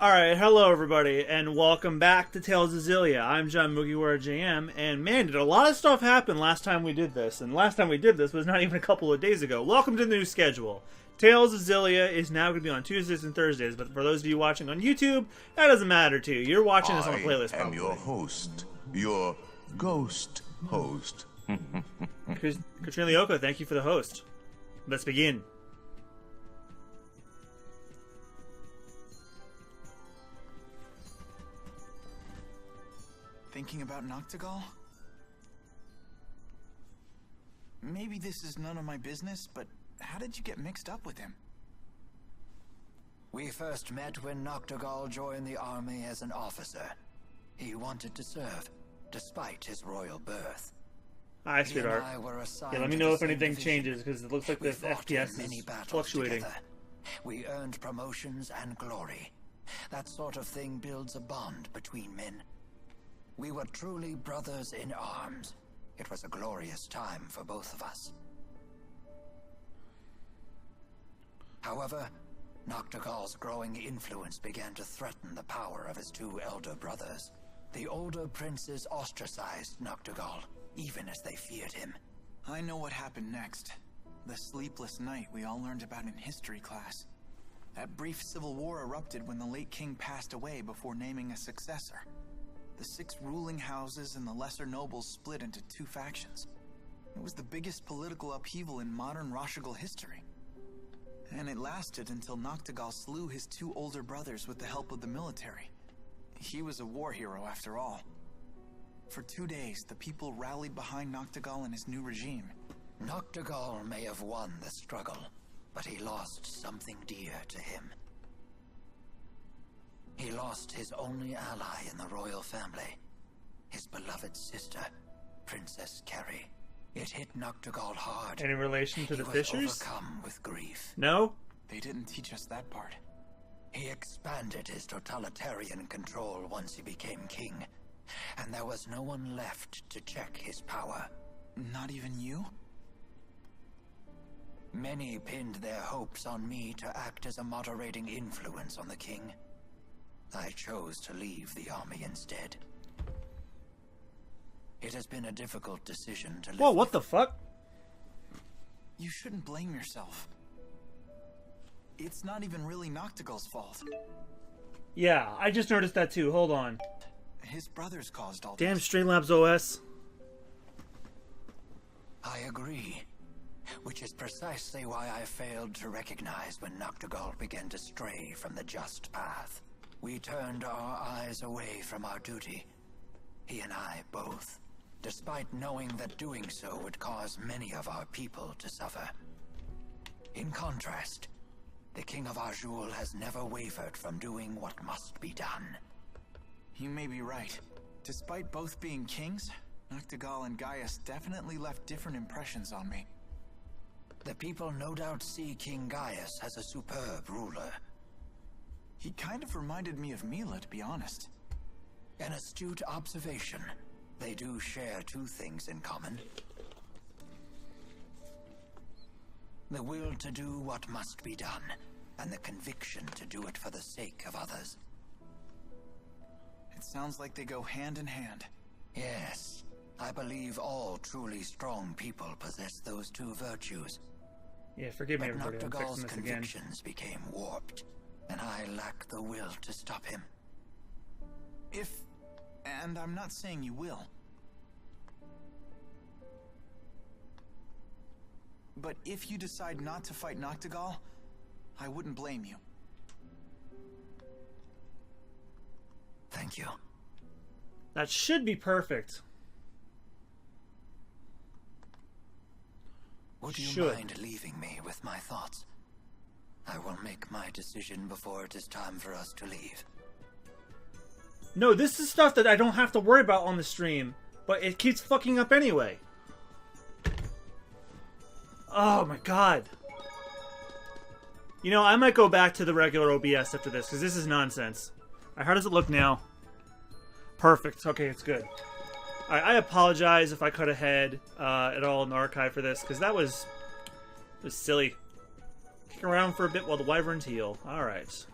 Alright, hello everybody, and welcome back to Tales of Xillia. I'm John MugiwaraJM, and man, did a lot of stuff happen last time we did this, and last time we did this was not even a couple of days ago. Welcome to the new schedule. Tales of Xillia is now going to be on Tuesdays and Thursdays, but for those of you watching on YouTube, that doesn't matter to you. You're watching this on a playlist, probably. I am your host, your ghost host. Katrina Lyoko, thank you for the host. Let's begin. Thinking about Noctigal? Maybe this is none of my business, but how did you get mixed up with him? We first met when Noctigal joined the army as an officer. He wanted to serve, despite his royal birth. Hi, sweetheart. Yeah, let me know if anything changes, because it looks like this FPS is fluctuating. Together. We earned promotions and glory. That sort of thing builds a bond between men. We were truly brothers in arms. It was a glorious time for both of us. However, Noctigal's growing influence began to threaten the power of his two elder brothers. The older princes ostracized Noctigal, even as they feared him. I know what happened next. The sleepless night we all learned about in history class. That brief civil war erupted when the late king passed away before naming a successor. The 6 ruling houses and the lesser nobles split into 2 factions. It was the biggest political upheaval in modern Rashigal history. And it lasted until Noctigal slew his 2 older brothers with the help of the military. He was a war hero after all. For 2 days, the people rallied behind Noctigal and his new regime. Noctigal may have won the struggle, but he lost something dear to him. He lost his only ally in the royal family, his beloved sister, Princess Carrie. It hit Noctigal hard. Any relation to the Fishers? He was overcome with grief. No? They didn't teach us that part. He expanded his totalitarian control once he became king, and there was no one left to check his power. Not even you? Many pinned their hopes on me to act as a moderating influence on the king. I chose to leave the army instead. It has been a difficult decision to live. Whoa, what the fuck? You shouldn't blame yourself. It's not even really Noctigal's fault. Yeah, I just noticed that too. Hold on. His brothers caused all Damn this. Streamlabs OS. I agree. Which is precisely why I failed to recognize when Noctigal began to stray from the just path. We turned our eyes away from our duty, he and I both, despite knowing that doing so would cause many of our people to suffer. In contrast, the King of Azul has never wavered from doing what must be done. You may be right. Despite both being kings, Noctigal and Gaius definitely left different impressions on me. The people no doubt see King Gaius as a superb ruler. He kind of reminded me of Mila, to be honest. An astute observation. They do share 2 things in common. The will to do what must be done, and the conviction to do it for the sake of others. It sounds like they go hand in hand. Yes, I believe all truly strong people possess those 2 virtues. Yeah, forgive me, But everybody. I'm Noctigal's fixing this again. convictions became warped, and I lack the will to stop him. And I'm not saying you will. But if you decide not to fight Noctigal, I wouldn't blame you. Thank you. That should be perfect. Would you Should. mind leaving me with my thoughts? I will make my decision before it is time for us to leave. No, this is stuff that I don't have to worry about on the stream, but it keeps fucking up anyway. Oh my god. You know, I might go back to the regular OBS after this, because this is nonsense. Alright, how does it look now? Perfect. Okay, it's good. I apologize if I cut ahead at all in the archive for this, because that was silly. Kick around for a bit while the wyverns heal. Alright.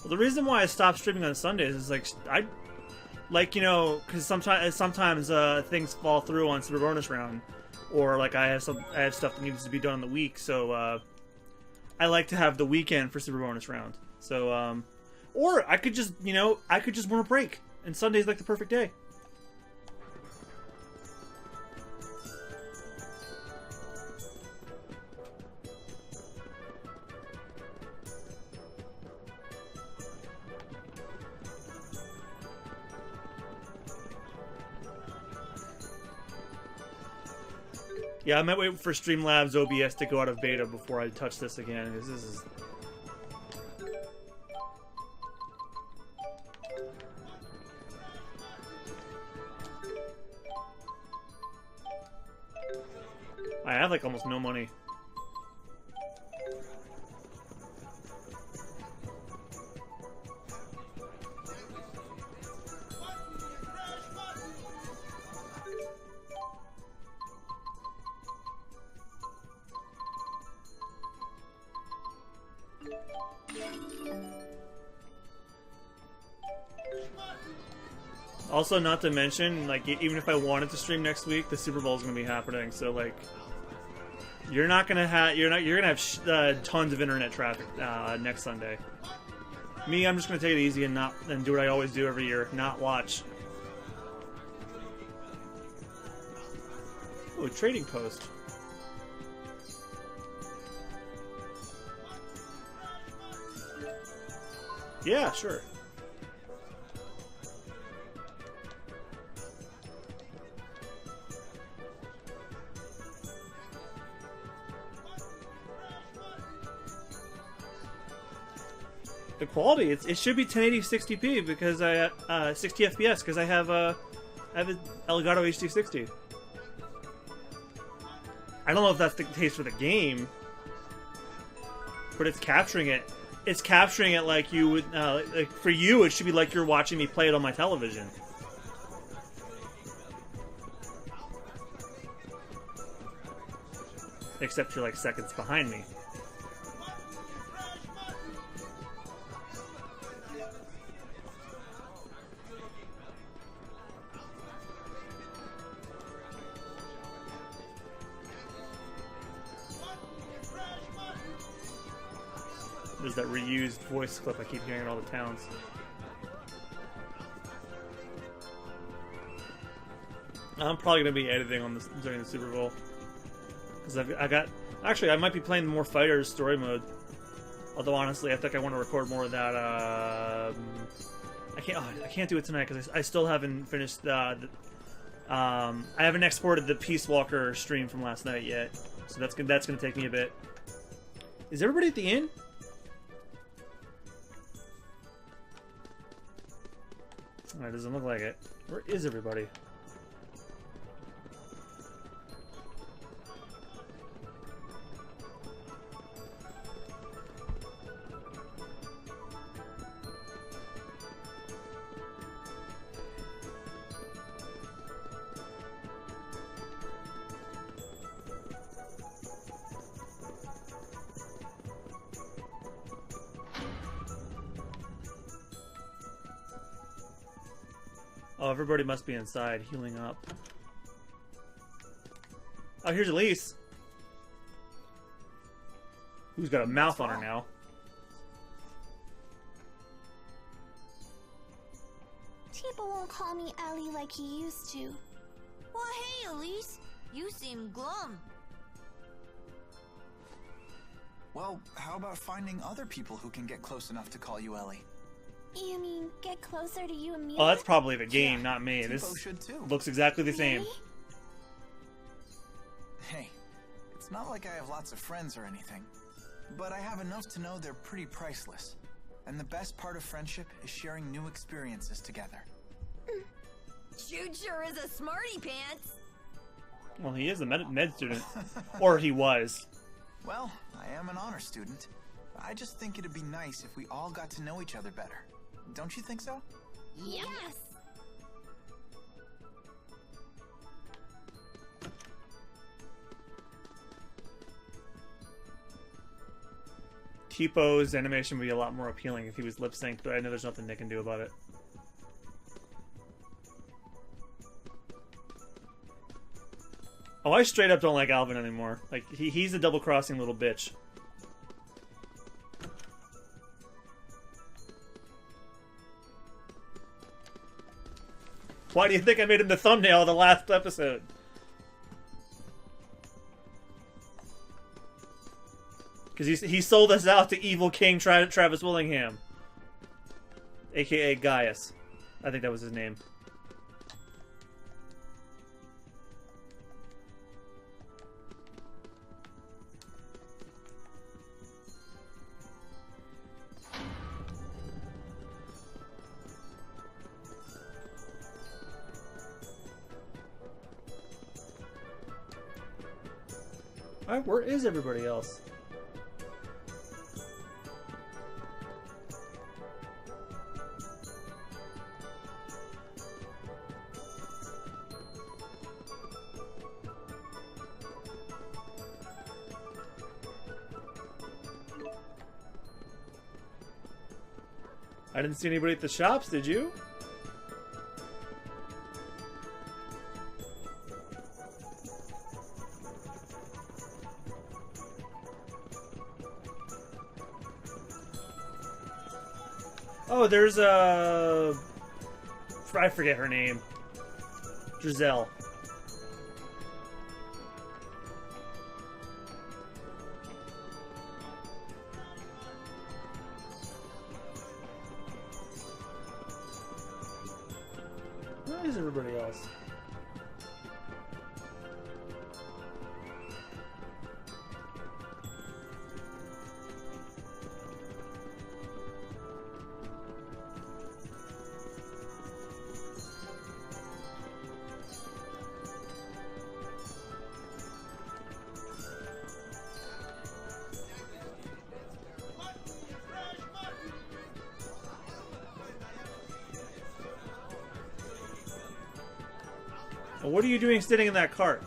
Well, the reason why I stopped streaming on Sundays is because sometimes things fall through on Super Bonus Round, or like I have stuff that needs to be done in the week, so I like to have the weekend for Super Bonus Round. So or I could just want a break, and Sunday's like the perfect day. Yeah, I might wait for Streamlabs OBS to go out of beta before I touch this again, because this is... I have, like, almost no money. Also, not to mention, like, even if I wanted to stream next week, the Super Bowl is going to be happening. So, like, you're gonna have tons of internet traffic next Sunday. Me, I'm just gonna take it easy and do what I always do every year, not watch. Oh, trading post. Yeah, sure. The quality, it should be 1080 60p because I 60 FPS because I have an Elgato HD60. I don't know if that's the case for the game, but it's capturing it. It's capturing it like you would. Like for you, it should be like you're watching me play it on my television. Except you're like seconds behind me. There's that reused voice clip I keep hearing in all the towns. I'm probably gonna be editing on this during the Super Bowl because I might be playing more Fighters story mode. Although honestly, I think I want to record more of that. I can't do it tonight because I still haven't finished I haven't exported the Peace Walker stream from last night yet, so that's gonna take me a bit. Is everybody at the inn? It doesn't look like it. Where is everybody? Oh, everybody must be inside, healing up. Oh, here's Elise. Who's got a mouth on her now. People won't call me Ellie like he used to. Well, hey, Elise. You seem glum. Well, how about finding other people who can get close enough to call you Ellie? You mean get closer to you and me? Oh, that's probably the game, Yeah, not me. Tipo This should too. looks exactly the same. Really? Hey, it's not like I have lots of friends or anything, but I have enough to know they're pretty priceless. And the best part of friendship is sharing new experiences together. Jude sure is a smarty pants. Well, he is a med student. Or he was. Well, I am an honor student. I just think it'd be nice if we all got to know each other better. Don't you think so? Yes. Tipo animation would be a lot more appealing if he was lip synced, but I know there's nothing they can do about it. Oh, I straight up don't like Alvin anymore. Like, he's a double-crossing little bitch. Why do you think I made him the thumbnail of the last episode? Because he sold us out to evil King Travis Willingham. A.K.A. Gaius. I think that was his name. Alright, where is everybody else? I didn't see anybody at the shops, did you? Oh, there's a... I forget her name. Giselle. Where is everybody else? What are you doing sitting in that cart?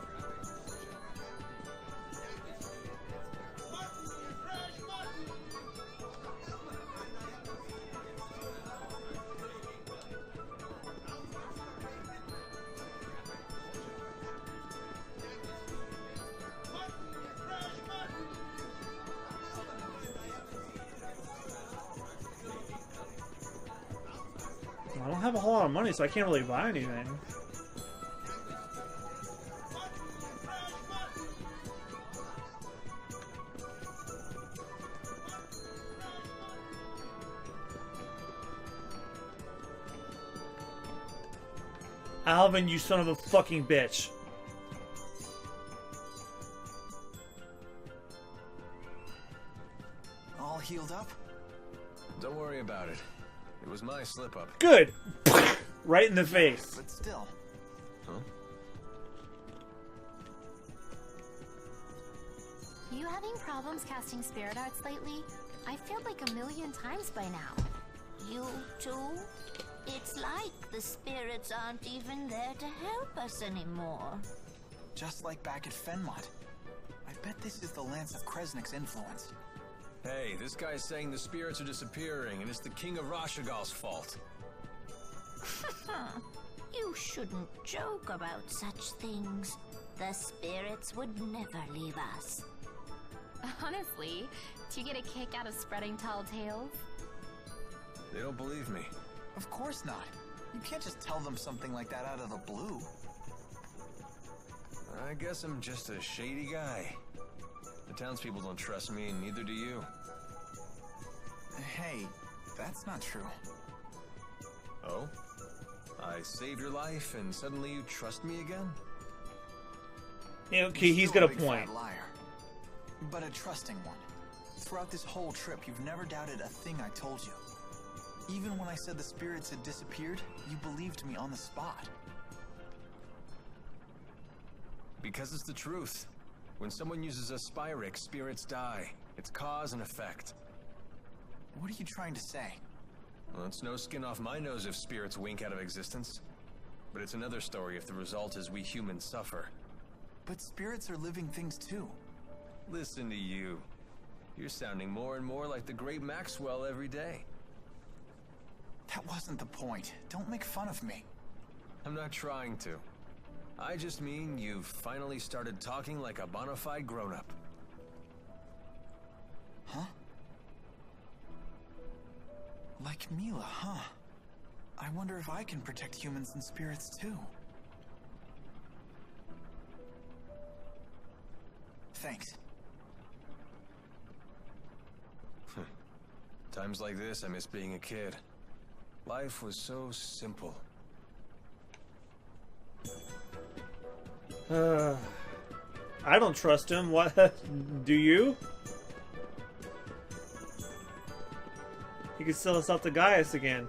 I don't have a whole lot of money, so I can't really buy anything. Alvin, you son of a fucking bitch. All healed up? Don't worry about it. It was my slip-up. Good! Right in the face. But still. Huh? You having problems casting spirit arts lately? I failed like 1,000,000 times by now. You too? It's like the spirits aren't even there to help us anymore. Just like back at Fenmont. I bet this is the Lance of Kresnik's influence. Hey, this guy's saying the spirits are disappearing, and it's the King of Rashagal's fault. You shouldn't joke about such things. The spirits would never leave us. Honestly, do you get a kick out of spreading tall tales? They don't believe me. Of course not. You can't just tell them something like that out of the blue. I guess I'm just a shady guy. The townspeople don't trust me, and neither do you. Hey, that's not true. Oh? I saved your life, and suddenly you trust me again? Yeah, okay, he's got a point. Fat liar, but a trusting one. Throughout this whole trip, you've never doubted a thing I told you. Even when I said the spirits had disappeared, you believed me on the spot. Because it's the truth. When someone uses a Spyrix, spirits die. It's cause and effect. What are you trying to say? Well, it's no skin off my nose if spirits wink out of existence. But it's another story if the result is we humans suffer. But spirits are living things too. Listen to you. You're sounding more and more like the great Maxwell every day. That wasn't the point. Don't make fun of me. I'm not trying to. I just mean you've finally started talking like a bona fide grown-up. Huh? Like Mila, huh? I wonder if I can protect humans and spirits too. Thanks. Times like this, I miss being a kid. Life was so simple. I don't trust him. What? Do you? He could sell us out to Gaius again.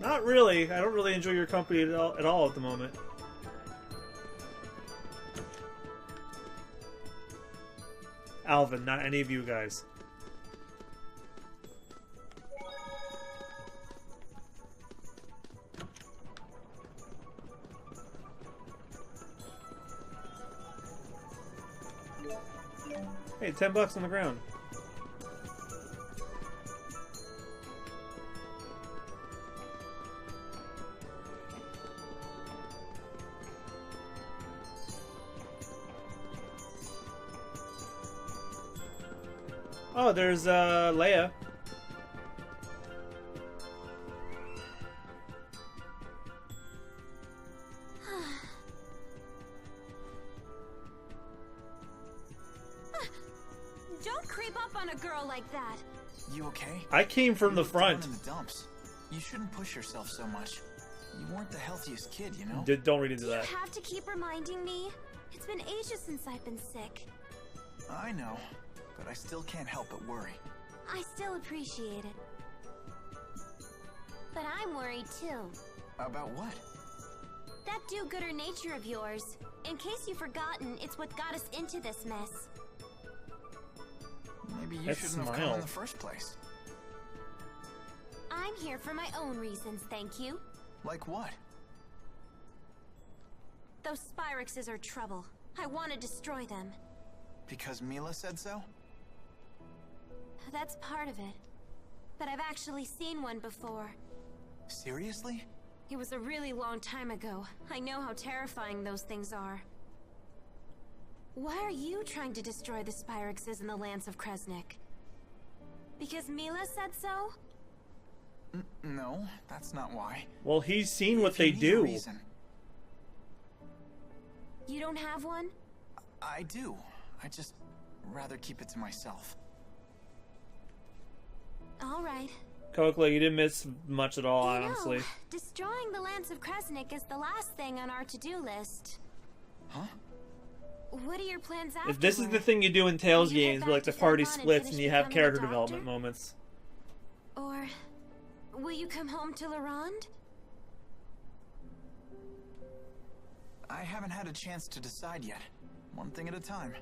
Not really. I don't really enjoy your company at all at the moment. Alvin, not any of you guys. Hey, $10 on the ground. Oh, there's Leia. Don't creep up on a girl like that. You okay? I came from You the look front. down in the dumps. You shouldn't push yourself so much. You weren't the healthiest kid, you know? Don't read into Do you that. have to keep reminding me? It's been ages since I've been sick. I know, but I still can't help but worry. I still appreciate it. But I'm worried too. About what? That do-gooder nature of yours. In case you've forgotten, it's what got us into this mess. Maybe you That shouldn't have come smile. in the first place. I'm here for my own reasons, thank you. Like what? Those Spyrexes are trouble. I want to destroy them. Because Mila said so? That's part of it. But I've actually seen one before. Seriously? It was a really long time ago. I know how terrifying those things are. Why are you trying to destroy the Spyrexes in the lands of Kresnik? Because Mila said so? No, that's not why. Well, he's seen what If they you need a do. reason, You don't have one? I do. I just rather keep it to myself. All right. Coakley, you didn't miss much at all, You honestly. know, destroying the lands of Kresnik is the last thing on our to-do list. Huh? What are your plans after? If this is the thing you do in Tales Will you head games, back where like to the party Fairmont and splits finish and you have becoming a character doctor? development moments. Or will you come home to Larande? I haven't had a chance to decide yet. One thing at a time.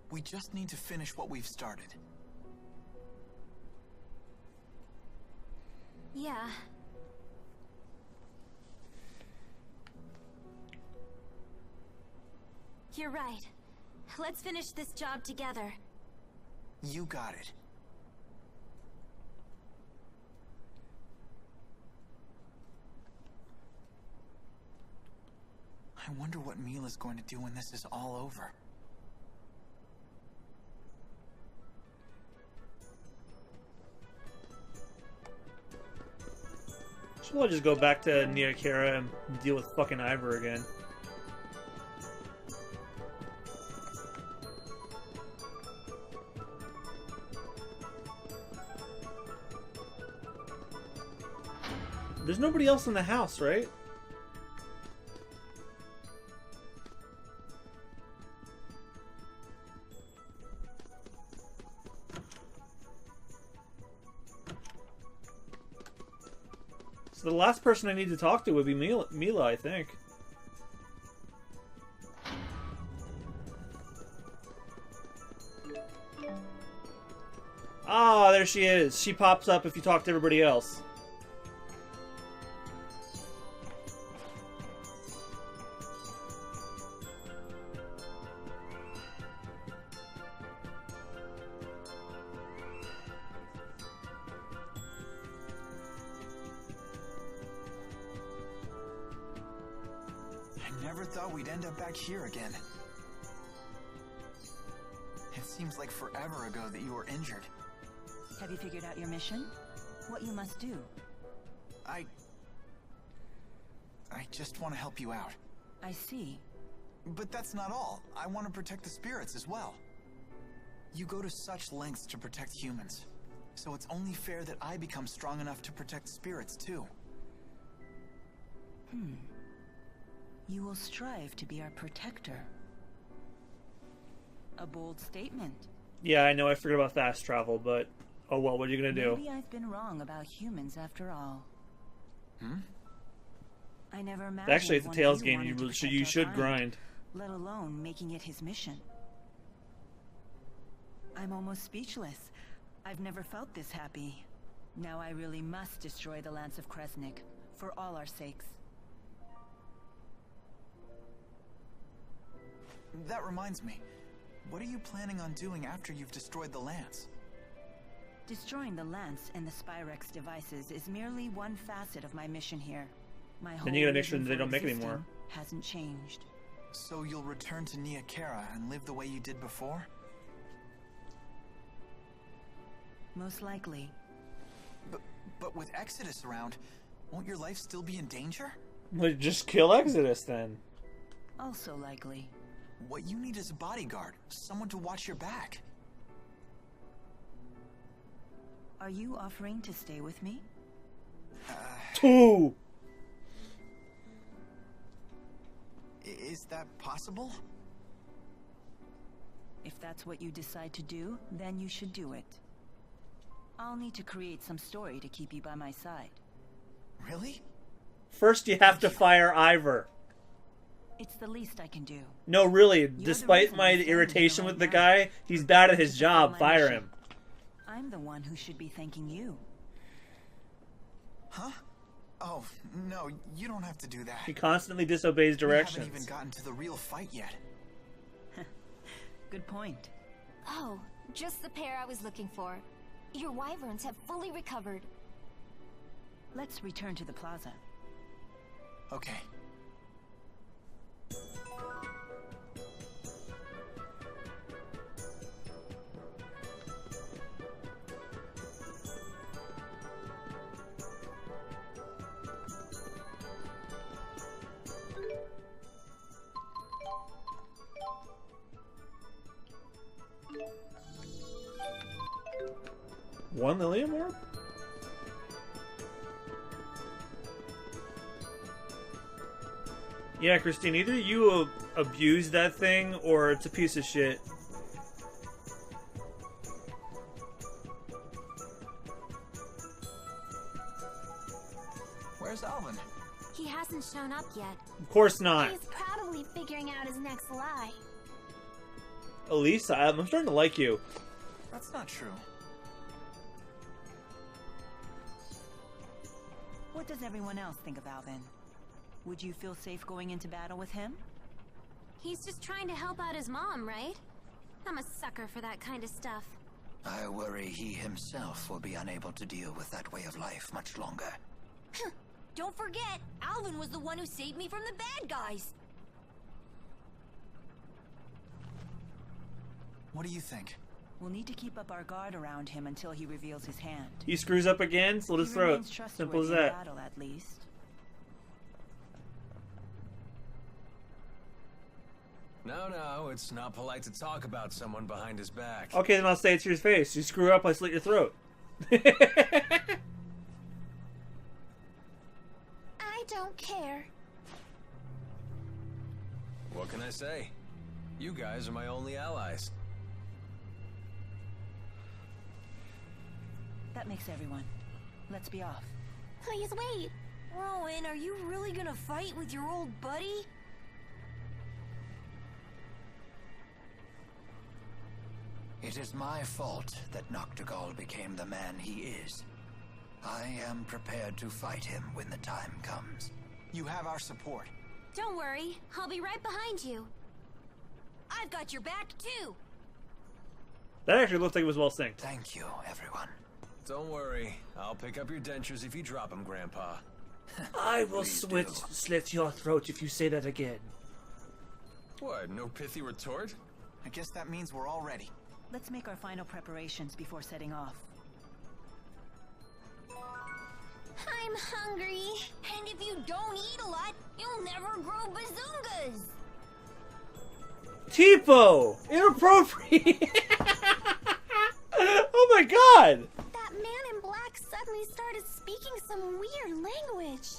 We just need to finish what we've started. Yeah. You're right. Let's finish this job together. You got it. I wonder what Mila's going to do when this is all over. Should we'll just go back to Neokara and deal with fucking Ivor again. There's nobody else in the house, right? So the last person I need to talk to would be Mila, I think. Ah, there she is. She pops up if you talk to everybody else. Never thought we'd end up back here again. It seems like forever ago that you were injured. Have you figured out your mission? What you must do? I just want to help you out. I see. But that's not all. I want to protect the spirits as well. You go to such lengths to protect humans, so it's only fair that I become strong enough to protect spirits too. You will strive to be our protector. A bold statement. Yeah, I know I forgot about fast travel, but oh well, what are you gonna do? Maybe I've been wrong about humans after all. I never imagined Actually, it's a one Tails of game. wanted to protect You our should kind, grind. let alone making it his mission. I'm almost speechless. I've never felt this happy. Now I really must destroy the Lance of Kresnik, for all our sakes. That reminds me. What are you planning on doing after you've destroyed the Lance? Destroying the Lance and the Spyrex devices is merely one facet of my mission here. My whole Then you gotta make sure reason that they for don't make any existing more. hasn't changed. So you'll return to Nia Khera and live the way you did before? Most likely. But with Exodus around, won't your life still be in danger? Well, just kill Exodus then. Also likely. What you need is a bodyguard, someone to watch your back. Are you offering to stay with me? Two. Is that possible? If that's what you decide to do, then you should do it. I'll need to create some story to keep you by my side. Really? First, you have to fire Ivor. It's the least I can do. No, really. You're the Despite reason my I'm standing irritation here with the right guy, he's bad at his To job. fulfill my Fire mission. him. I'm the one who should be thanking you. Huh? Oh, no, you don't have to do that. He constantly disobeys We haven't directions. even gotten to the real fight yet. Good point. Oh, just the pair I was looking for. Your wyverns have fully recovered. Let's return to the plaza. Okay. One Lilium Orb? Yeah, Christine, either you abuse that thing or it's a piece of shit. Where's Alvin? He hasn't shown up yet. Of course not. He's probably figuring out his next lie. Elisa, I'm starting to like you. That's not true. What does everyone else think of Alvin? Would you feel safe going into battle with him? He's just trying to help out his mom, right? I'm a sucker for that kind of stuff. I worry he himself will be unable to deal with that way of life much longer. Don't forget, Alvin was the one who saved me from the bad guys. What do you think? We'll need to keep up our guard around him until he reveals his hand. He screws up again, slit his He throat. remains Simple as trustworthy in that. battle, at least. No, it's not polite to talk about someone behind his back. Okay, then I'll say it to his face. You screw up, I slit your throat. I don't care. What can I say? You guys are my only allies. That makes everyone. Let's be off. Please wait. Rowan, are you really gonna fight with your old buddy? It is my fault that Noctigal became the man he is. I am prepared to fight him when the time comes. You have our support. Don't worry. I'll be right behind you. I've got your back too. That actually looked like it was well synced. Thank you, everyone. Don't worry. I'll pick up your dentures if you drop them, Grandpa. I will slit your throat if you say that again. What, no pithy retort? I guess that means we're all ready. Let's make our final preparations before setting off. I'm hungry. And if you don't eat a lot, you'll never grow bazungas. Tipo! Inappropriate! Oh my god! That man in black suddenly started speaking some weird language.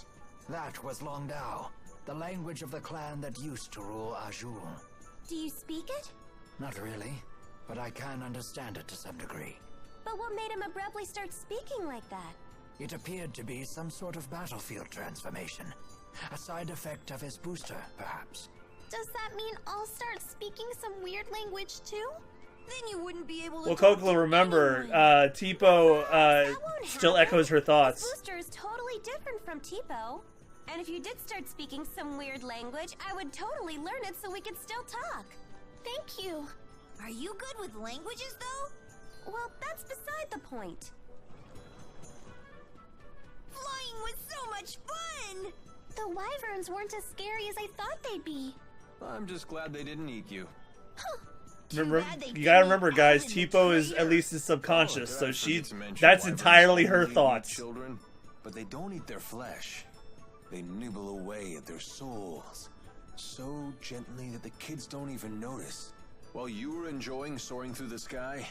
That was Longdao, the language of the clan that used to rule Azul. Do you speak it? Not really, but I can understand it to some degree. But what made him abruptly start speaking like that? It appeared to be some sort of battlefield transformation. A side effect of his booster, perhaps. Does that mean I'll start speaking some weird language too? Then you wouldn't be able to. Well, Coco, remember, Tipo still echoes her thoughts. This booster is totally different from Tipo. And if you did start speaking some weird language, I would totally learn it so we could still talk. Thank you. Are you good with languages, though? Well, that's beside the point. Flying was so much fun! The wyverns weren't as scary as I thought they'd be. I'm just glad they didn't eat you. Remember, you gotta remember, guys, Tipo is at least is subconscious, so that's entirely her thoughts. Children, but they don't eat their flesh. They nibble away at their souls, so gently that the kids don't even notice. While you were enjoying soaring through the sky,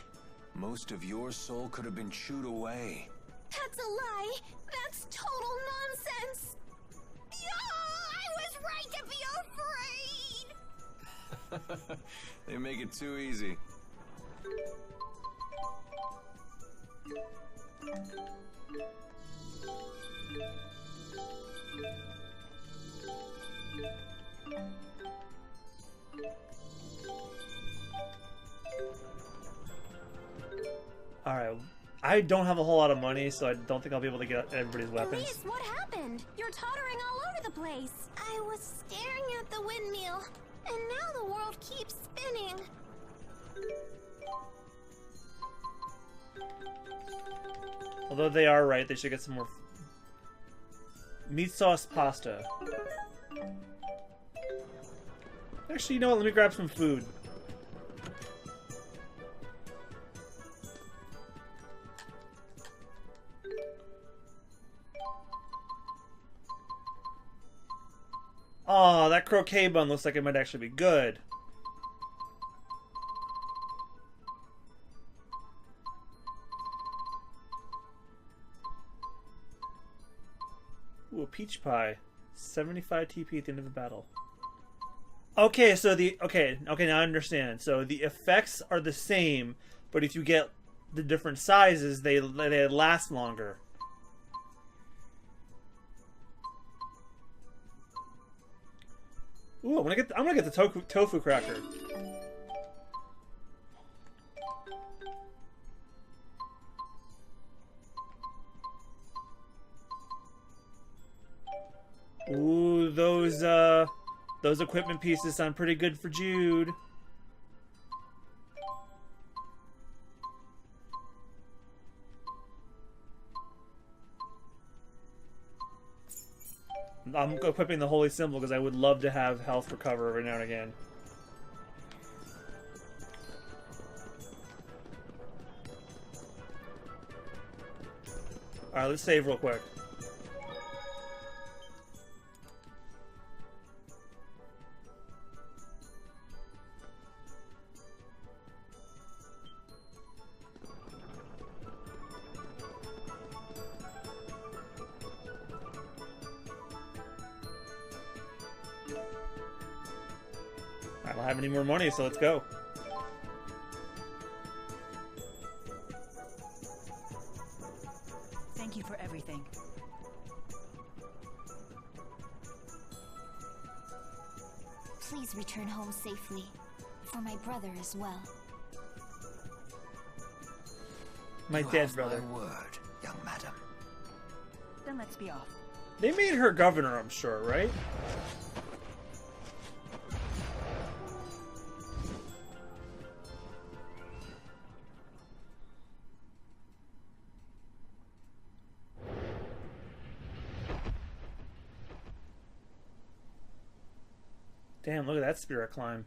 most of your soul could have been chewed away. That's a lie. That's total nonsense. I was right to be afraid! They make it too easy. Alright, I don't have a whole lot of money, so I don't think I'll be able to get everybody's weapons. Elise, what happened? You're tottering all over the place. I was staring at the windmill, and now the world keeps spinning. Although they are right, they should get some more meat sauce pasta. Actually, you know what? Let me grab some food. Oh, that croquet bun looks like it might actually be good. Ooh, a peach pie. 75 TP at the end of the battle. Okay, so okay, now I understand. So the effects are the same, but if you get the different sizes, they last longer. Ooh, I'm gonna get the tofu cracker. Ooh, those equipment pieces sound pretty good for Jude. I'm equipping the holy symbol because I would love to have health recover every now and again. Alright, let's save real quick. I don't have any more money, so let's go. Thank you for everything. Please return home safely. For my brother as well. My dead brother. My word, young madam. Then let's be off. They made her governor, I'm sure, right? Damn, look at that spirit climb.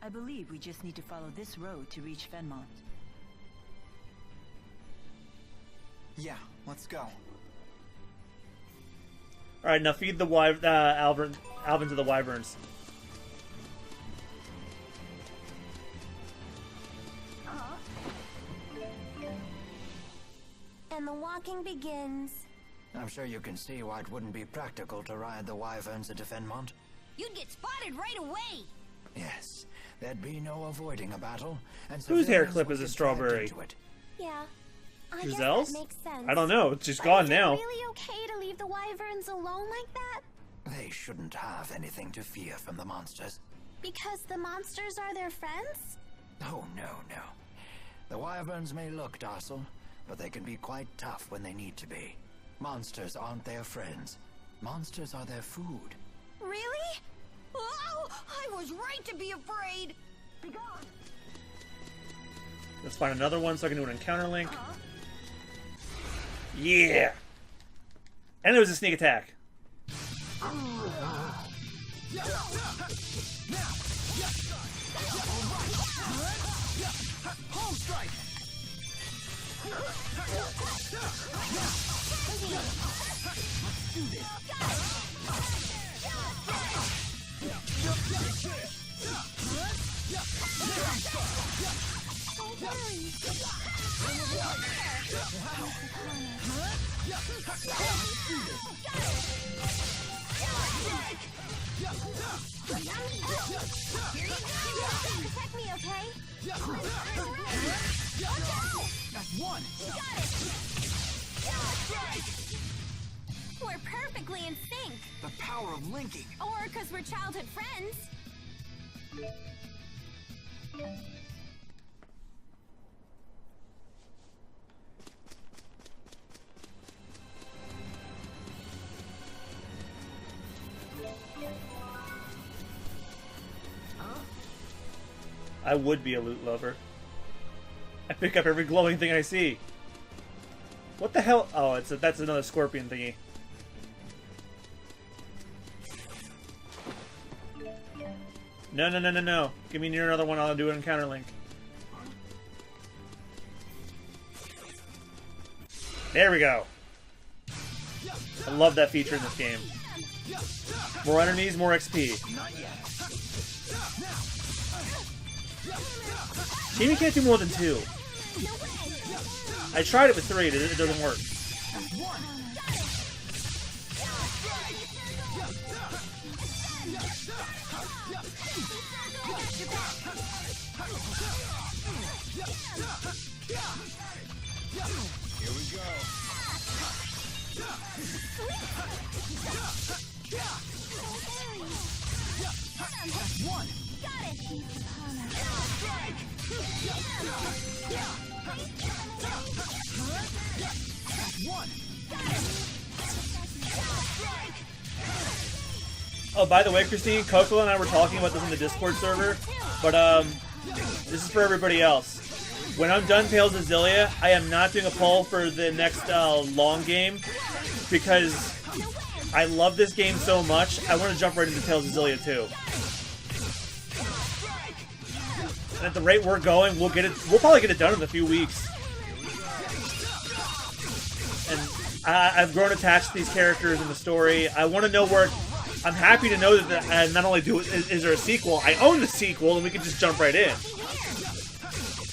I believe we just need to follow this road to reach Fenmont. Yeah, let's go. Alright, now feed the Alvin to the wyverns. And the walking begins. I'm sure you can see why it wouldn't be practical to ride the wyverns into Fenmont. You'd get spotted right away. Yes, there'd be no avoiding a battle. And Whose hair civilians clip would is a get strawberry? dragged into it. Yeah. I guess Giselle's? that makes sense. I don't know. She's But gone is now. it really okay to leave the wyverns alone like that? They shouldn't have anything to fear from the monsters. Because the monsters are their friends? Oh, no. The wyverns may look docile, but they can be quite tough when they need to be. Monsters aren't their friends. Monsters are their food. Really? Oh, I was right to be afraid. Be gone. Let's find another one so I can do an encounter link. Yeah! And it was a sneak attack. Home strike. Protect me, okay? That's one. We're perfectly in sync. The power of linking. Or because we're childhood friends. I would be a loot lover. I pick up every glowing thing I see. What the hell? Oh, that's another scorpion thingy. No. Give me near another one, I'll do an encounter link. There we go. I love that feature in this game. More enemies, more XP. Jamie can't do more than 2. I tried it with 3, it doesn't work. Here we go. One. Oh, by the way, Christine, Coco and I were talking about this in the Discord server, but this is for everybody else. When I'm done Tales of Xillia, I am not doing a poll for the next long game, because I love this game so much, I want to jump right into Tales of Xillia too. And at the rate we're going, we'll probably get it done in a few weeks. And I've grown attached to these characters and the story. I want to know where... I'm happy to know that not only is there a sequel, I own the sequel, and we can just jump right in.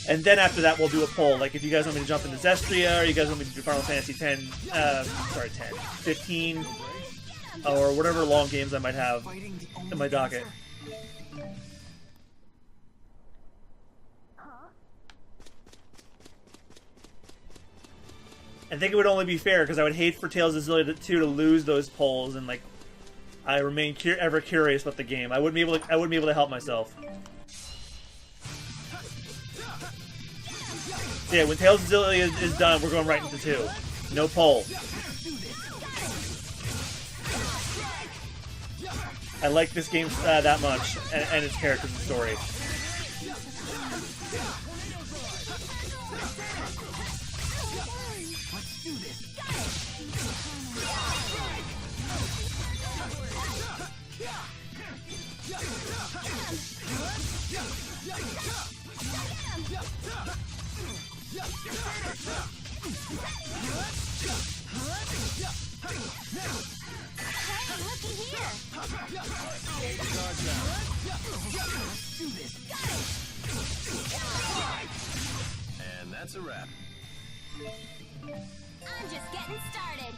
And then after that, we'll do a poll. Like, if you guys want me to jump into Zestria, or you guys want me to do Final Fantasy 15, or whatever long games I might have in my docket. I think it would only be fair, because I would hate for Tales of Xillia 2 to lose those polls, and like, I remain ever curious about the game. I wouldn't be able to help myself. So yeah, when Tales of Xillia is done, we're going right into 2. No poll. I like this game that much, and its characters and story. Hey, looky here! And that's a wrap. I'm just getting started.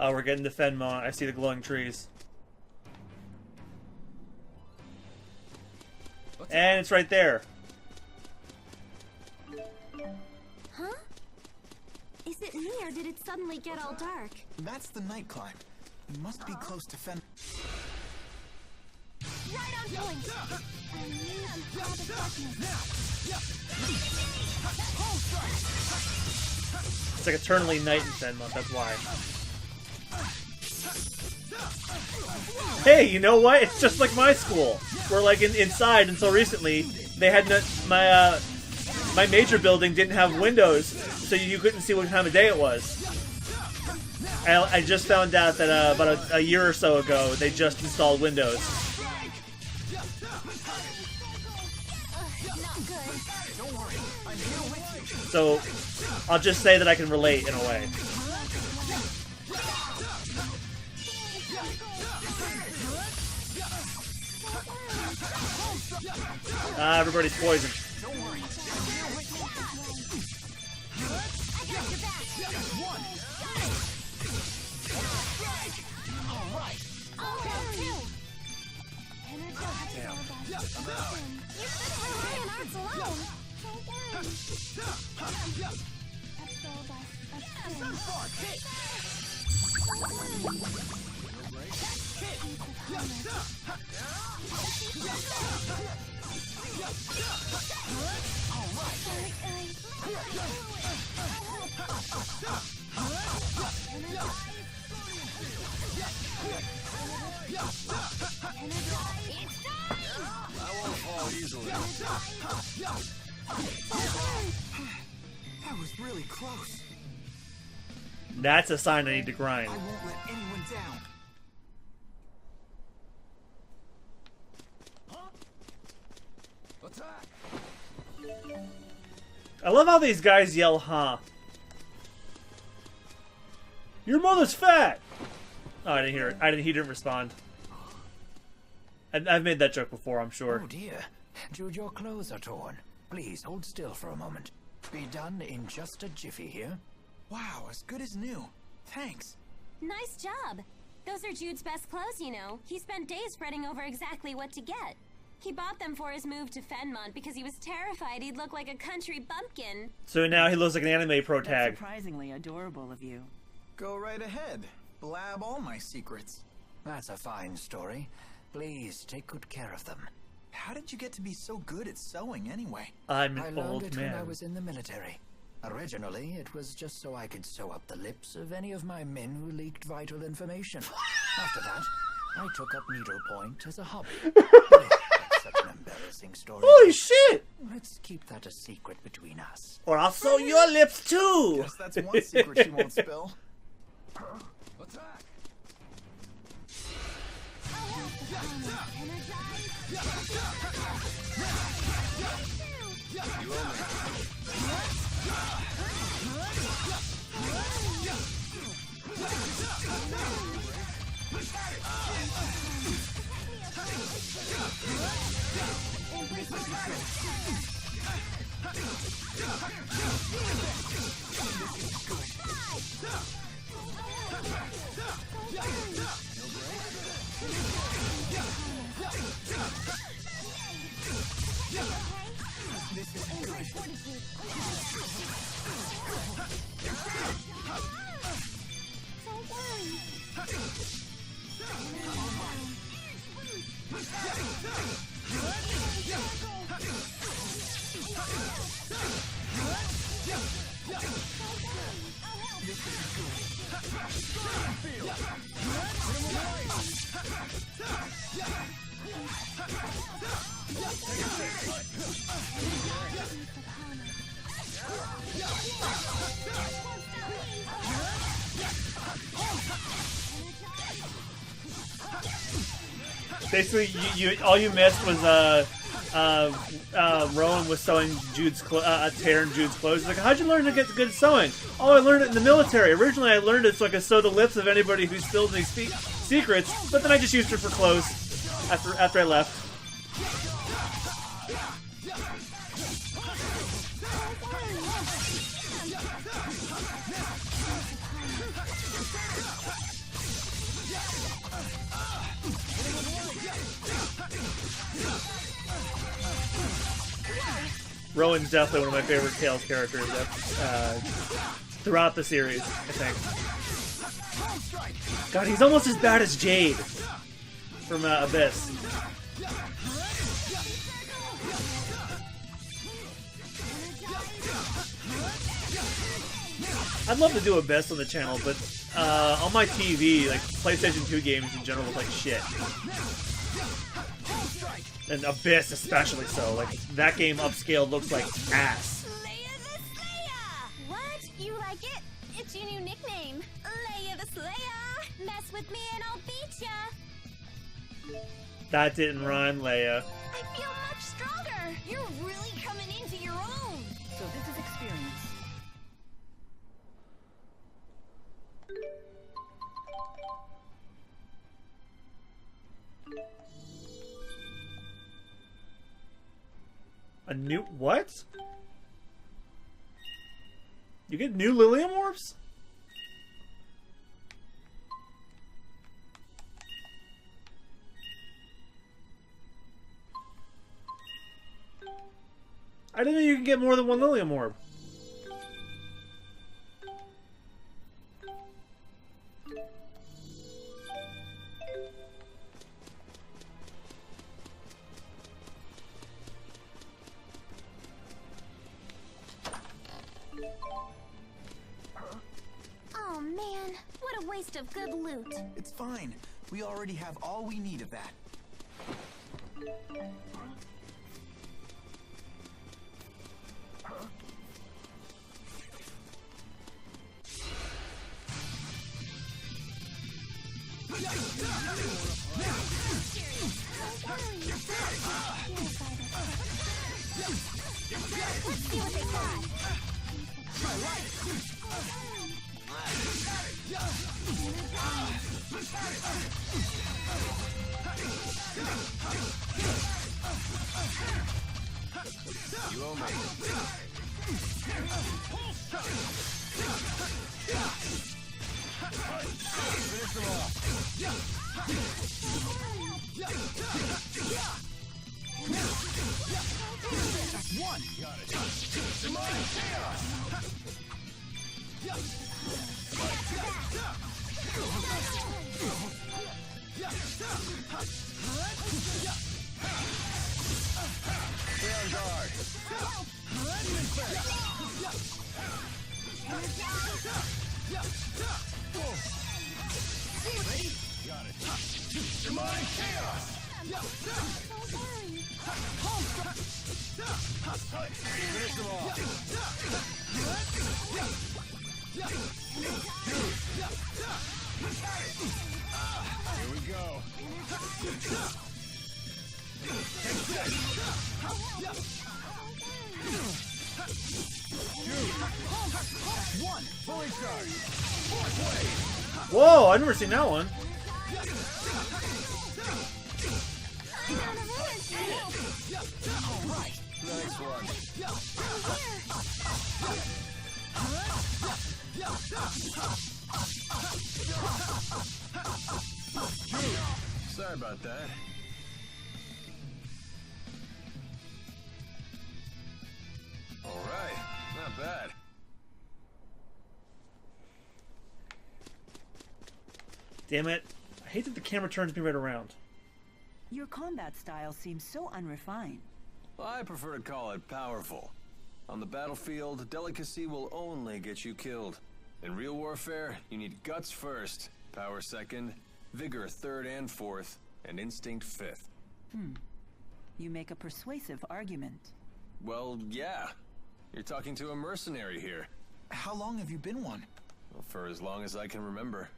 Oh, we're getting to Fenmont. I see the glowing trees. And it's right there. Huh? Is it me, or did it suddenly get all dark? That's the night climb. We must be close to Fen. Right on point! I knew you saw the darkness. It's like eternally night in Fenmont, that's why. Hey, you know what? It's just like my school. Where like inside until recently, they had my major building didn't have windows, so you couldn't see what time of day it was. I just found out that about a year or so ago, they just installed windows. So, I'll just say that I can relate in a way. Everybody's poisoned. That was really close. That's a sign I need to grind. I won't let anyone down. I love how these guys yell, huh? Your mother's fat! Oh, I didn't hear it. He didn't respond. I've made that joke before, I'm sure. Oh dear. Jude, your clothes are torn. Please, hold still for a moment. Be done in just a jiffy here. Wow, as good as new. Thanks. Nice job. Those are Jude's best clothes, you know. He spent days fretting over exactly what to get. He bought them for his move to Fenmont because he was terrified he'd look like a country bumpkin. So now he looks like an anime pro That's tag. surprisingly adorable of you. Go right ahead. Blab all my secrets. That's a fine story. Please take good care of them. How did you get to be so good at sewing anyway? I'm I an learned old it when I man. was in the military. Originally, it was just so I could sew up the lips of any of my men who leaked vital information. After that, I took up needlepoint as a hobby. That's such an embarrassing story. Holy shit! Let's keep that a secret between us. Or I'll sew your lips too! Guess that's one secret she won't spill. Attack! You owe me. Basically, all you missed was Rowan was sewing tearing Jude's clothes. He's like, how'd you learn to get good sewing? Oh, I learned it in the military. Originally, I learned it so I could sew the lips of anybody who spilled these secrets, but then I just used it for clothes after I left. Rowan's definitely one of my favorite Tales characters throughout the series, I think. God, he's almost as bad as Jade from Abyss. I'd love to do Abyss on the channel, but on my TV, like, PlayStation 2 games in general look like shit. And Abyss especially so. Like, that game upscaled looks like ass. Leia the Slayer! What? You like it? It's your new nickname. Leia the Slayer! Mess with me and I'll beat ya! That didn't rhyme, Leia. I feel much stronger! You're really coming into your own! So this is experience. A new what? You get new Lilium orbs? I didn't know you could get more than one Lilium orb. Oh man, what a waste of good loot. It's fine. We already have all we need of that. Let's see what they got. You owe me. Finish them off. Just one. Got it. Demonic chaos. Stay on guard. Ready? Got it. Demonic chaos. Finish them off. Here we go. One, fully charged. Fourth wave. Whoa, I've never seen that one. All right. Nice one. Sorry about that. All right, not bad. Damn it. I hate that the camera turns me right around. Your combat style seems so unrefined. I prefer to call it powerful. On the battlefield, delicacy will only get you killed. In real warfare, you need guts first, power second, vigor third and fourth, and instinct fifth. You make a persuasive argument. Well, yeah. You're talking to a mercenary here. How long have you been one? Well, for as long as I can remember.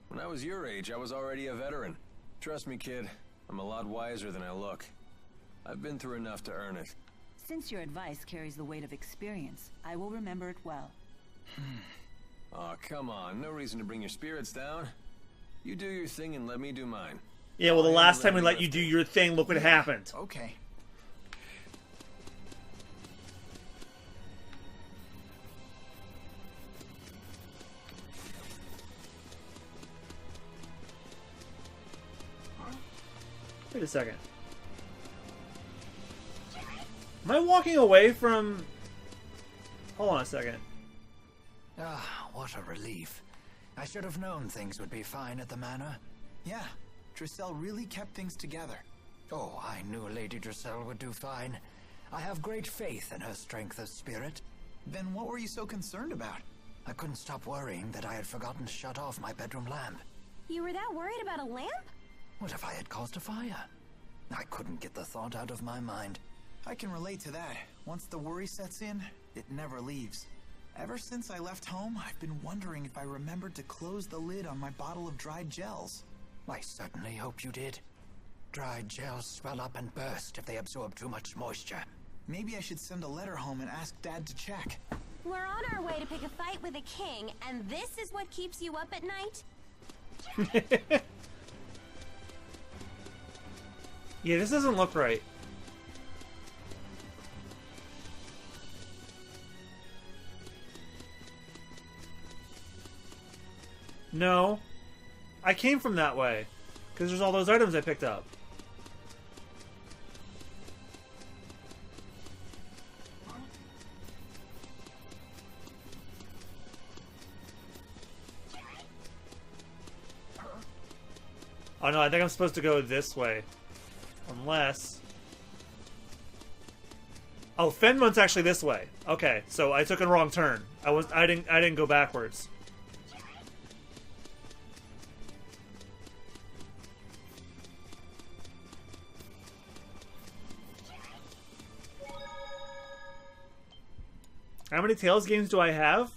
When I was your age, I was already a veteran. Trust me, kid. I'm a lot wiser than I look. I've been through enough to earn it. Since your advice carries the weight of experience, I will remember it well. Aw, come on. No reason to bring your spirits down. You do your thing and let me do mine. Yeah, well, the last time we let you do your thing, look what happened. Okay. Wait a second. Am I walking away from... Hold on a second. Ah, what a relief. I should have known things would be fine at the manor. Yeah, Drissel really kept things together. Oh, I knew Lady Drissel would do fine. I have great faith in her strength of spirit. Then what were you so concerned about? I couldn't stop worrying that I had forgotten to shut off my bedroom lamp. You were that worried about a lamp? What if I had caused a fire? I couldn't get the thought out of my mind. I can relate to that. Once the worry sets in, it never leaves. Ever since I left home, I've been wondering if I remembered to close the lid on my bottle of dried gels. I certainly hope you did. Dried gels swell up and burst if they absorb too much moisture. Maybe I should send a letter home and ask Dad to check. We're on our way to pick a fight with a king, and this is what keeps you up at night? Yeah, this doesn't look right. No. I came from that way. Because there's all those items I picked up. Oh no, I think I'm supposed to go this way. Unless... Oh, Fenmont's actually this way. Okay, so I took a wrong turn. I didn't go backwards. How many Tales games do I have?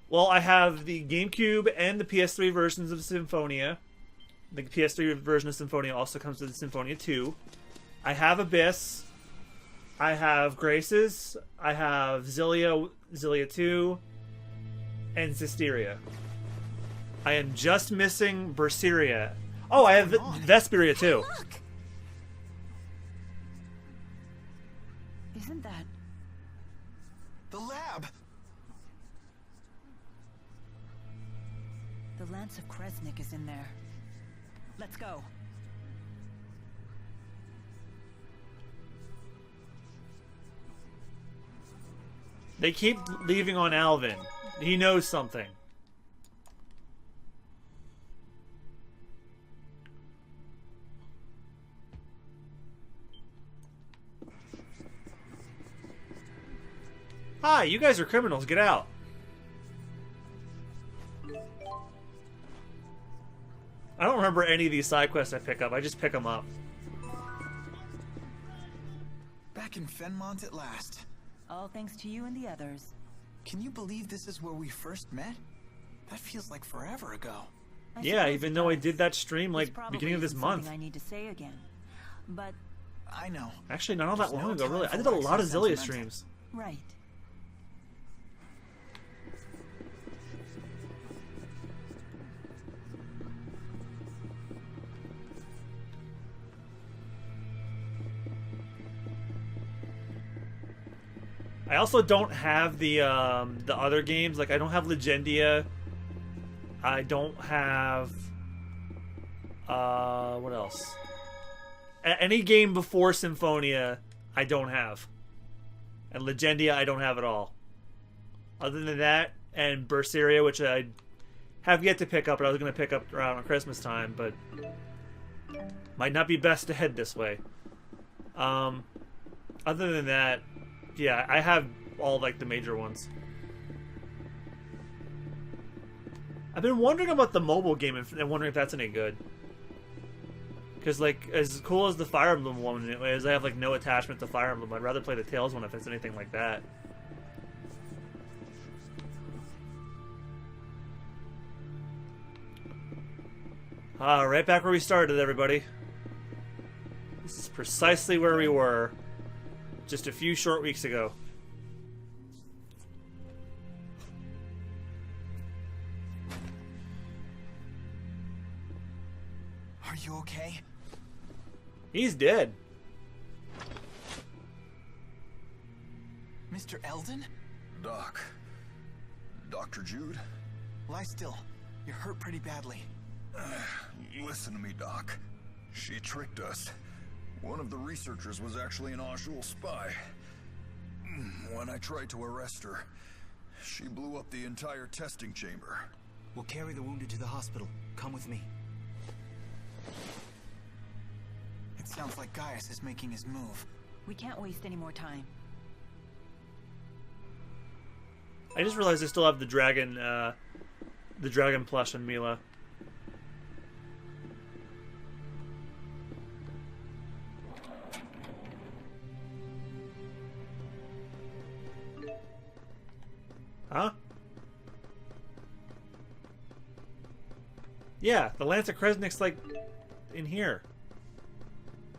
Well, I have the GameCube and the PS3 versions of Symphonia. The PS3 version of Symphonia also comes with Symphonia 2. I have Abyss. I have Graces. I have Xillia, Xillia 2, and Zisteria. I am just missing Berseria. Oh, I have Vesperia too. Look! Isn't that... The lab! The Lance of Kresnik is in there. Let's go. They keep leaving on Alvin. He knows something. Hi, you guys are criminals. Get out. I don't remember any of these side quests I pick up. I just pick them up. Back in Fenmont at last. All thanks to you and the others. Can you believe this is where we first met? That feels like forever ago. Yeah, even though I did that stream like beginning of this month. I need to say again, but I know. Actually, not all that long ago, really. I did a lot of Xillia streams. right. I also don't have the other games. Like, I don't have Legendia. I don't have... what else? Any game before Symphonia, I don't have. And Legendia, I don't have at all. Other than that, and Berseria, which I have yet to pick up, but I was going to pick up around Christmas time, but might not be best to head this way. Other than that, yeah, I have all, like, the major ones. I've been wondering about the mobile game and wondering if that's any good. Because, like, as cool as the Fire Emblem one is, I have, like, no attachment to Fire Emblem. I'd rather play the Tales one if it's anything like that. Right back where we started, everybody. Precisely where we were just a few short weeks ago. Are you okay? He's dead. Mr. Eldon? Doc. Dr. Jude? Lie still. You're hurt pretty badly. Listen to me, Doc. She tricked us. One of the researchers was actually an Ajul spy. When I tried to arrest her, she blew up the entire testing chamber. We'll carry the wounded to the hospital. Come with me. It sounds like Gaius is making his move. We can't waste any more time. I just realized I still have the dragon plush on Mila. Huh? Yeah, the Lance of Kresnik's like in here.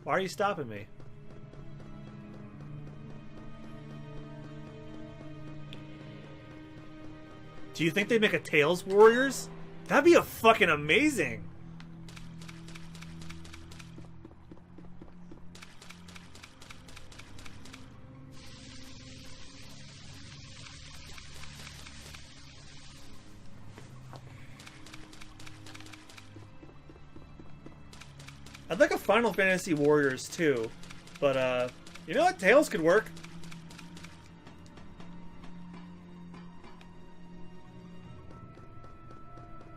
Why are you stopping me? Do you think they'd make a Tails Warriors? That'd be a fucking amazing. I'd like a Final Fantasy Warriors too, but you know what? Tails could work.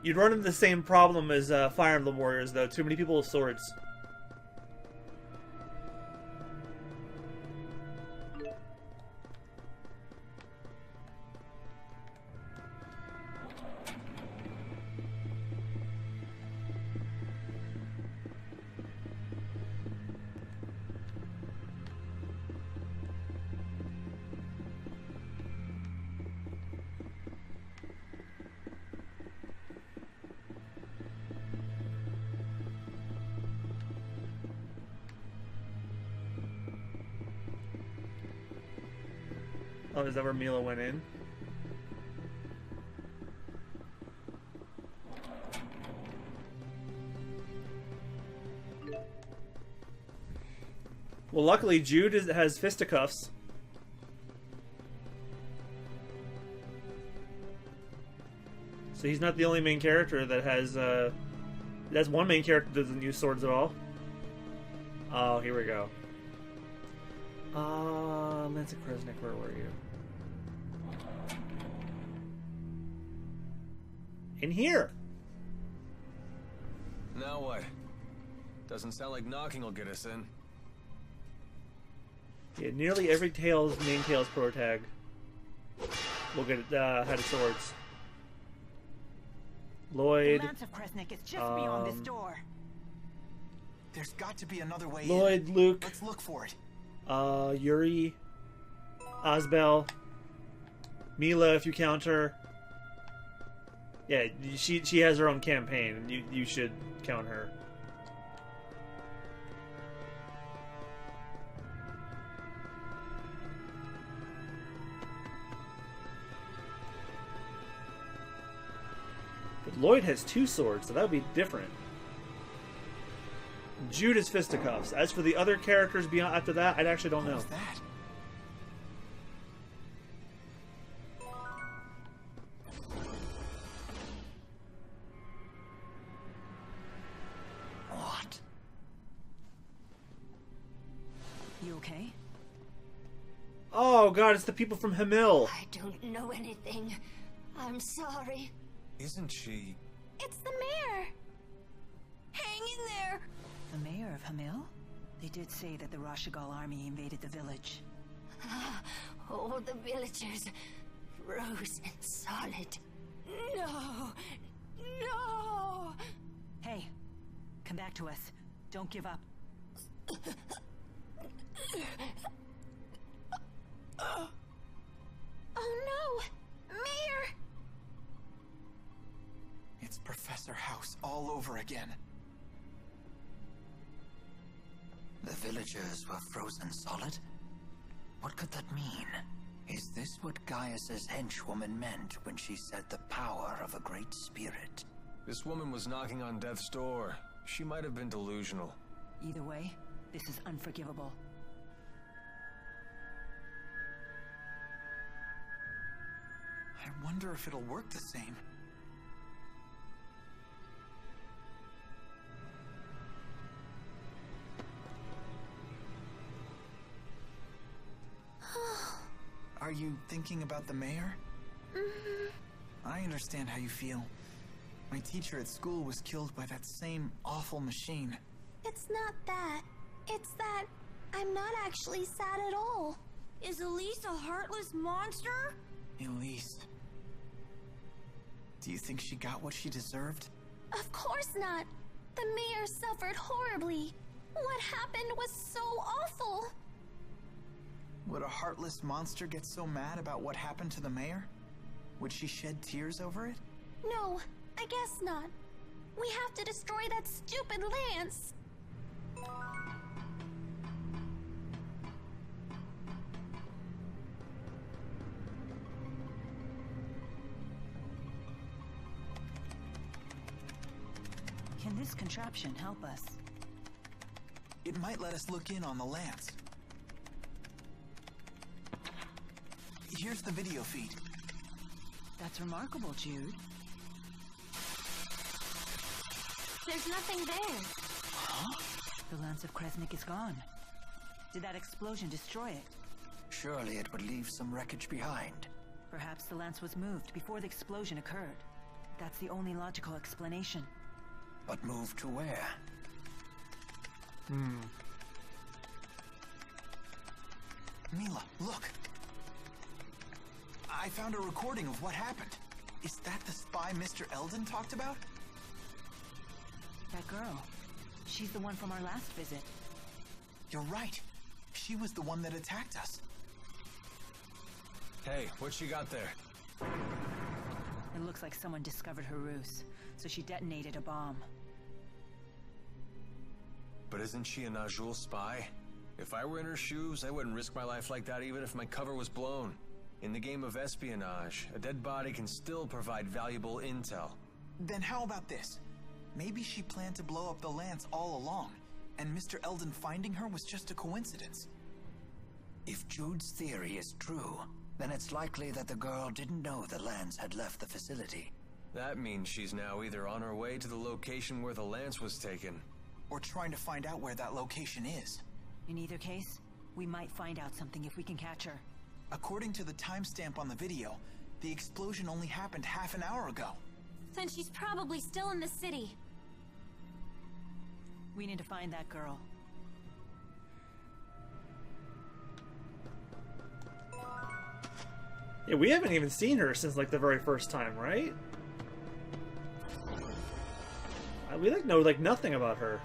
You'd run into the same problem as Fire Emblem Warriors, though. Too many people with swords. Oh, is that where Mila went in? Well, luckily Jude has fisticuffs. So he's not the only main character that has, that's one main character that doesn't use swords at all. Oh, here we go. Lance of Kresnik, where were you? In here. Now what? Doesn't sound like knocking will get us in. Yeah, nearly every main Tails protag will get had swords. Lloyd. The Lance of Kresnik is just beyond this door. There's got to be another way Lloyd, in. Luke. Let's look for it. Yuri, Asbel, Mila, if you count her. Yeah, she has her own campaign, and you should count her. But Lloyd has 2 swords, so that would be different. Jude is fisticuffs. As for the other characters beyond after that, I actually don't know. What was that? What? You okay? Oh god, it's the people from Hamil. I don't know anything. I'm sorry. Isn't she? It's the mayor. Hang in there. The mayor of Hamil? They did say that the Rashigal army invaded the village. All the villagers frozen solid. No! No! Hey, come back to us. Don't give up. Oh no! Mayor! It's Professor House all over again. The villagers were frozen solid? What could that mean? Is this what Gaius's henchwoman meant when she said the power of a great spirit? This woman was knocking on death's door. She might have been delusional. Either way, this is unforgivable. I wonder if it'll work the same. Are you thinking about the mayor? I understand how you feel. My teacher at school was killed by that same awful machine. It's not that. It's that I'm not actually sad at all. Is Elise a heartless monster? Elise. Do you think she got what she deserved? Of course not. The mayor suffered horribly. What happened was so awful. Would a heartless monster get so mad about what happened to the mayor? Would she shed tears over it? No, I guess not. We have to destroy that stupid lance. Can this contraption help us? It might let us look in on the lance. Here's the video feed. That's remarkable, Jude. There's nothing there. Huh? The Lance of Kresnik is gone. Did that explosion destroy it? Surely it would leave some wreckage behind. Perhaps the lance was moved before the explosion occurred. That's the only logical explanation. But moved to where? Mila, look. I found a recording of what happened. Is that the spy Mr. Eldon talked about? That girl. She's the one from our last visit. You're right. She was the one that attacked us. Hey, what she got there? It looks like someone discovered her ruse, so she detonated a bomb. But isn't she a Najul spy? If I were in her shoes, I wouldn't risk my life like that even if my cover was blown. In the game of espionage, a dead body can still provide valuable intel. Then how about this? Maybe she planned to blow up the lance all along, and Mr. Eldon finding her was just a coincidence. If Jude's theory is true, then it's likely that the girl didn't know the lance had left the facility. That means she's now either on her way to the location where the lance was taken, or trying to find out where that location is. In either case, we might find out something if we can catch her. According to the timestamp on the video, the explosion only happened half an hour ago. Then she's probably still in the city. We need to find that girl. Yeah, we haven't even seen her since like the very first time, right? We know nothing about her.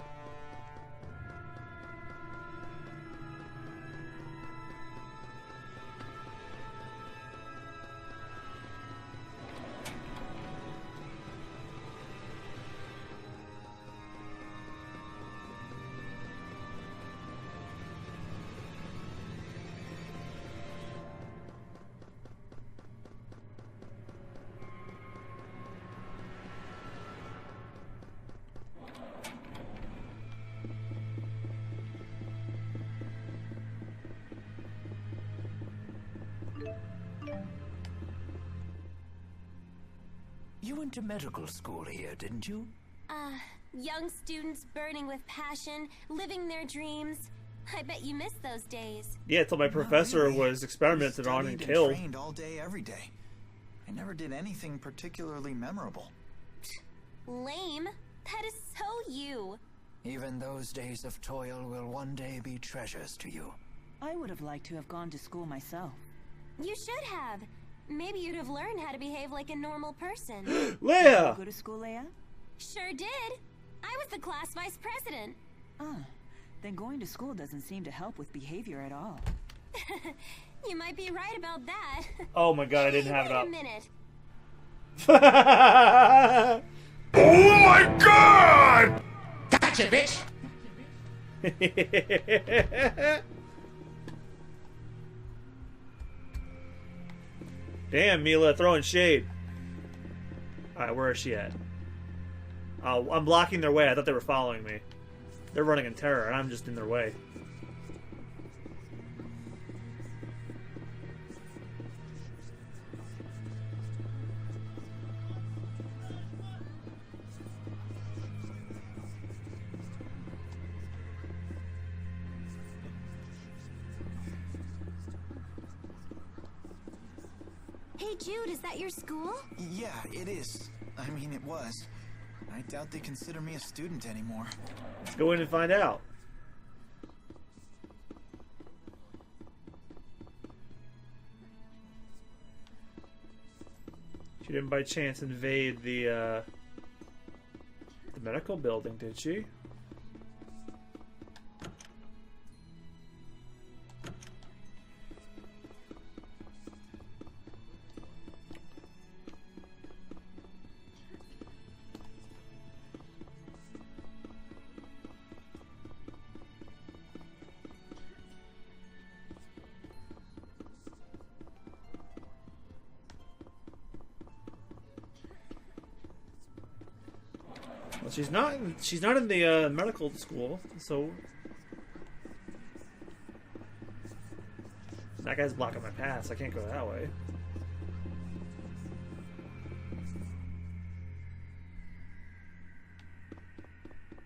You went to medical school here, didn't you? Young students burning with passion, living their dreams. I bet you miss those days. Yeah, until my professor was experimented on and killed. Trained all day, every day. I never did anything particularly memorable. Lame. That is so you. Even those days of toil will one day be treasures to you. I would have liked to have gone to school myself. You should have. Maybe you'd have learned how to behave like a normal person. Leia! Did you go to school, Leia? Sure did. I was the class vice president. Then going to school doesn't seem to help with behavior at all. You might be right about that. Oh my god, I didn't have it up. Wait a minute. Oh my god! Gotcha, bitch! Damn, Mila, throwing shade. Alright, where is she at? Oh, I'm blocking their way. I thought they were following me. They're running in terror, and I'm just in their way. Hey, Jude, is that your school? Yeah, it is. I mean, it was. I doubt they consider me a student anymore. Let's go in and find out. She didn't by chance invade the medical building, did she? Well, she's not. She's not in the medical school, so that guy's blocking my path. So I can't go that way.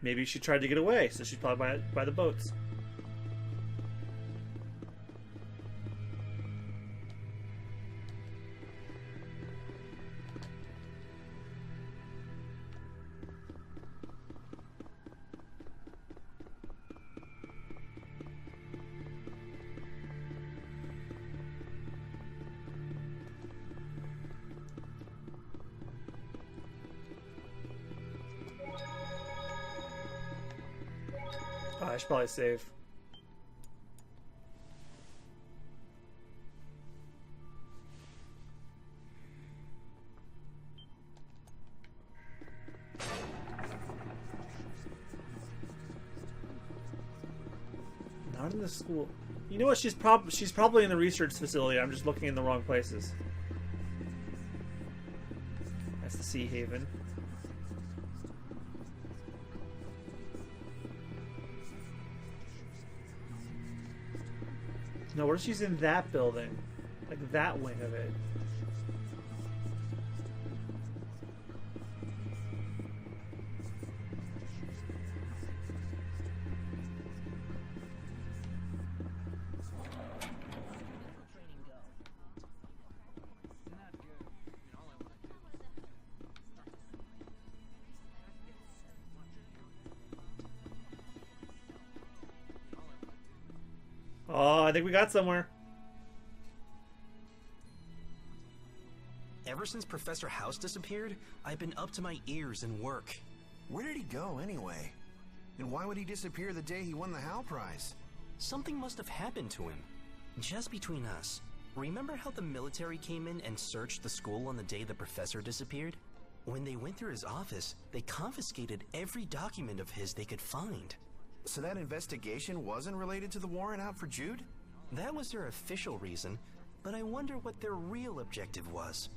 Maybe she tried to get away, so she's probably by the boats. Oh, I should probably save. Not in the school. You know what? She's probably in the research facility. I'm just looking in the wrong places. That's the Sea Haven. No, what if she's in that building? Like that wing of it. Oh, I think we got somewhere. Ever since Professor House disappeared, I've been up to my ears in work. Where did he go anyway? And why would he disappear the day he won the Hal Prize? Something must have happened to him. Just between us, remember how the military came in and searched the school on the day the professor disappeared? When they went through his office, they confiscated every document of his they could find. So that investigation wasn't related to the warrant out for Jude? That was their official reason, but I wonder what their real objective was.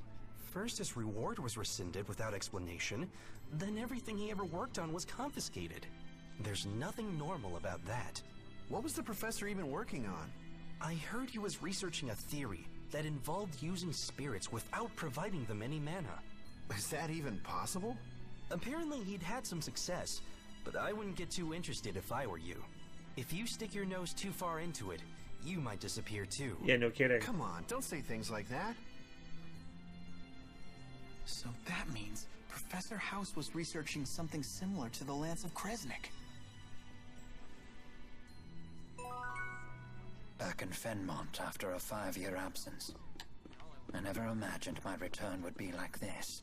First, his reward was rescinded without explanation, then everything he ever worked on was confiscated. There's nothing normal about that. What was the professor even working on? I heard he was researching a theory that involved using spirits without providing them any mana. Is that even possible? Apparently he'd had some success, but I wouldn't get too interested if I were you. If you stick your nose too far into it, you might disappear too. Yeah, no kidding. Come on, don't say things like that. So that means Professor House was researching something similar to the Lance of Kresnik. Back in Fenmont after a 5-year absence. I never imagined my return would be like this.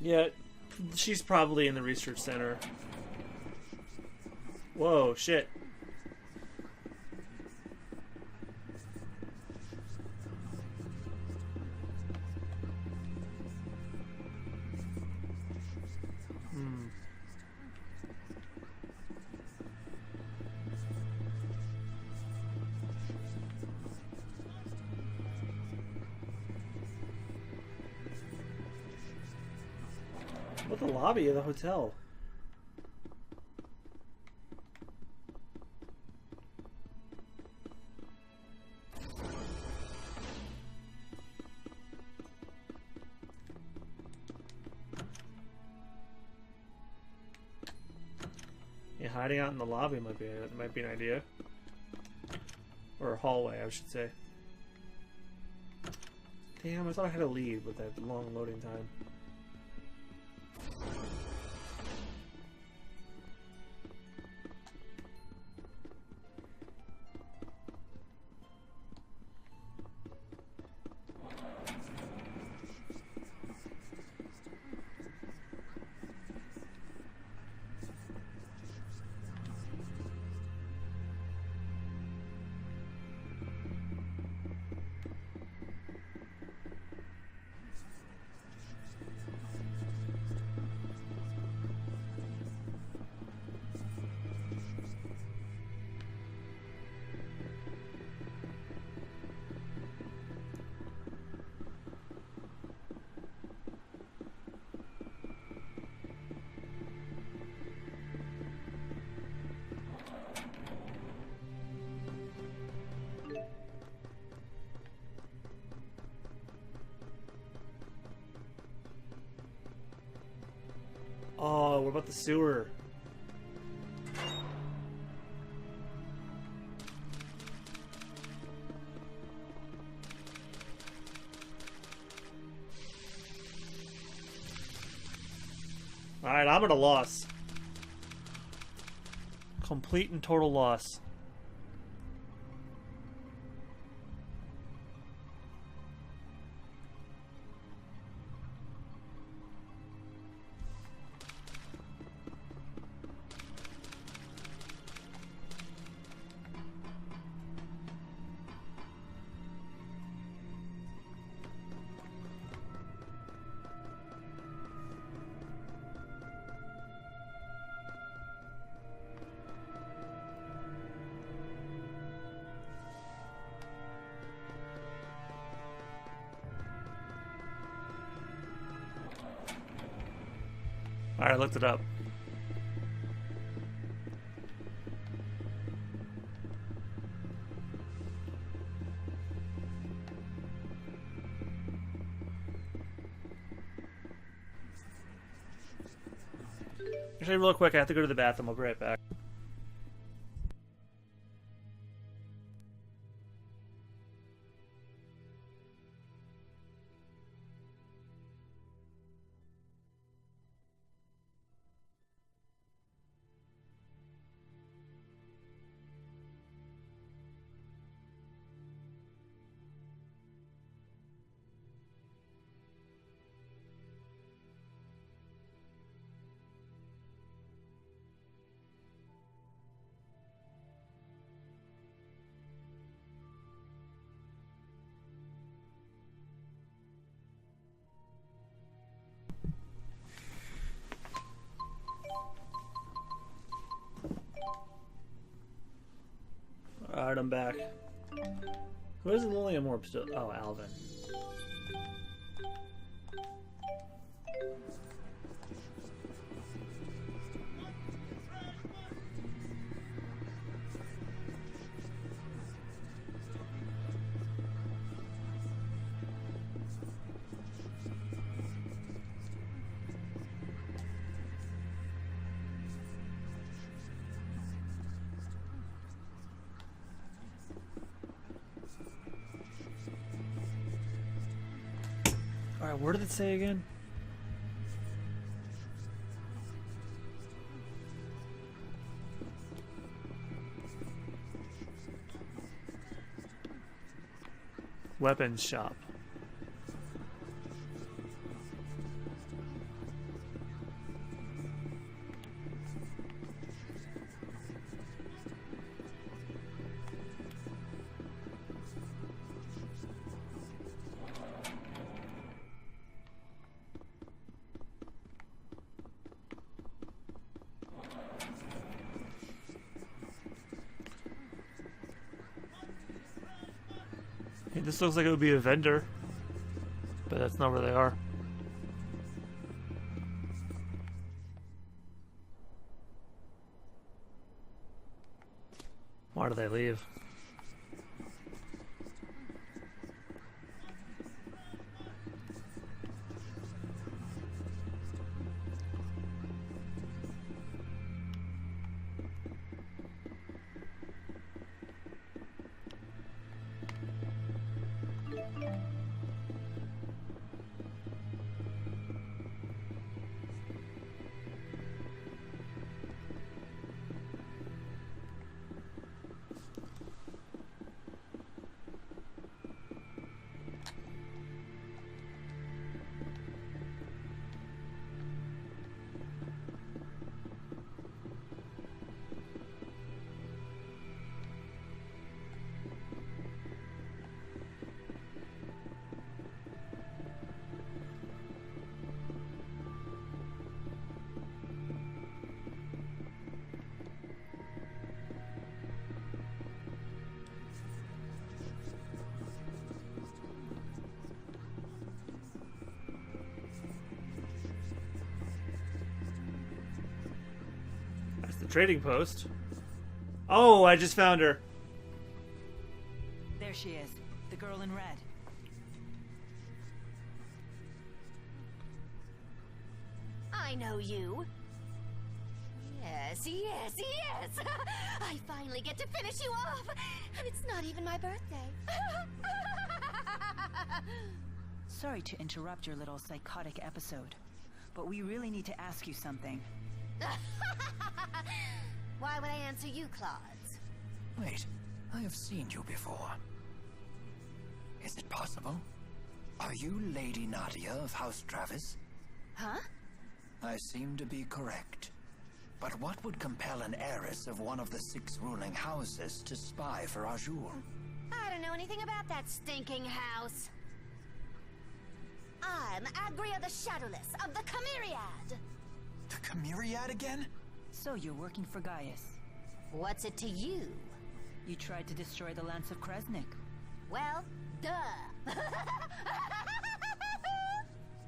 Yeah, she's probably in the research center. Whoa, shit. What the lobby of the hotel? Yeah, hiding out in the lobby might be an idea. Or a hallway, I should say. Damn, I thought I had a lead with that long loading time. Oh, what about the sewer? Alright, I'm at a loss. Complete and total loss. Alright, I looked it up. Actually, real quick, I have to go to the bathroom. I'll be right back. Alright, I'm back. Who is the Lilium Orb still? Oh, Alvin. Alright, what did it say again? Weapons shop. Hey, this looks like it would be a vendor, but that's not where they are. Why do they leave? Trading post. Oh, I just found her. There she is, the girl in red. I know you. Yes, yes, yes! I finally get to finish you off! And it's not even my birthday. Sorry to interrupt your little psychotic episode, but we really need to ask you something. Why would I answer you, Claudes? Wait, I have seen you before. Is it possible? Are you Lady Nadia of House Travis? Huh? I seem to be correct. But what would compel an heiress of one of the 6 ruling houses to spy for Azure? I don't know anything about that stinking house. I'm Agria the Shadowless of the Chimeriad. The Chimeriad again? So you're working for Gaius. What's it to you? You tried to destroy the Lance of Kresnik. Well, duh.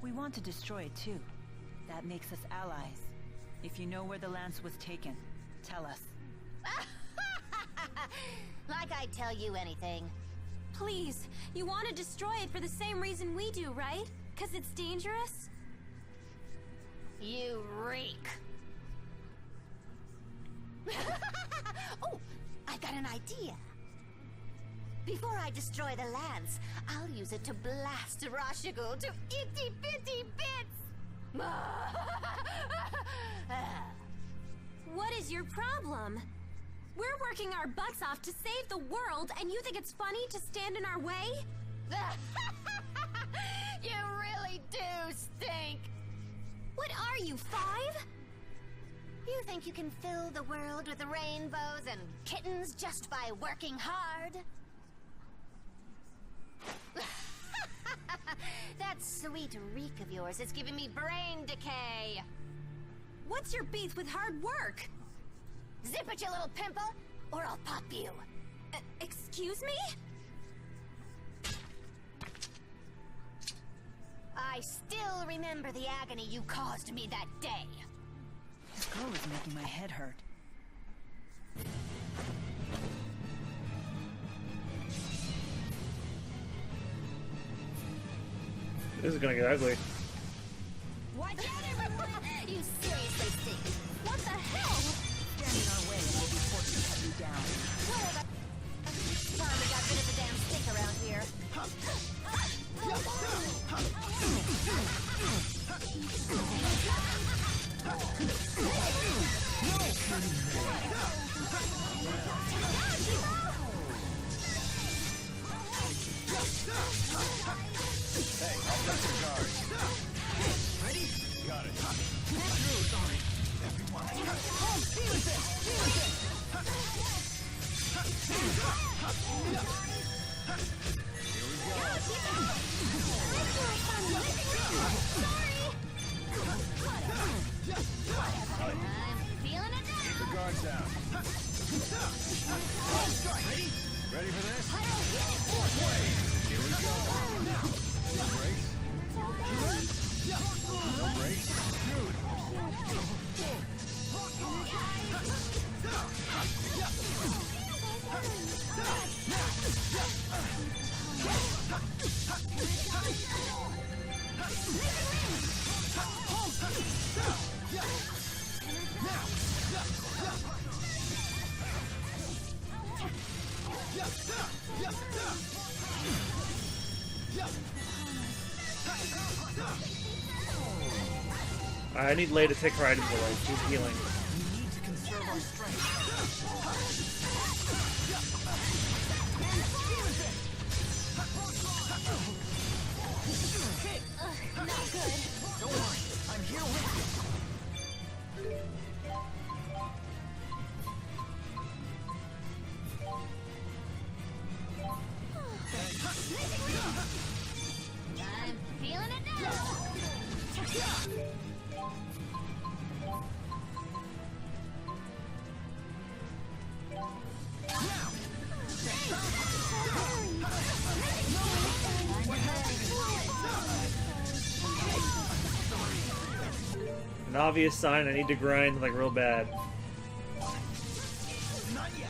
We want to destroy it too. That makes us allies. If you know where the lance was taken, tell us. Like I'd tell you anything. Please, you want to destroy it for the same reason we do, right? 'Cause it's dangerous? You reek. Oh, I've got an idea. Before I destroy the lance, I'll use it to blast Rashigul to itty-bitty bits! What is your problem? We're working our butts off to save the world, and you think it's funny to stand in our way? You really do stink! What are you, 5? You think you can fill the world with rainbows and kittens just by working hard? That sweet reek of yours is giving me brain decay. What's your beef with hard work? Zip it, you little pimple, or I'll pop you. Excuse me? I still remember the agony you caused me that day. This girl is making my head hurt. This is gonna get ugly. Watch out, everyone! You seriously stink. What the hell? Stand in our way and we'll be forced to cut you down. Whatever. Finally got rid of the damn stink around here. Hey, I'll set your guard. Ready? Got it. Sorry, everyone. Oh, feel it! Feel it! Here we go. I'm feeling it now. Keep the guard down. Ready? Ready for this? I don't get it. Fourth wave. I need Lei to take her items away. She's healing. We need to conserve our strength. Not good. Don't worry, I'm here with you. I'm feeling it now. An obvious sign I need to grind like real bad. Not yet.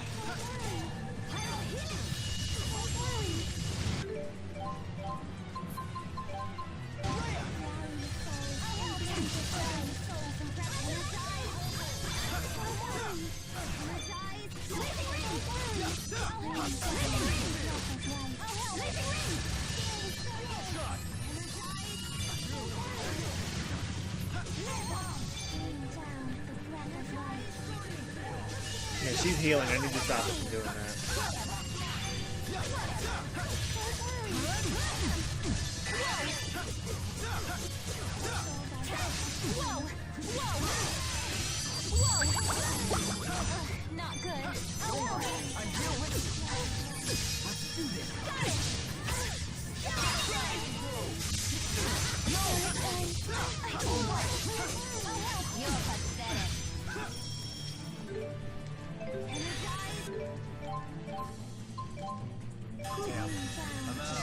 Yeah, she's healing. I need to stop her from doing that. Not good. I'm here with you. Let's do this. Got it. You're pathetic. I'm out.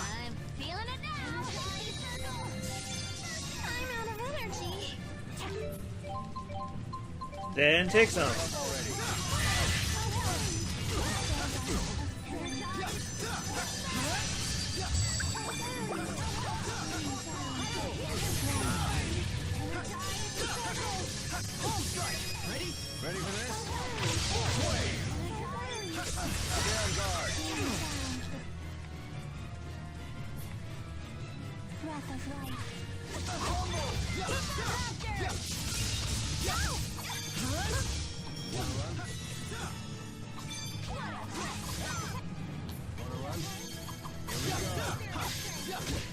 I'm feeling it now. I'm out of energy. Then take some. Ready for this? Stay on guard. Breath of life.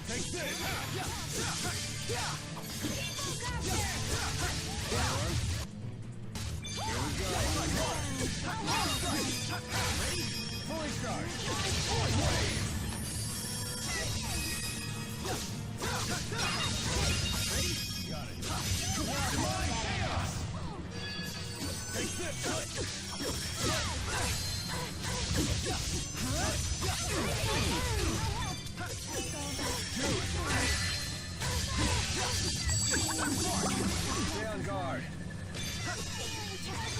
Take this. Fully charged. Got it. Divine chaos. Take this. Stay on guard.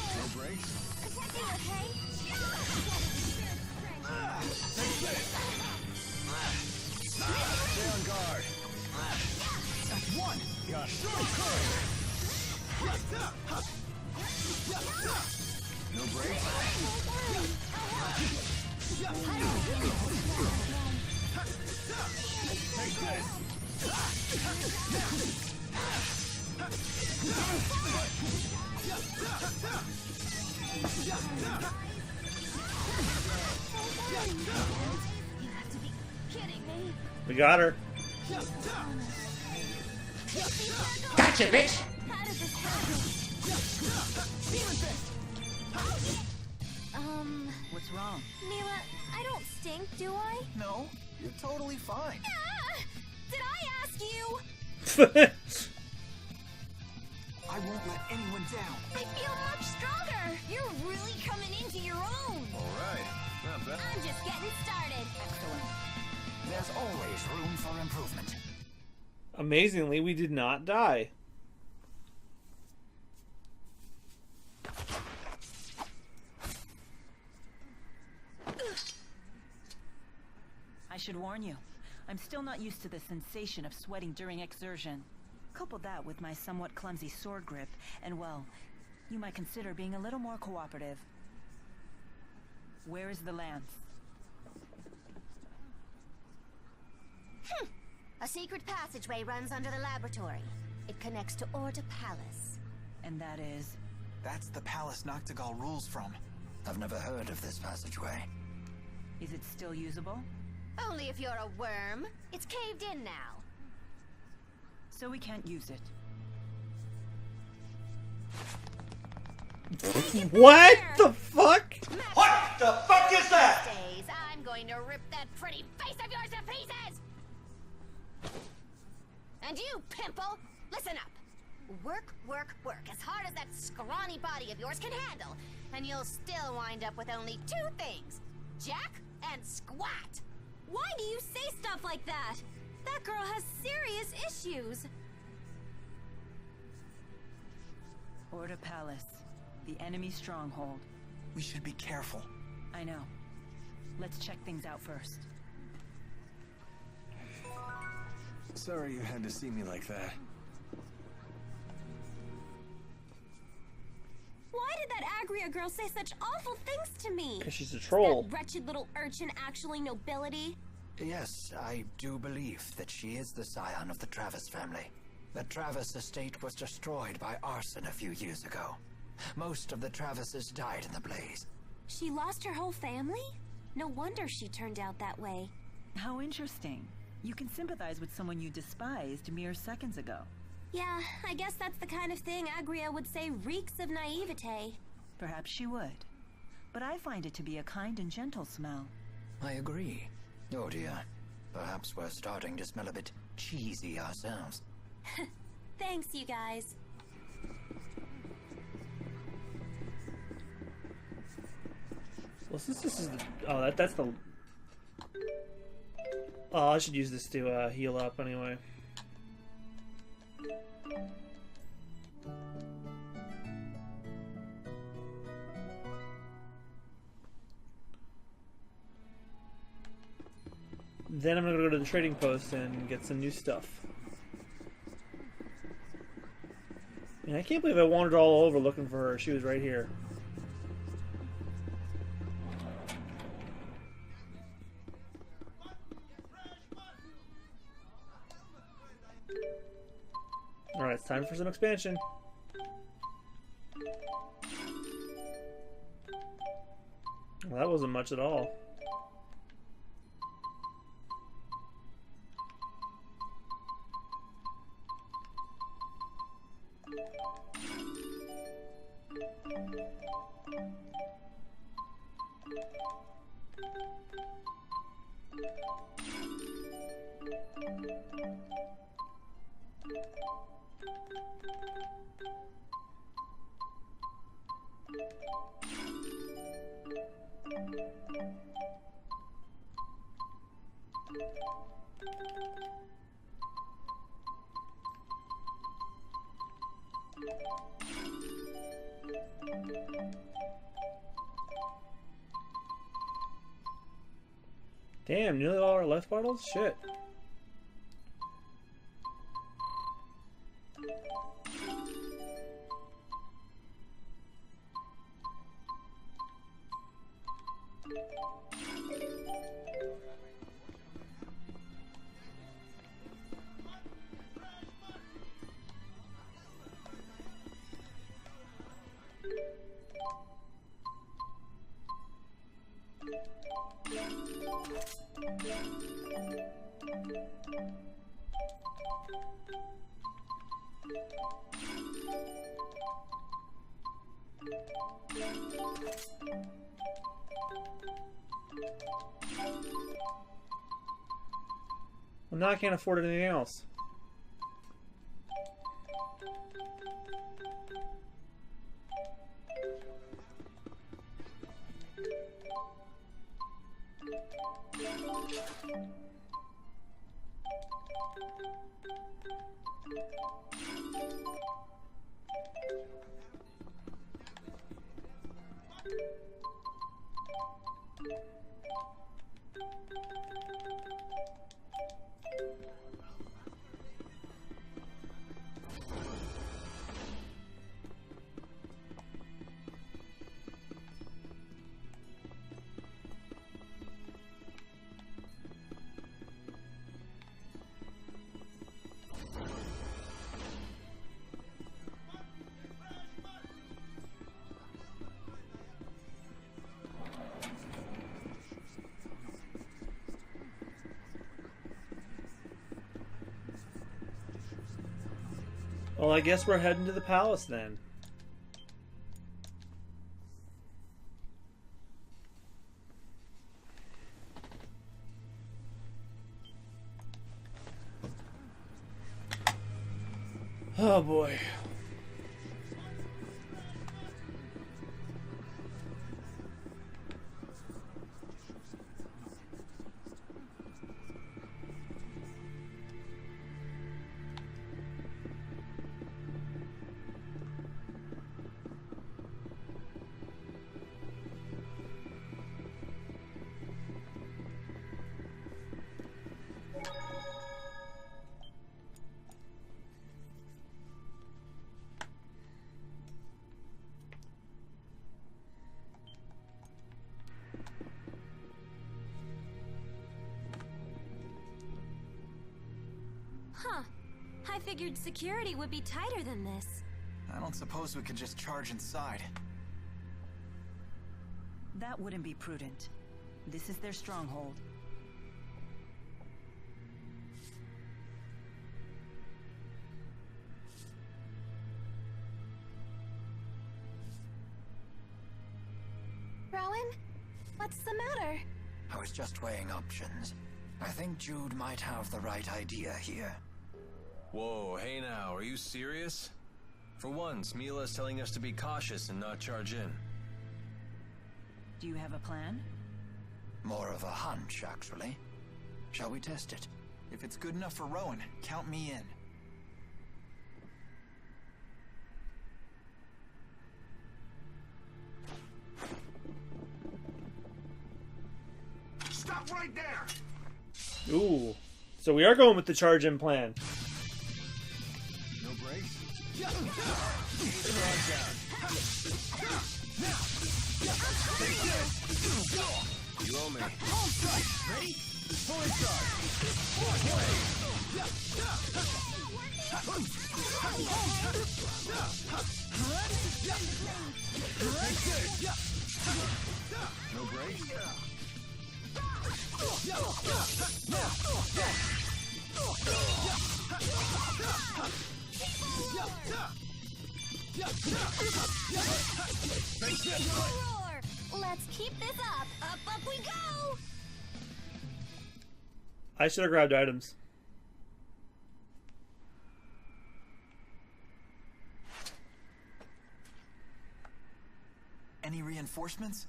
No breaks. Take this. Stay on guard. That's one. Got it. No breaks. Take this. We got her. Gotcha, bitch! How did this happen? What's wrong? Mila, I don't stink, do I? No, you're totally fine. Ah! Did I ask you? I won't let anyone down. I feel much stronger. You're really coming into your own. All right, not bad. I'm just getting started. Excellent. There's always room for improvement. Amazingly, we did not die. I should warn you, I'm still not used to the sensation of sweating during exertion. Couple that with my somewhat clumsy sword grip, and well, you might consider being a little more cooperative. Where is the lance? A secret passageway runs under the laboratory. It connects to Orta Palace. And that is? That's the palace Noctigal rules from. I've never heard of this passageway. Is it still usable? Only if you're a worm. It's caved in now. So we can't use it. What the fuck? What the fuck is that? I'm going to rip that pretty face of yours to pieces! And you, pimple, listen up. Work, work, work as hard as that scrawny body of yours can handle, and you'll still wind up with only two things. Jack and squat. Why do you say stuff like that? That girl has serious issues. Orta Palace, the enemy stronghold. We should be careful. I know. Let's check things out first. Sorry you had to see me like that. Why did that Agria girl say such awful things to me? Because she's a troll. That wretched little urchin actually nobility? Yes, I do believe that she is the scion of the Travis family. The Travis estate was destroyed by arson a few years ago. Most of the Travises died in the blaze. She lost her whole family? No wonder she turned out that way. How interesting. You can sympathize with someone you despised mere seconds ago. Yeah, I guess that's the kind of thing Agria would say reeks of naivete. Perhaps she would. But I find it to be a kind and gentle smell. I agree. Oh dear. Perhaps we're starting to smell a bit cheesy ourselves. Thanks, you guys. Well, since this is the... Oh, that's the... Oh, I should use this to heal up anyway. Then I'm gonna go to the trading post and get some new stuff. And I can't believe I wandered all over looking for her. She was right here. Alright, it's time for some expansion. Well, that wasn't much at all. Damn, nearly all our life bottles? Shit. Well, now I can't afford anything else. Well, I guess we're heading to the palace then. Oh boy. Huh. I figured security would be tighter than this. I don't suppose we could just charge inside. That wouldn't be prudent. This is their stronghold. Rowan? What's the matter? I was just weighing options. I think Jude might have the right idea here. Whoa, hey now, are you serious? For once, Mila's telling us to be cautious and not charge in. Do you have a plan? More of a hunch, actually. Shall we test it? If it's good enough for Rowan, count me in. Stop right there! Ooh. So we are going with the charge-in plan. No brakes? You owe me. Ready? Full charge. No brakes? Roar! Let's keep this up. Up we go! I should have grabbed items. Any reinforcements?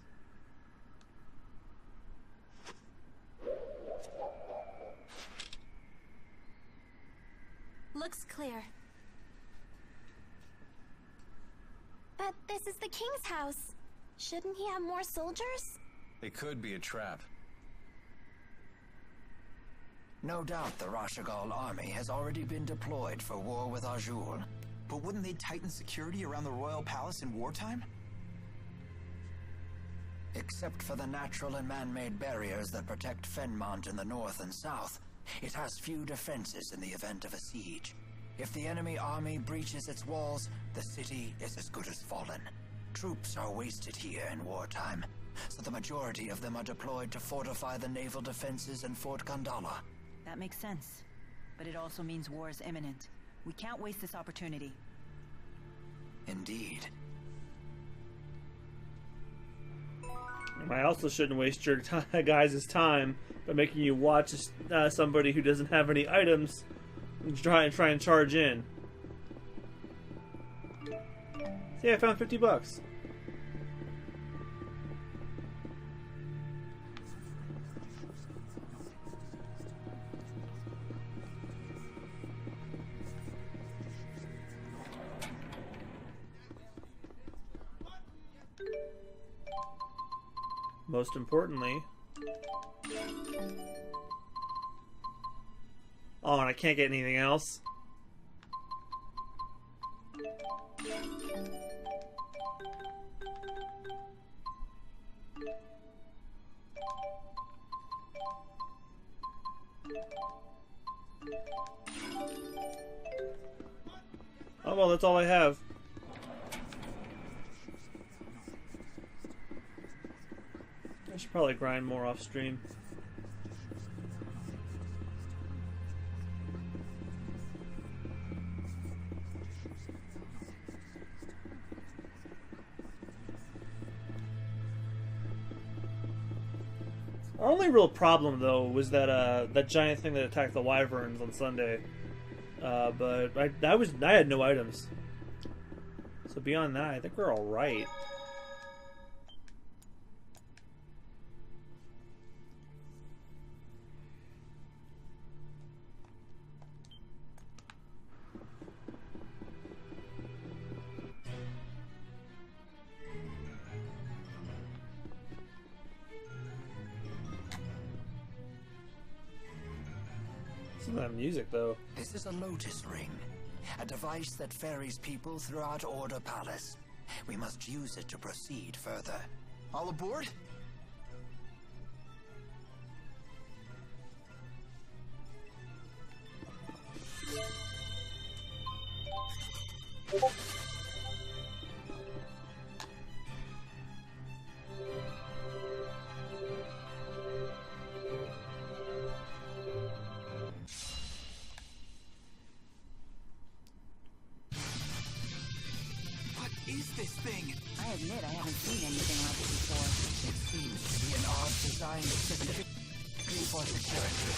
Looks clear. But this is the king's house. Shouldn't he have more soldiers? It could be a trap. No doubt the Rashagal army has already been deployed for war with Azul. But wouldn't they tighten security around the royal palace in wartime? Except for the natural and man-made barriers that protect Fenmont in the north and south, it has few defenses in the event of a siege. If the enemy army breaches its walls, the city is as good as fallen. Troops are wasted here in wartime, so the majority of them are deployed to fortify the naval defenses in Fort Kandala. That makes sense. But it also means war is imminent. We can't waste this opportunity. Indeed. I also shouldn't waste your guys' time by making you watch somebody who doesn't have any items and try and charge in. See, I found $50. Most importantly... Oh, and I can't get anything else? Oh well, that's all I have. I should probably grind more off stream. Our only real problem, though, was that that giant thing that attacked the wyverns on Sunday. But I had no items. So beyond that, I think we're all right. That music, though. This is a lotus ring, a device that ferries people throughout Order Palace. We must use it to proceed further. All aboard? I admit I haven't seen anything like it before. It seems to be an odd design specifically for security.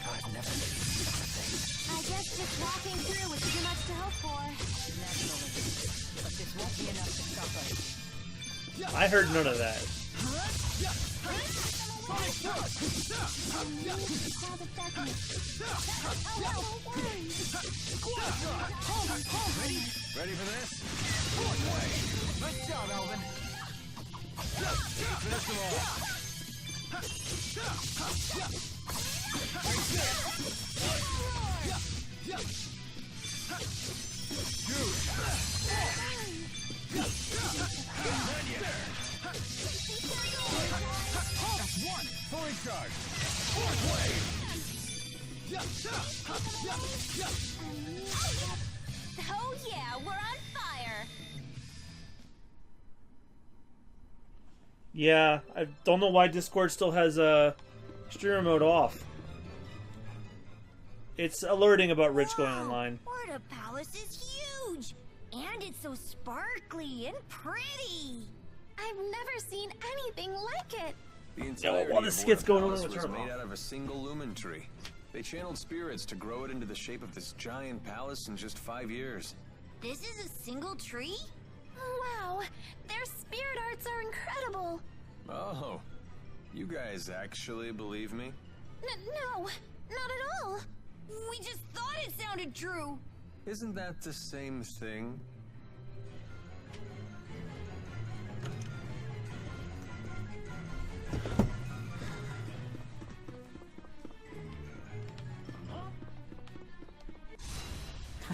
I've never seen such a thing. I guess just walking through was too much to hope for. Naturally. But this won't be enough to stop us. I heard none of that. Ready for this? Nice job, Alvin. Finish them all. Jude. That's one. Fully charged. Fourth wave. Oh yeah, we're on fire. Yeah, I don't know why Discord still has streamer mode off. It's alerting about Rich going online. Order Palace is huge, and it's so sparkly and pretty. I've never seen anything like it. The entirety while the skit's going on, was turn made off. out of a single lumen tree. They channeled spirits to grow it into the shape of this giant palace in just 5 years. This is a single tree? Wow, their spirit arts are incredible. Oh, you guys actually believe me? No, not at all. We just thought it sounded true. Isn't that the same thing?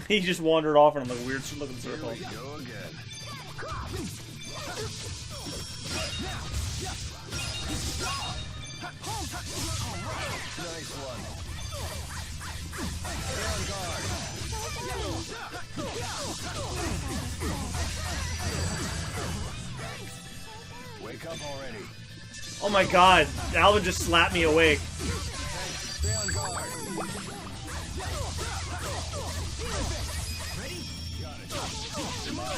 He just wandered off in a weird looking circle. Here we go again. Nice one. Stay on guard. Wake up already. Oh my god, Alvin just slapped me awake. Stay on guard. Ready? Got it. Come on.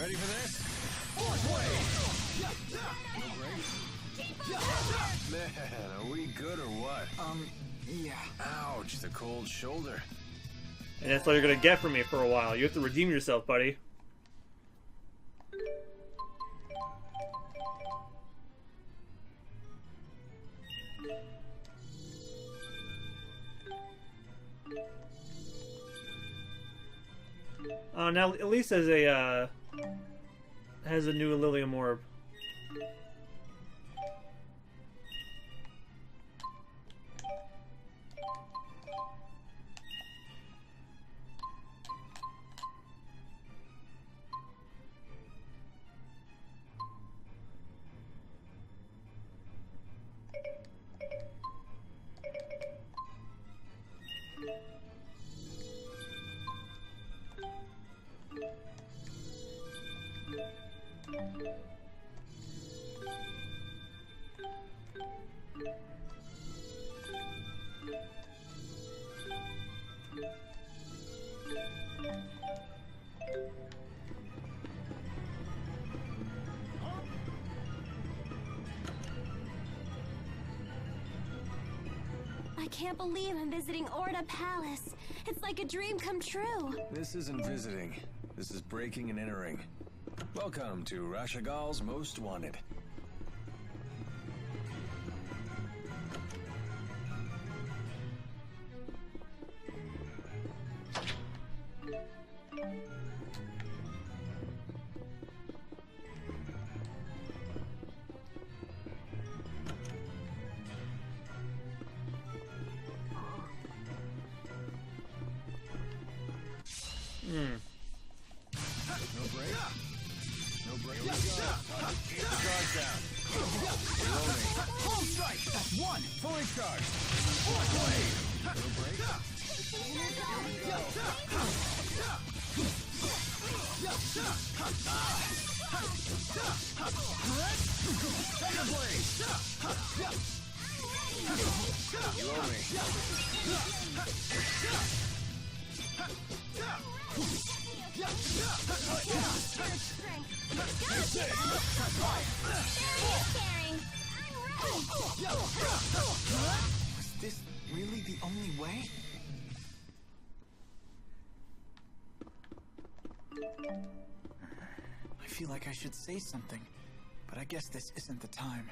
Ready for this? Fourth wave! Man, are we good or what? Yeah. Ouch, the cold shoulder. And that's all you're gonna get from me for a while. You have to redeem yourself, buddy. Oh, now at least has a new Lilium orb. I can't believe I'm visiting Orda Palace. It's like a dream come true. This isn't visiting. This is breaking and entering. Welcome to Rashagal's Most Wanted. No break. No break. Keep the guard down. Rolling. Full strike. That's one. Fully charged. Fourth wave. No break. Here we go. Second blade. Rolling. Was this really the only way? I feel like I should say something, but I guess this isn't the time.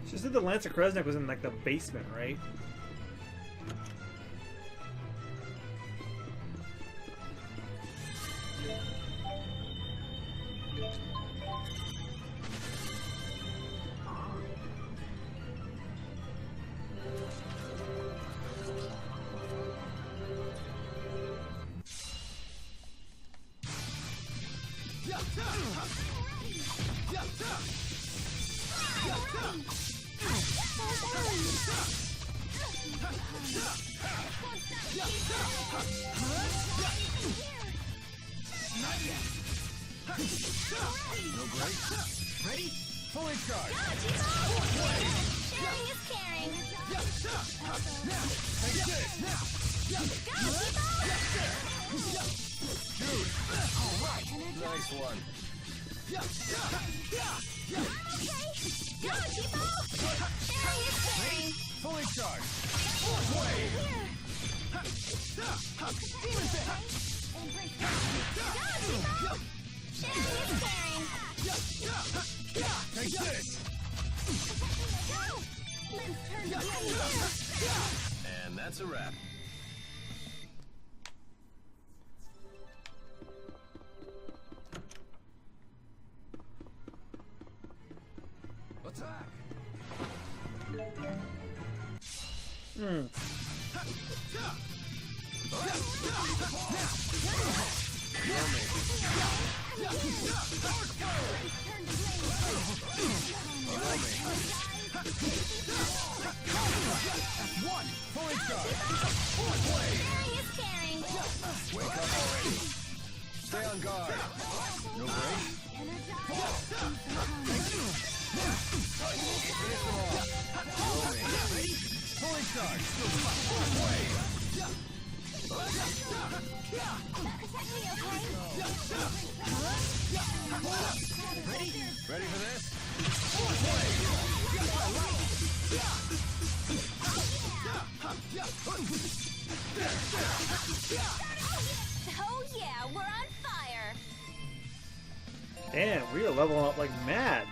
She said the Lance of Kresnik was in like the basement, right? No break. Ready? Fully charged. Sharing is caring. Take this. Jude. All right. Nice one. Ready? Fully charged. Fourth wave. Demon Fit. Take this. And that's a wrap. Attack. One, fully charged. Wake up already. Stay on guard. No break. Finish them off. Roll me. Fully charged. Ready for this? Oh yeah, we're on fire. Damn, we are leveling up like mad.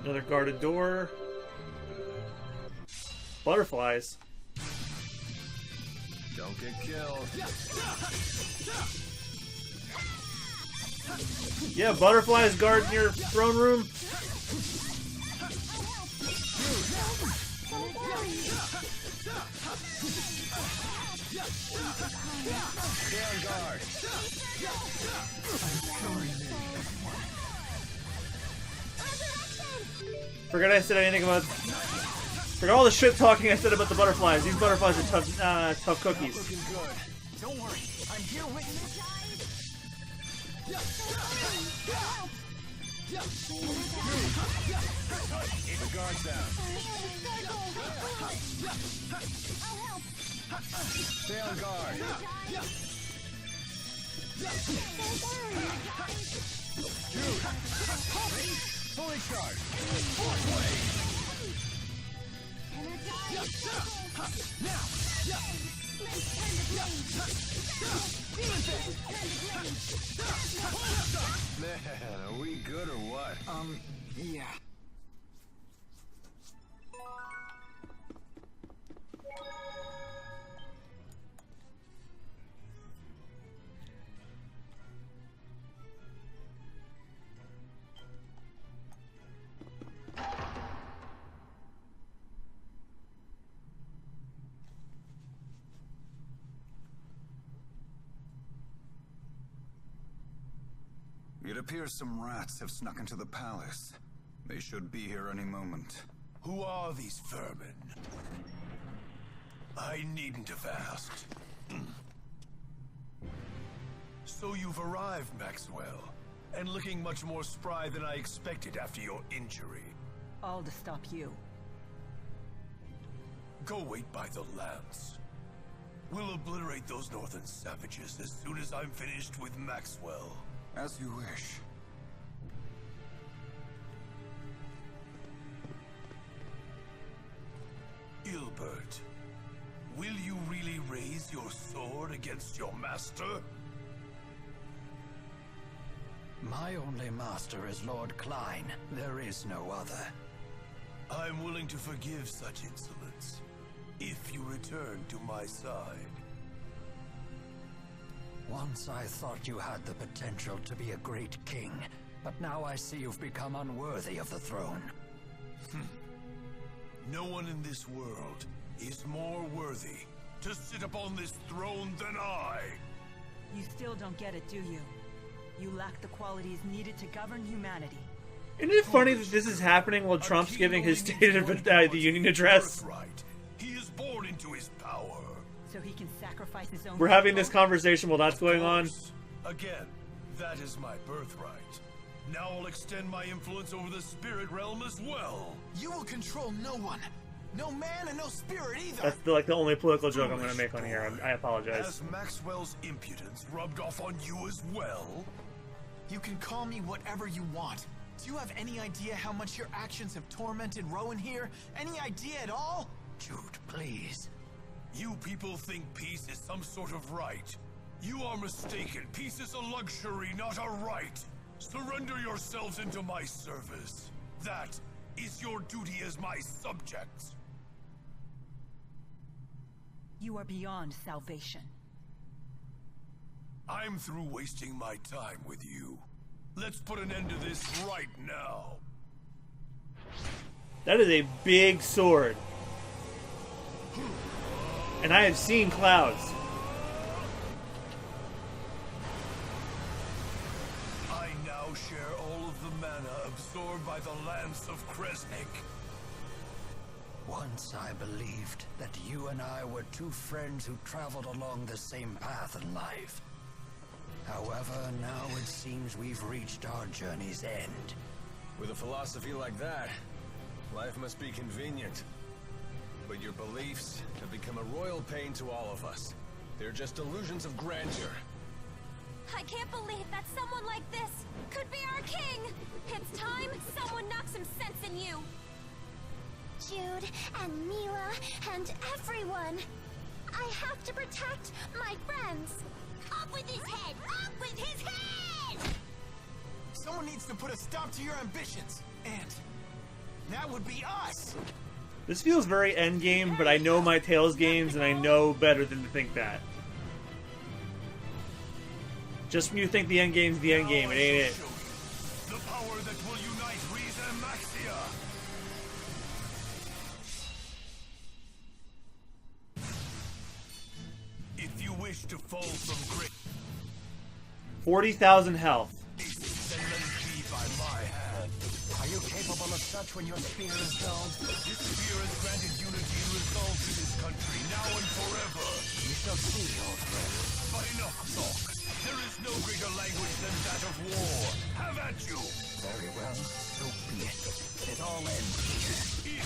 Another guarded door. Butterflies. Don't get killed. Yeah, butterflies guarding your throne room. Stay on guard. Forgot I said anything about. Forgot all the shit talking I said about the butterflies. These butterflies are tough cookies. Looking good. Don't worry, I'm here with you. The guard's down. Stay on guard. Jude, fully charged. Man, are we good or what? Yeah. It appears some rats have snuck into the palace. They should be here any moment. Who are these vermin? I needn't have asked. So you've arrived, Maxwell, and looking much more spry than I expected after your injury. All to stop you. Go wait by the lance. We'll obliterate those northern savages as soon as I'm finished with Maxwell. As you wish. Ilbert, will you really raise your sword against your master? My only master is Lord Klein. There is no other. I'm willing to forgive such insolence, if you return to my side. Once I thought you had the potential to be a great king, but now I see you've become unworthy of the throne. No one in this world is more worthy to sit upon this throne than I. You still don't get it, do you? You lack the qualities needed to govern humanity. Isn't it funny that this is happening while Trump's giving his State of the Union address? He is born into his power. So he can sacrifice his own. We're having this conversation while that's going on. Again, that is my birthright. Now I'll extend my influence over the spirit realm as well. You will control no one. No man and no spirit either. That's like the only political joke I'm going to make on here. I apologize. Has Maxwell's impudence rubbed off on you as well? You can call me whatever you want. Do you have any idea how much your actions have tormented Rowan here? Any idea at all? Jude, please. You people think peace is some sort of right. You are mistaken. Peace is a luxury, not a right. Surrender yourselves into my service. That is your duty as my subjects. You are beyond salvation. I'm through wasting my time with you. Let's put an end to this right now. That is a big sword. And I have seen clouds. I now share all of the mana absorbed by the Lance of Kresnik. Once I believed that you and I were two friends who traveled along the same path in life. However, now it seems we've reached our journey's end. With a philosophy like that, life must be convenient. But your beliefs have become a royal pain to all of us. They're just illusions of grandeur. I can't believe that someone like this could be our king! It's time someone knocks some sense in you! Jude and Mila and everyone. I have to protect my friends. Up with his head! Up with his head! Someone needs to put a stop to your ambitions. And that would be us! This feels very endgame, but I know my Tales games, and I know better than to think that. Just when you think the endgame's the endgame, it ain't it. The power that will unite Riza and Maxia. If you wish to fall from great 40,000 health. then let it be by my hand. Are you capable of such when your spear is dulled? This spear has granted unity and resolve to this country, now and forever. We shall see, old friend. But enough talk. There is no greater language than that of war. Have at you! Very well, so be it. It all ends here.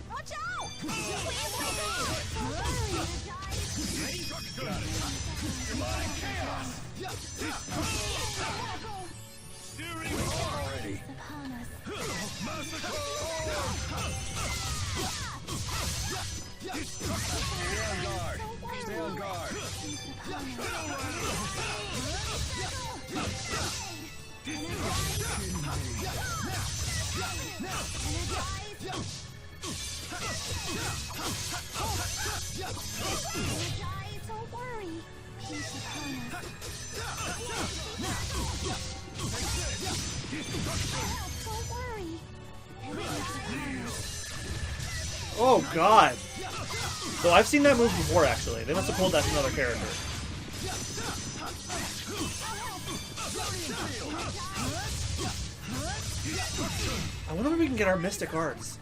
Watch out! Already. Stay on guard. Stay on guard. Don't worry. Peace upon us. Don't worry. Oh god. So I've seen that move before, actually. They must have pulled that from another character. I wonder if we can get our Mystic Arts.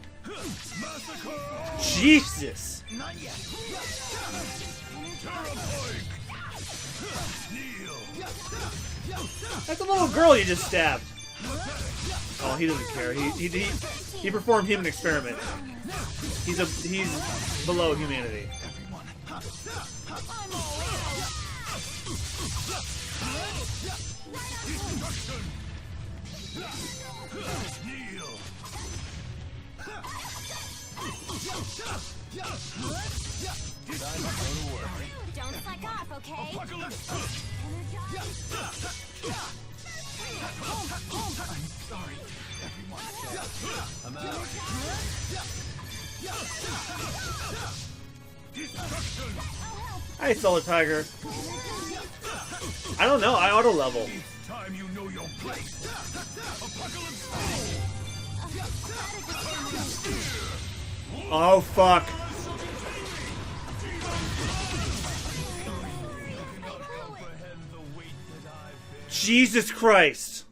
Jesus! Not yet. That's a little girl you just stabbed. Oh, he doesn't care. He performed human experiment. He's below humanity. Don't slack off, okay? I'm sorry, everyone. I'm out. Hey, Solar Tiger. I don't know. I auto level. Time you know your place. Oh fuck. Jesus Christ.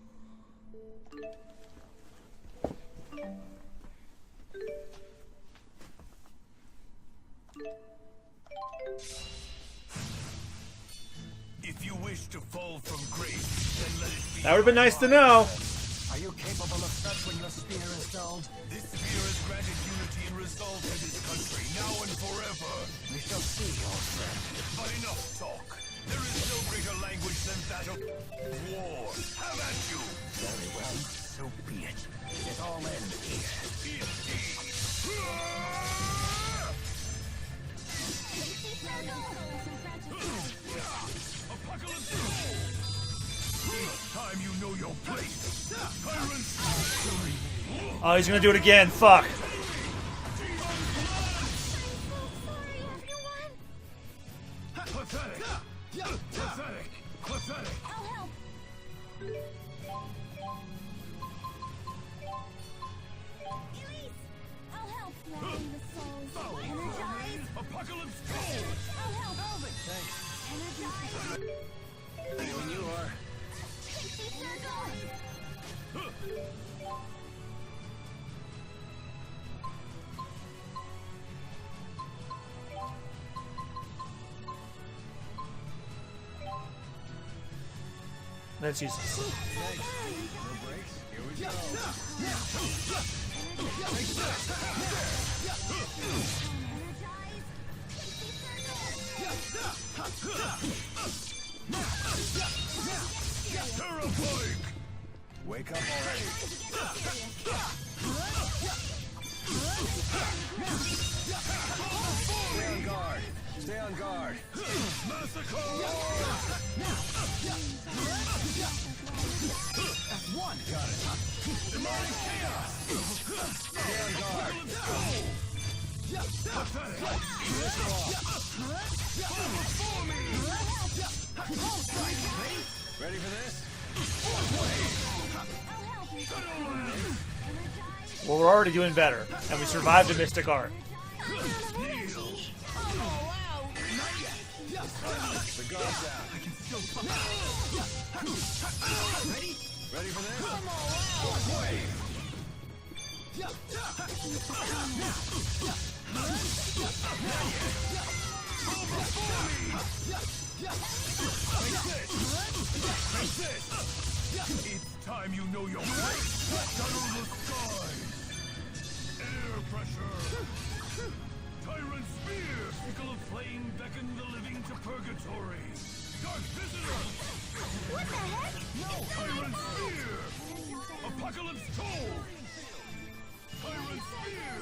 If you wish to fall from grace, then let it be. That would have been nice to know. Are you capable of such when your spear is dulled? This spear has granted unity and resolve to this country, now and forever. We shall see, old friend. But enough talk. There is no greater language than that of war. Have at you. Very well, so be it. It all ends here. Time you know your place. Oh, he's gonna do it again. Fuck. Pathetic. Pathetic. Pathetic. I'll help. Elise, I'll help. Rally the souls. Energize. Apocalypse Gold. I'll help. Over. Thanks. Energize. Ready when you are. That's useless. No breaks. Here we go. Terrifying. Wake up already. Stay on guard. Stay on guard. Massacre. One. Got it. Demonic chaos. Stay on guard. Pathetic. Ready for this? Well, we're already doing better, and we survived a Mystic Art. The guard's out. I can still Ready? Ready for this? It's time you know your place. Shuttle the skies. Air pressure. Tyrant spear. Sickle of flame beckon the living to purgatory. Dark visitor. What the heck? No. Tyrant spear. Apocalypse toll. Tyrant spear.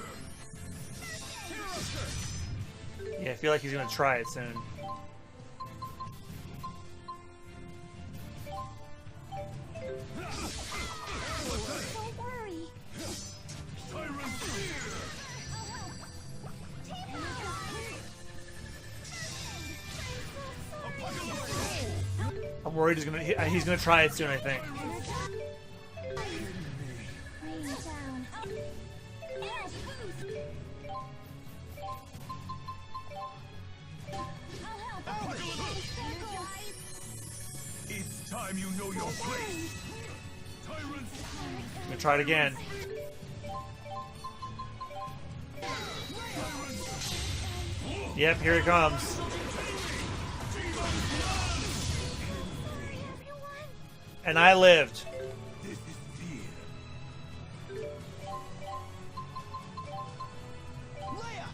Tear Yeah, I feel like he's gonna try it soon. Don't worry. Tyrant spear. I'm worried he's gonna try it soon. I think. It's time you know your place. Tyrants. I'm gonna try it again. Yep, here it comes. And I lived. This is fear. Leia!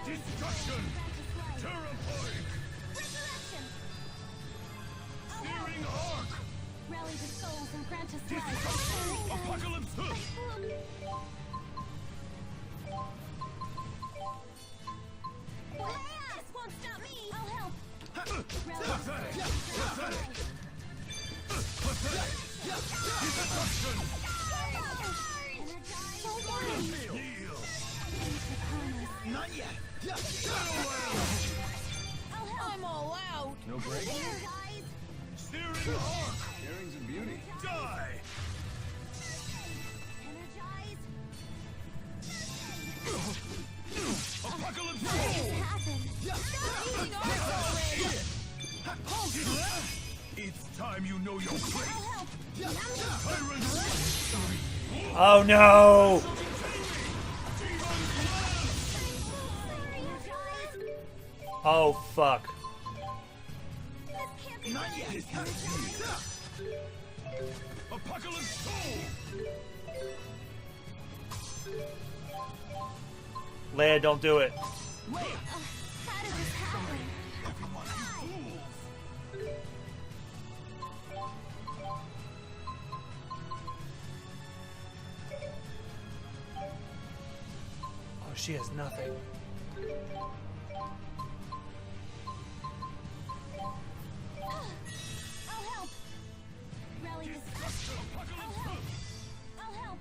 Destruction. Terrifying. Searing arc. Rally the souls and grant us Destruction. life. Apocalypse. This won't stop me. I'll help. Pathetic. Pathetic. Pathetic. Destruction. Don't worry. Kneel. No break? Searing arc! Sharing's a beauty. Die! Apocalypse It's time you know your place. Oh no! Oh fuck. Not yet. Apocalypse Soul! Leia, don't do it. How did this happen? Oh, she has nothing. I'll help. Rally the I'll help.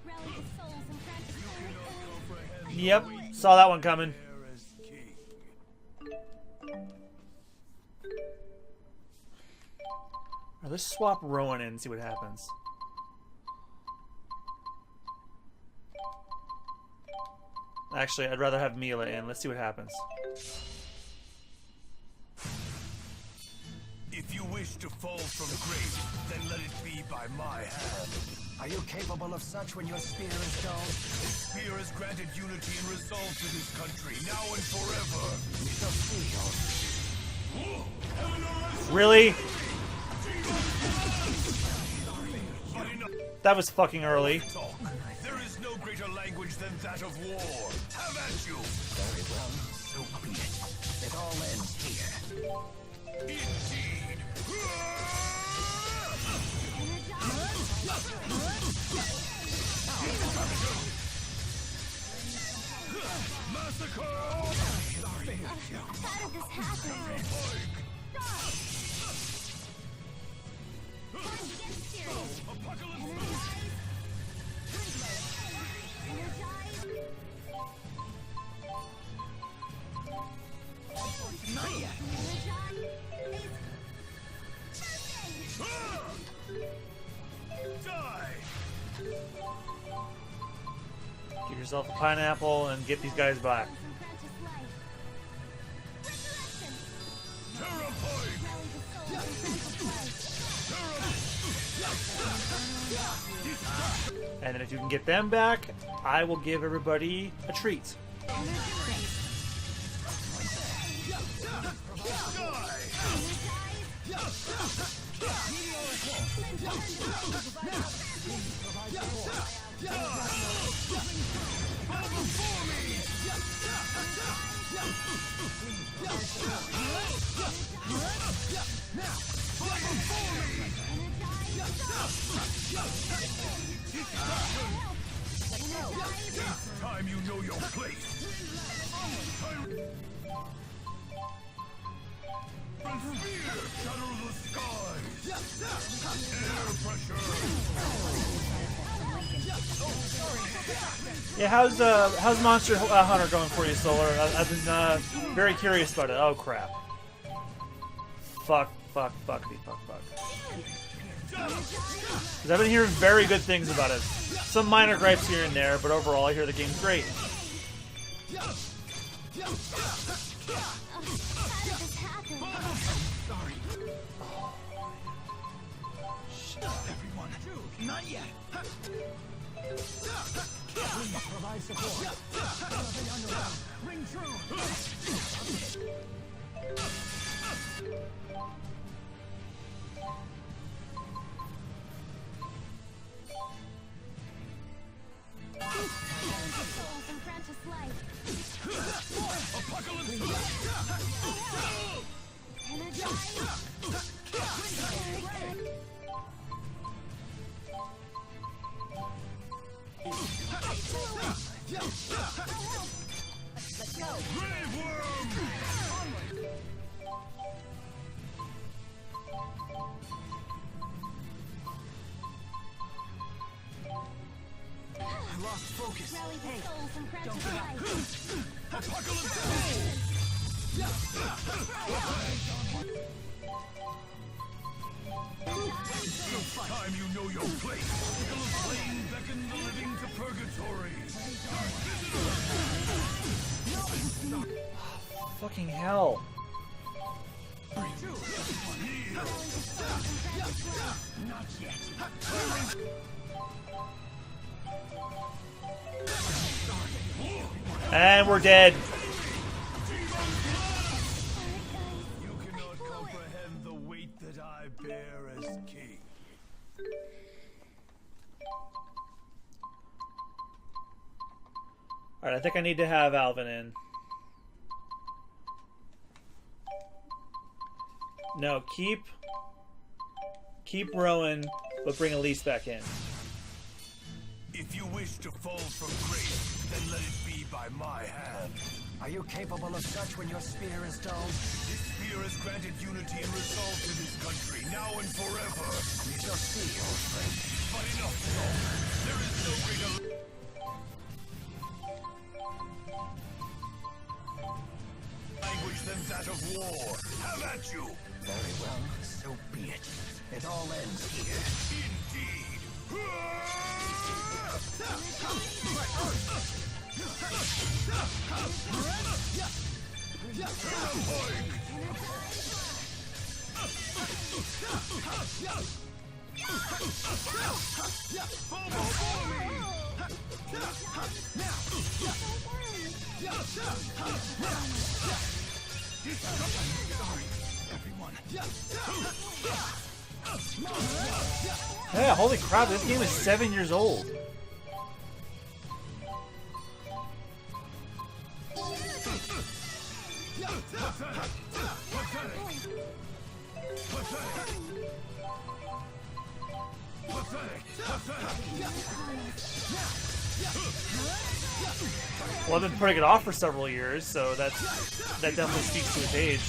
Rally the souls and practice. Yep, saw that one coming. Right, let's swap Rowan in and see what happens. Actually, I'd rather have Mila in. Let's see what happens. If you wish to fall from grace, then let it be by my hand. Are you capable of such when your spear is dull? This spear has granted unity and resolve to this country, now and forever. We shall see. Really? That was fucking early. There is no greater language than that of war. Have at you. Very well, so be it. It all ends here. Indeed. Massacre! How did this happen? Not yet. Die! Give yourself a pineapple and get these guys back. And then if you can get them back, I will give everybody a treat. Time you know your place. Shadow the skies. Air pressure. Yeah, how's Monster Hunter going for you, Solar? I've been very curious about it. Oh crap! Fuck. Because I've been hearing very good things about it. Some minor gripes here and there, but overall I hear the game's great. Everyone, not yet. Provide support. Ring true. Let's go. Grave worm. I lost focus. Rally the souls and practice life. Apocalypse! time you know your place. Sickle of flame beckon the living to purgatory. Fucking hell. Not yet. And we're dead. You cannot comprehend the weight that I bear as king. Alright, I think I need to have Alvin in. No, keep Rowan, but bring Elise back in. If you wish to fall from grace, then let it be by my hand. Are you capable of such when your spear is dulled? This spear has granted unity and resolve to this country, now and forever. We shall see, old friend. But enough talk. There is no greater language than that of war. Have at you. Very well, so be it. It all ends here. Indeed. Yeah, holy crap, this game is 7 years old. Well, I've been putting it off for several years, so that definitely speaks to its age.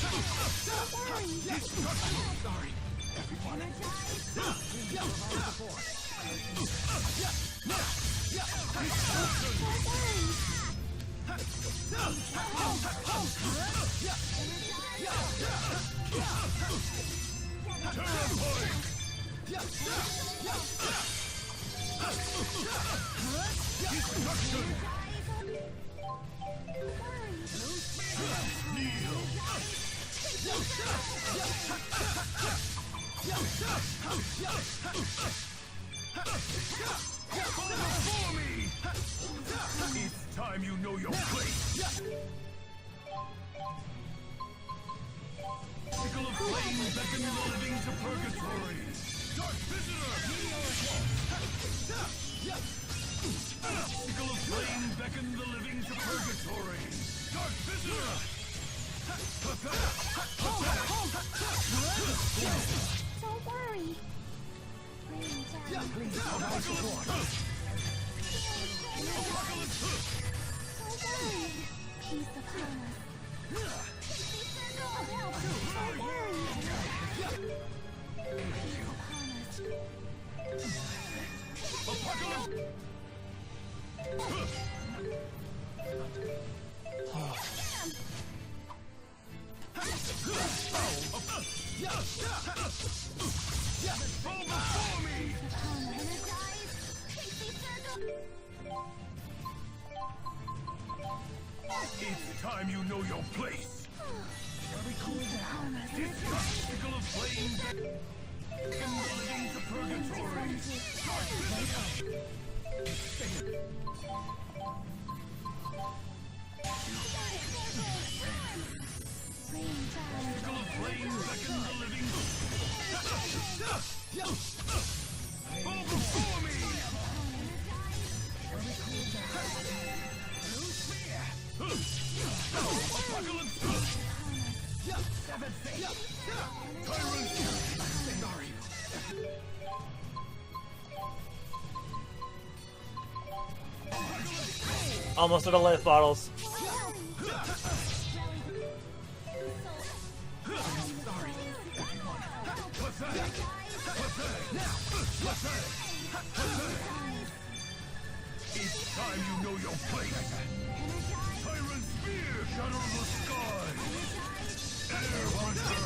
It's time you know your place. Sickle of flame beckon the living to purgatory. Dark visitor! Sickle of flame beckon the living to purgatory. Dark visitor! Don't worry. Please, Peace upon us. It's time you know your place. Sickle of flame beckon the living to purgatory. Sickle of flame beckon the living fall before me! Almost out of life bottles. It's time you know your place. Tyrant spear shadow the sky. Air hunter.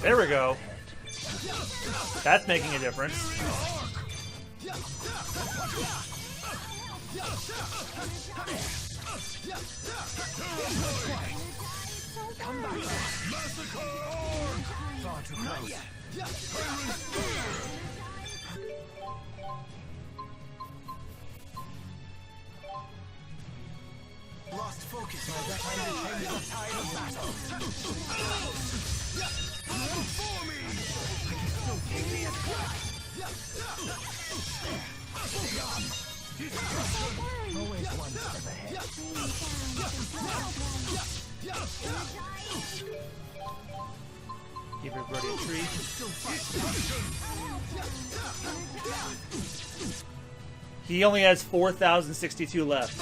There we go. That's making a difference. Come back. Massacre! Far too close. Lost focus. I bet I will change the tide of battle. For me! Always one step ahead. Keep everybody a tree. He only has 4,062 left.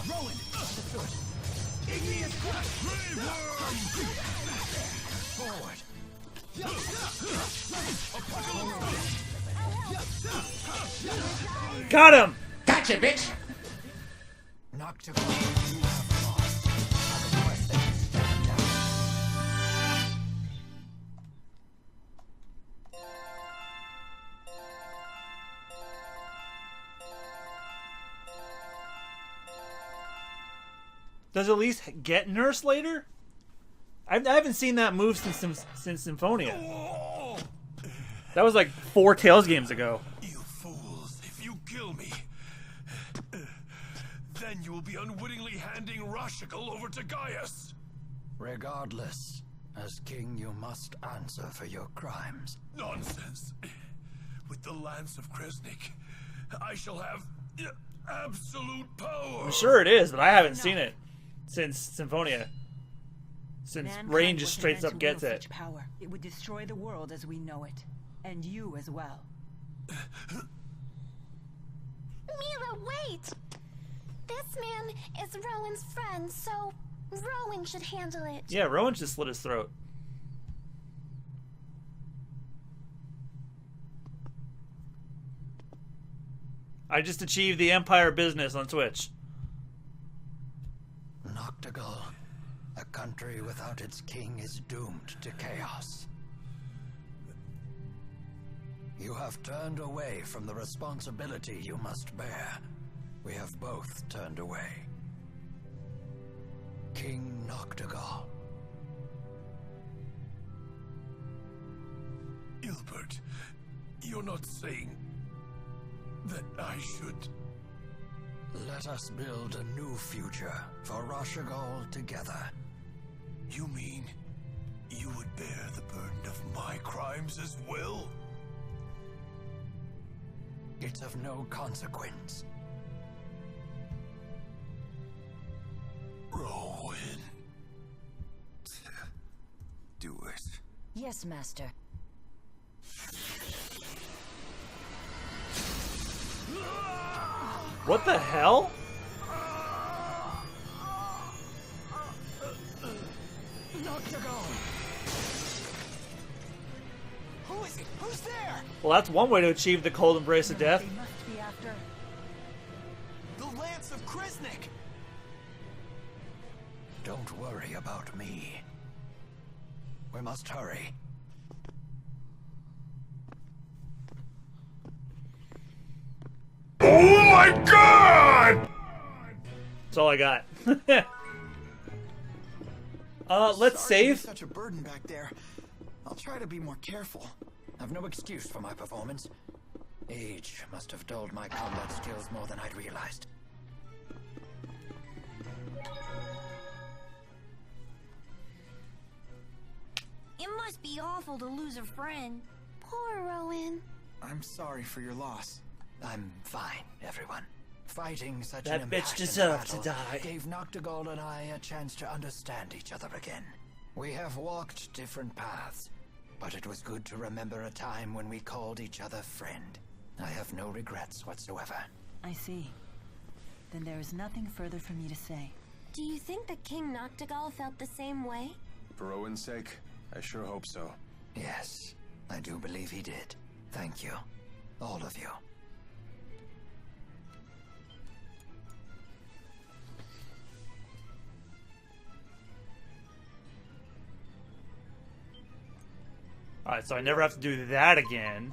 Rowan, understood. Igneous crush. Forward. Got him! Gotcha, bitch! Knock to fall. You have lost. I request that you stand down. Does at least get Nurse later? I haven't seen that move since Symphonia. That was like 4 Tales games ago. You fools, if you kill me, then you will be unwittingly handing Rashigal over to Gaius. Regardless, as king you must answer for your crimes. Nonsense. With the Lance of Kresnik, I shall have absolute power. I'm sure it is, but I haven't seen it since Symphonia. Since Mankind Rain just wasn't straight meant up to gets wield it. such power. It would destroy the world as we know it. And you as well. Mira, wait! This man is Rowan's friend, so Rowan should handle it. Yeah, Rowan just slit his throat. I just achieved the Empire business on Twitch. Noctigal, a country without its king is doomed to chaos. You have turned away from the responsibility you must bear. We have both turned away. King Noctigal. Ilbert, you're not saying that I should... Let us build a new future for Rashigal together. You mean you would bear the burden of my crimes as well? It's of no consequence. Rowan. Do it. Yes, Master. What the hell? Who is it? Who's there? Well, that's one way to achieve the cold embrace of death. They must be after... The Lance of Kresnik! Don't worry about me. We must hurry. Oh my god! That's all I got. Let's Sorry to be save. such a burden back there. I'll try to be more careful. I've no excuse for my performance. Age must have dulled my combat skills more than I'd realized. It must be awful to lose a friend. Poor Rowan. I'm sorry for your loss. I'm fine, everyone. Fighting such That an bitch impassioned deserved to battle die. gave Noctigal and I a chance to understand each other again. We have walked different paths, but it was good to remember a time when we called each other friend. I have no regrets whatsoever. I see. Then there is nothing further for me to say. Do you think that King Noctigal felt the same way? For Owen's sake, I sure hope so. Yes, I do believe he did. Thank you. All of you. Alright, so I never have to do that again.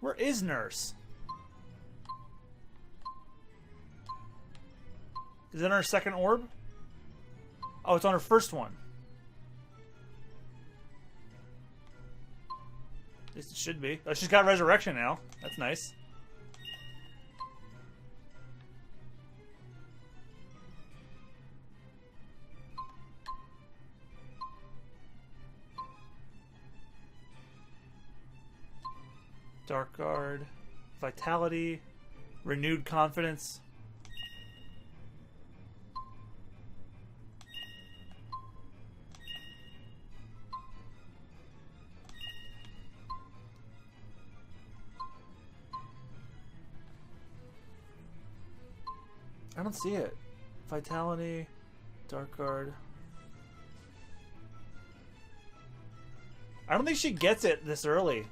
Where is Nurse? Is that on her second orb? Oh, it's on her first one. At least it should be. Oh, she's got resurrection now. That's nice. Dark Guard, Vitality, Renewed Confidence. I don't see it. Vitality, Dark Guard. I don't think she gets it this early.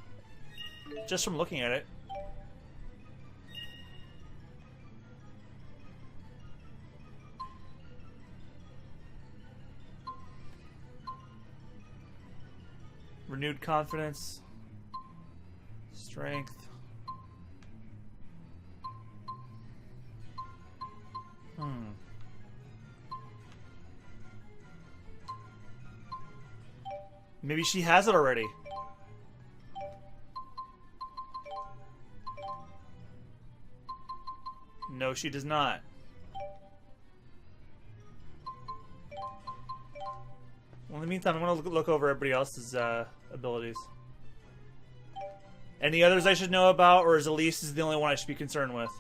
Just from looking at it. Renewed confidence. Strength. Maybe she has it already. No, she does not. Well, in the meantime, I'm going to look over everybody else's abilities. Any others I should know about, or is Elise the only one I should be concerned with?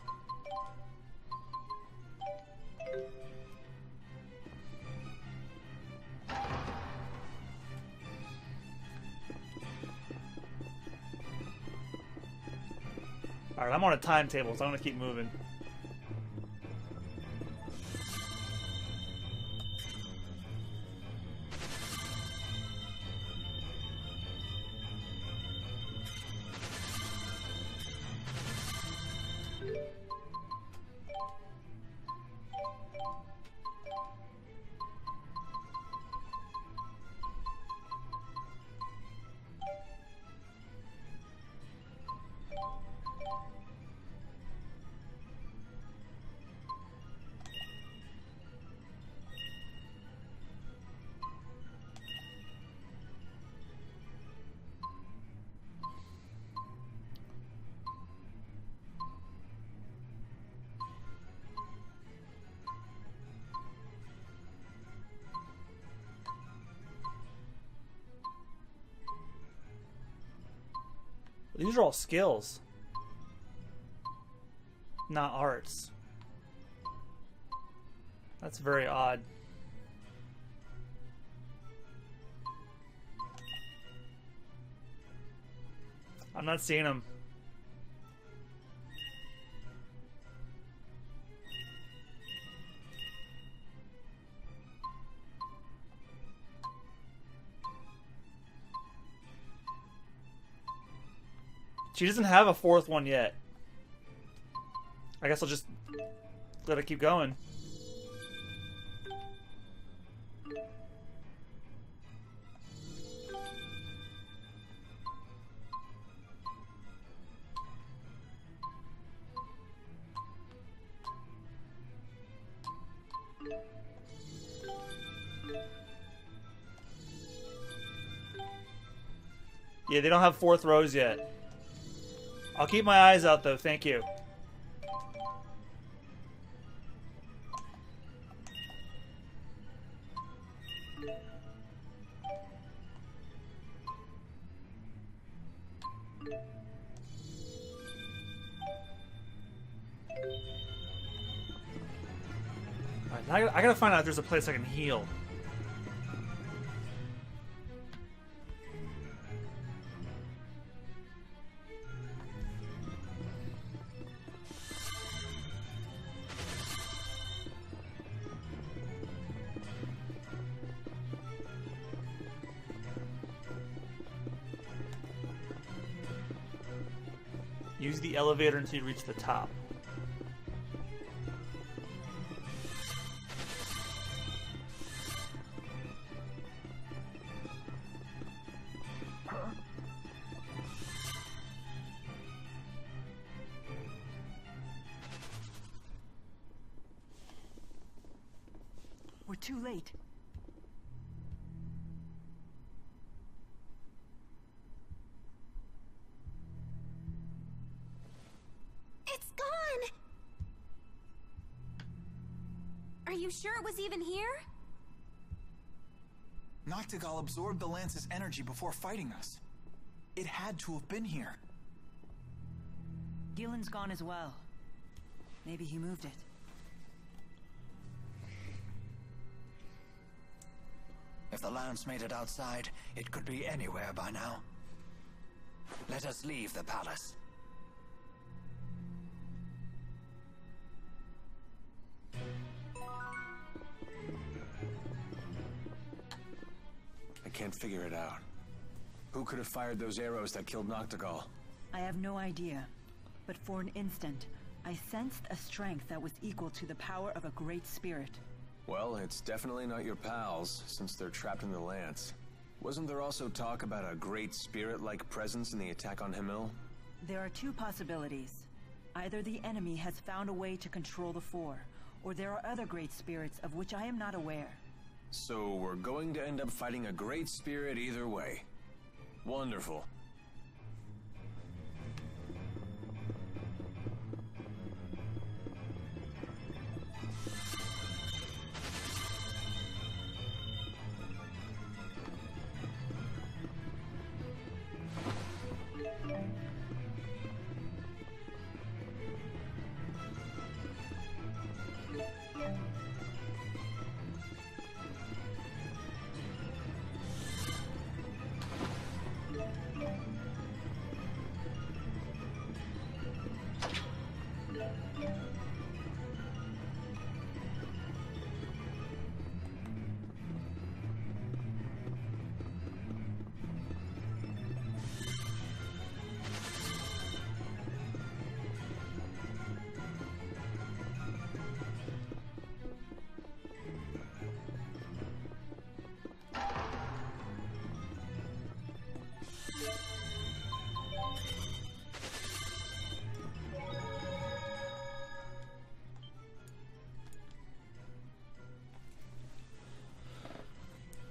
Alright, I'm on a timetable, so I'm going to keep moving. These are all skills, not arts. That's very odd. I'm not seeing them. She doesn't have a fourth one yet. I guess I'll just let it keep going. Yeah, they don't have fourth rows yet. I'll keep my eyes out, though. Thank you. Alright, I gotta find out if there's a place I can heal. Use the elevator until you reach the top. We're too late. It's gone! Are you sure it was even here? Noctigal absorbed the lance's energy before fighting us. It had to have been here. Gillen's gone as well. Maybe he moved it. If the lance made it outside, it could be anywhere by now. Let us leave the palace. I can't figure it out. Who could have fired those arrows that killed Noctigal? I have no idea. But for an instant, I sensed a strength that was equal to the power of a great spirit. Well, it's definitely not your pals, since they're trapped in the lance. Wasn't there also talk about a great spirit-like presence in the attack on Himil? There are two possibilities. Either the enemy has found a way to control the Four, or there are other great spirits of which I am not aware. So we're going to end up fighting a great spirit either way. Wonderful.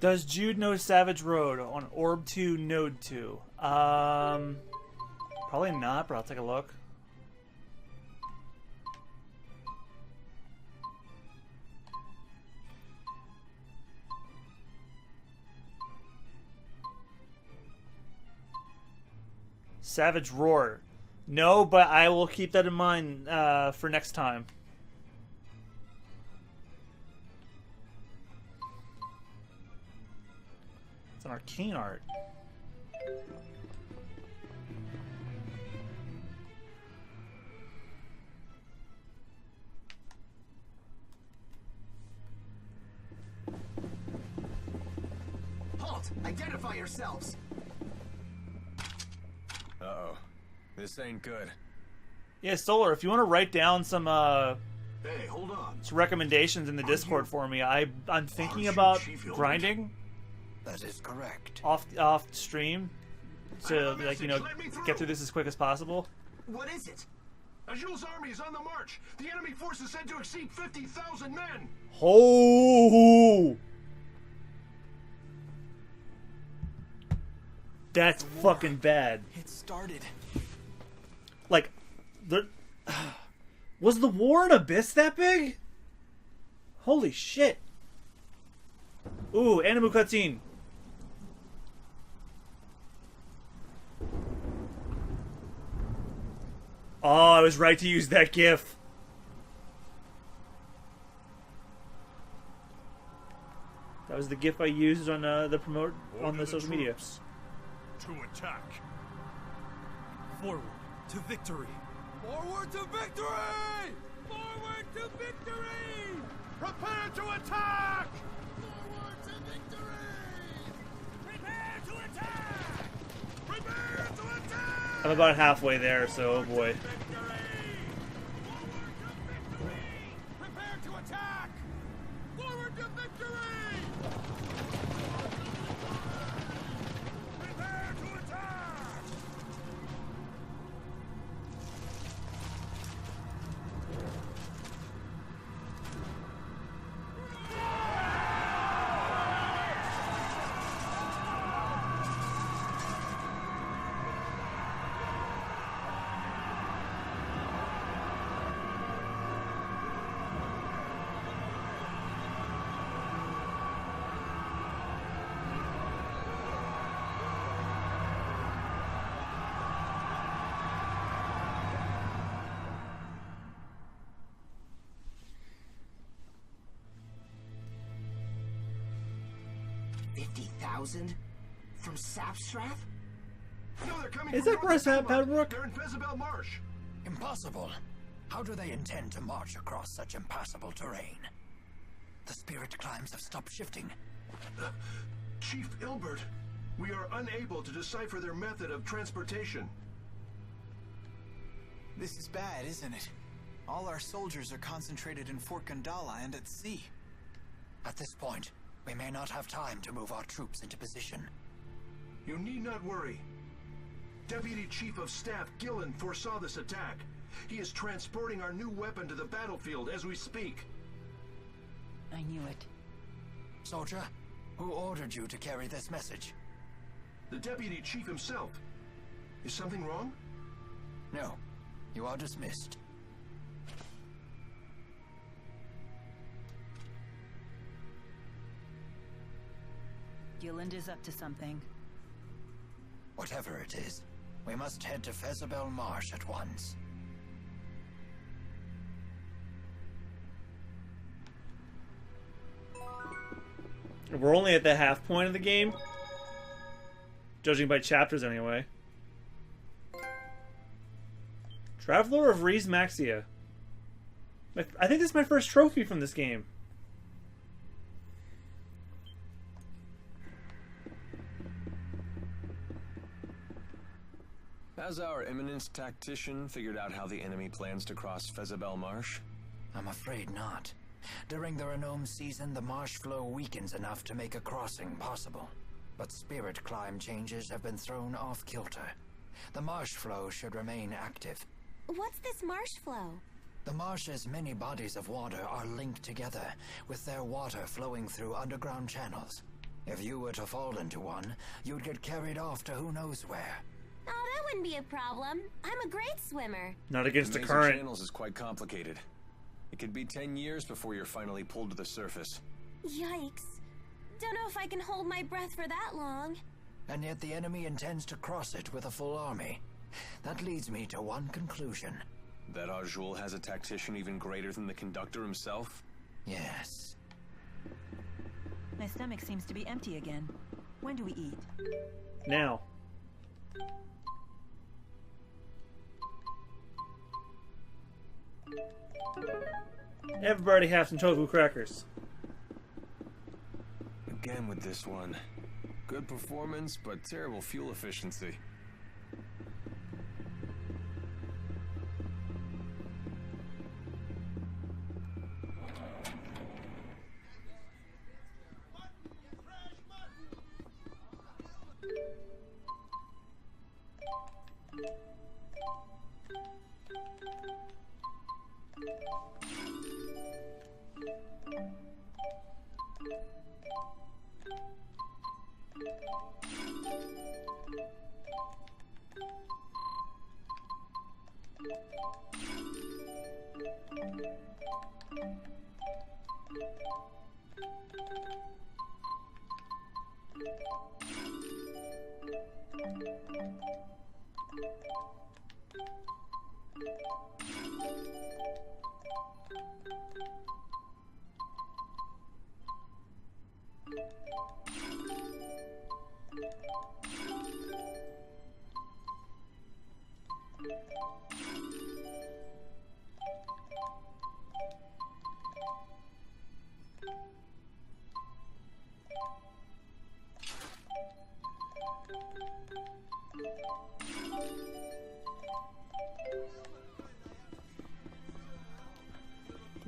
Does Jude know Savage Road on Orb 2, Node 2? Probably not, but I'll take a look. Savage Roar. No, but I will keep that in mind for next time. It's an arcane art. Halt! Identify yourselves! Uh-oh. This ain't good. Yeah, Solar, if you want to write down some Hey, hold on. some recommendations in the Discord for me, I'm thinking about grinding. That is correct. Off stream, to like get through this as quick as possible. What is it? Azul's army is on the march. The enemy force is said to exceed 50,000 men. Oh, that's fucking bad. It started. Like, was the war in Abyss that big? Holy shit! Ooh, anime cutscene. Oh, I was right to use that GIF. That was the GIF I used on the social media. To attack. Forward to victory. Forward to victory! Forward to victory! Prepare to attack! Forward to victory! Prepare to attack! Prepare to attack! I'm about halfway there, so oh boy. Prepare to attack! Forward to victory! Prepare to attack! $50,000 from Sapstrath? No, they're coming Is from that North Grass Pembroke. Padbrook? They're in Fezabel Marsh. Impossible. How do they intend to march across such impassable terrain? The spirit climbs have stopped shifting. Chief Ilbert, we are unable to decipher their method of transportation. This is bad, isn't it? All our soldiers are concentrated in Fort Gandala and at sea. At this point, we may not have time to move our troops into position. You need not worry. Deputy Chief of Staff Gillen foresaw this attack. He is transporting our new weapon to the battlefield as we speak. I knew it. Soldier, who ordered you to carry this message? The Deputy Chief himself. Is something wrong? No. You are dismissed. Gilland is up to something. Whatever it is, we must head to Fezabel Marsh at once. We're only at the half point of the game. Judging by chapters, anyway. Traveler of Rieze Maxia. I think this is my first trophy from this game. Has our eminence tactician figured out how the enemy plans to cross Fezabel Marsh? I'm afraid not. During the Renome season, the marsh flow weakens enough to make a crossing possible. But spirit climb changes have been thrown off kilter. The marsh flow should remain active. What's this marsh flow? The marsh's many bodies of water are linked together, with their water flowing through underground channels. If you were to fall into one, you'd get carried off to who knows where. Oh, that wouldn't be a problem. I'm a great swimmer. Not against the Maze of current. channels is quite complicated. It could be 10 years before you're finally pulled to the surface. Yikes. Don't know if I can hold my breath for that long. And yet the enemy intends to cross it with a full army. That leads me to one conclusion. That Jude has a tactician even greater than the conductor himself? Yes. My stomach seems to be empty again. When do we eat? Now. Everybody have some tofu crackers. Again with this one. Good performance, but terrible fuel efficiency.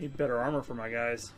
Need better armor for my guys.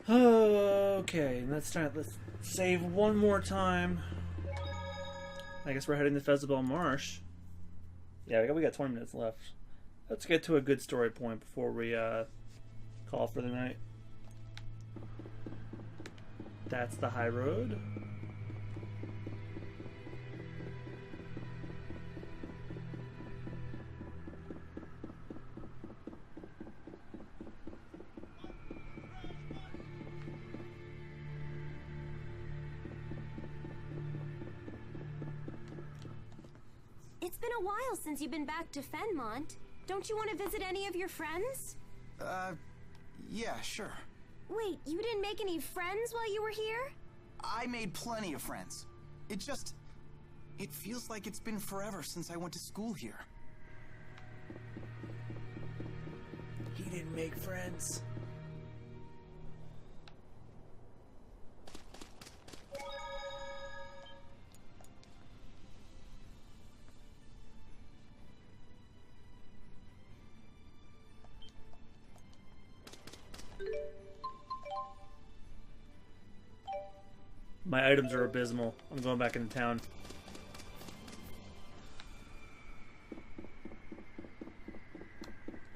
Okay, let's save one more time. I guess we're heading to Fezabel Marsh. Yeah, we got 20 minutes left. Let's get to a good story point before we call for the night. That's the high road. It's been a while since you've been back to Fenmont. Don't you want to visit any of your friends? Yeah, sure. Wait, you didn't make any friends while you were here? I made plenty of friends. It feels like it's been forever since I went to school here. He didn't make friends. My items are abysmal. I'm going back into town.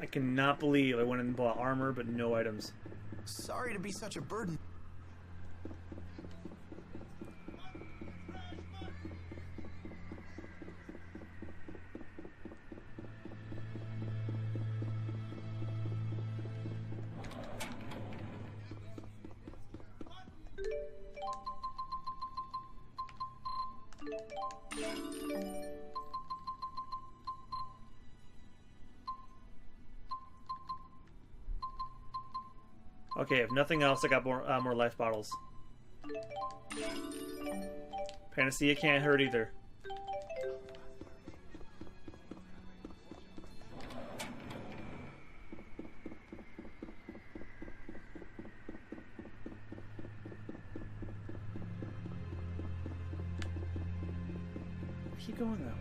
I cannot believe I went and bought armor, but no items. Sorry to be such a burden. Okay, if nothing else, I got more life bottles. Panacea can't hurt either. Keep going that way.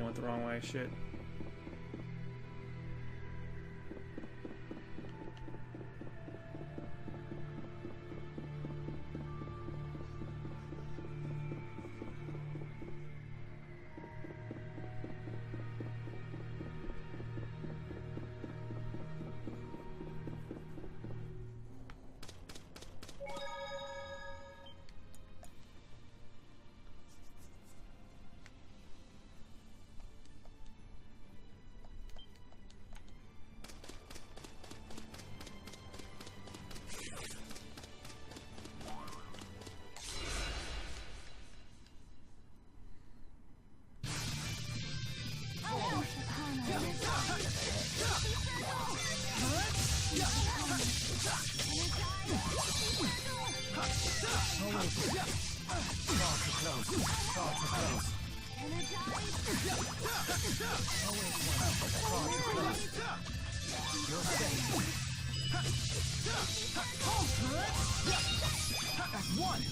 Went the wrong way, shit. One,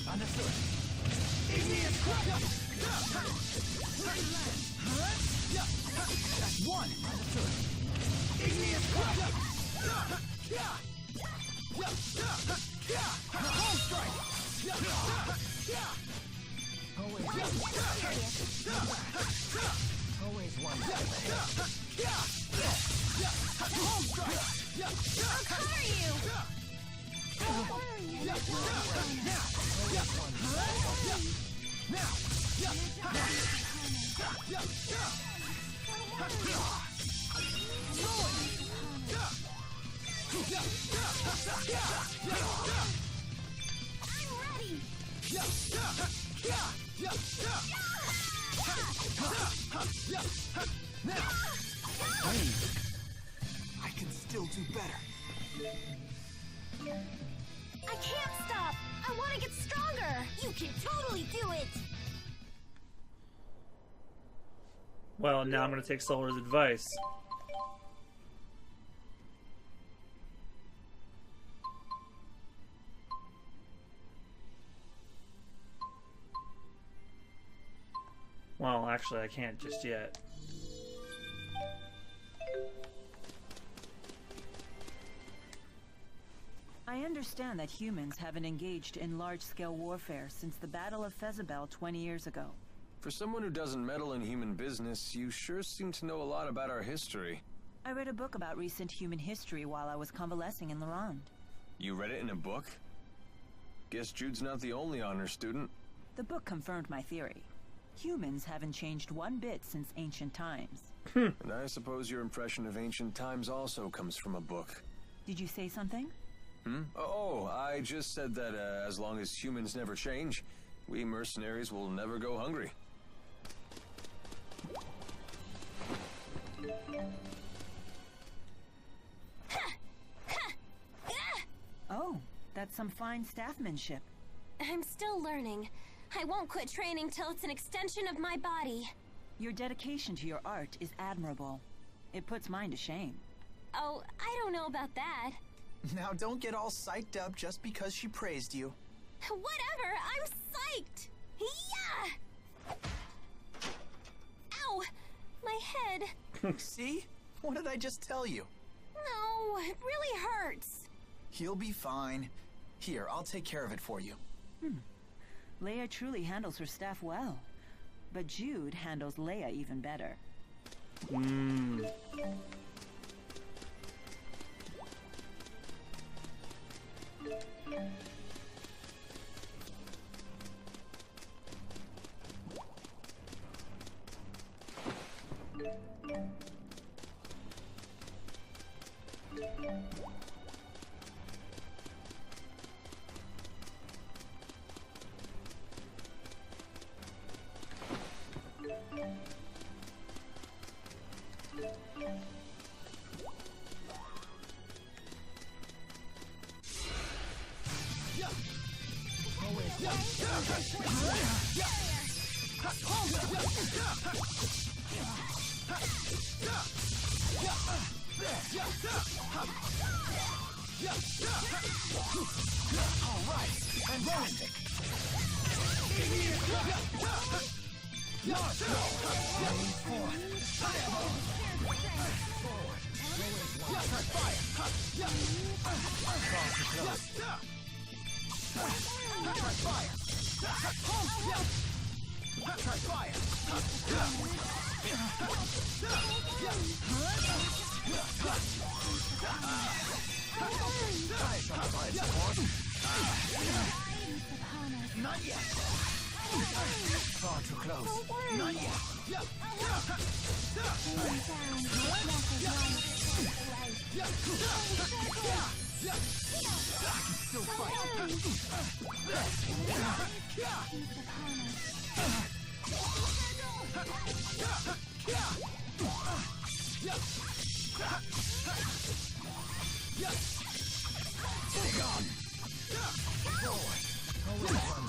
understood. Igneous crack. That's one, understood. Igneous crack. Home strike. Always one. Home strike. I'll cover you! I can still do better. I can't stop! I want to get stronger! You can totally do it! Well, now I'm going to take Solar's advice. Well, actually, I can't just yet. I understand that humans haven't engaged in large-scale warfare since the Battle of Fezabel 20 years ago. For someone who doesn't meddle in human business, you sure seem to know a lot about our history. I read a book about recent human history while I was convalescing in Lorand. You read it in a book? Guess Jude's not the only honor student. The book confirmed my theory. Humans haven't changed one bit since ancient times. And I suppose your impression of ancient times also comes from a book. Did you say something? Oh, I just said that as long as humans never change, we mercenaries will never go hungry. Oh, that's some fine staffmanship. I'm still learning. I won't quit training till it's an extension of my body. Your dedication to your art is admirable. It puts mine to shame. Oh, I don't know about that. Now don't get all psyched up just because she praised you. Whatever, I'm psyched! Yeah! Ow! My head. See? What did I just tell you? No, it really hurts. You'll be fine. Here, I'll take care of it for you. Leia truly handles her staff well. But Jude handles Leia even better. Alright, fantastic. Not yet. Far too close. Not yet. Still fight. Stay on. Forward. Always one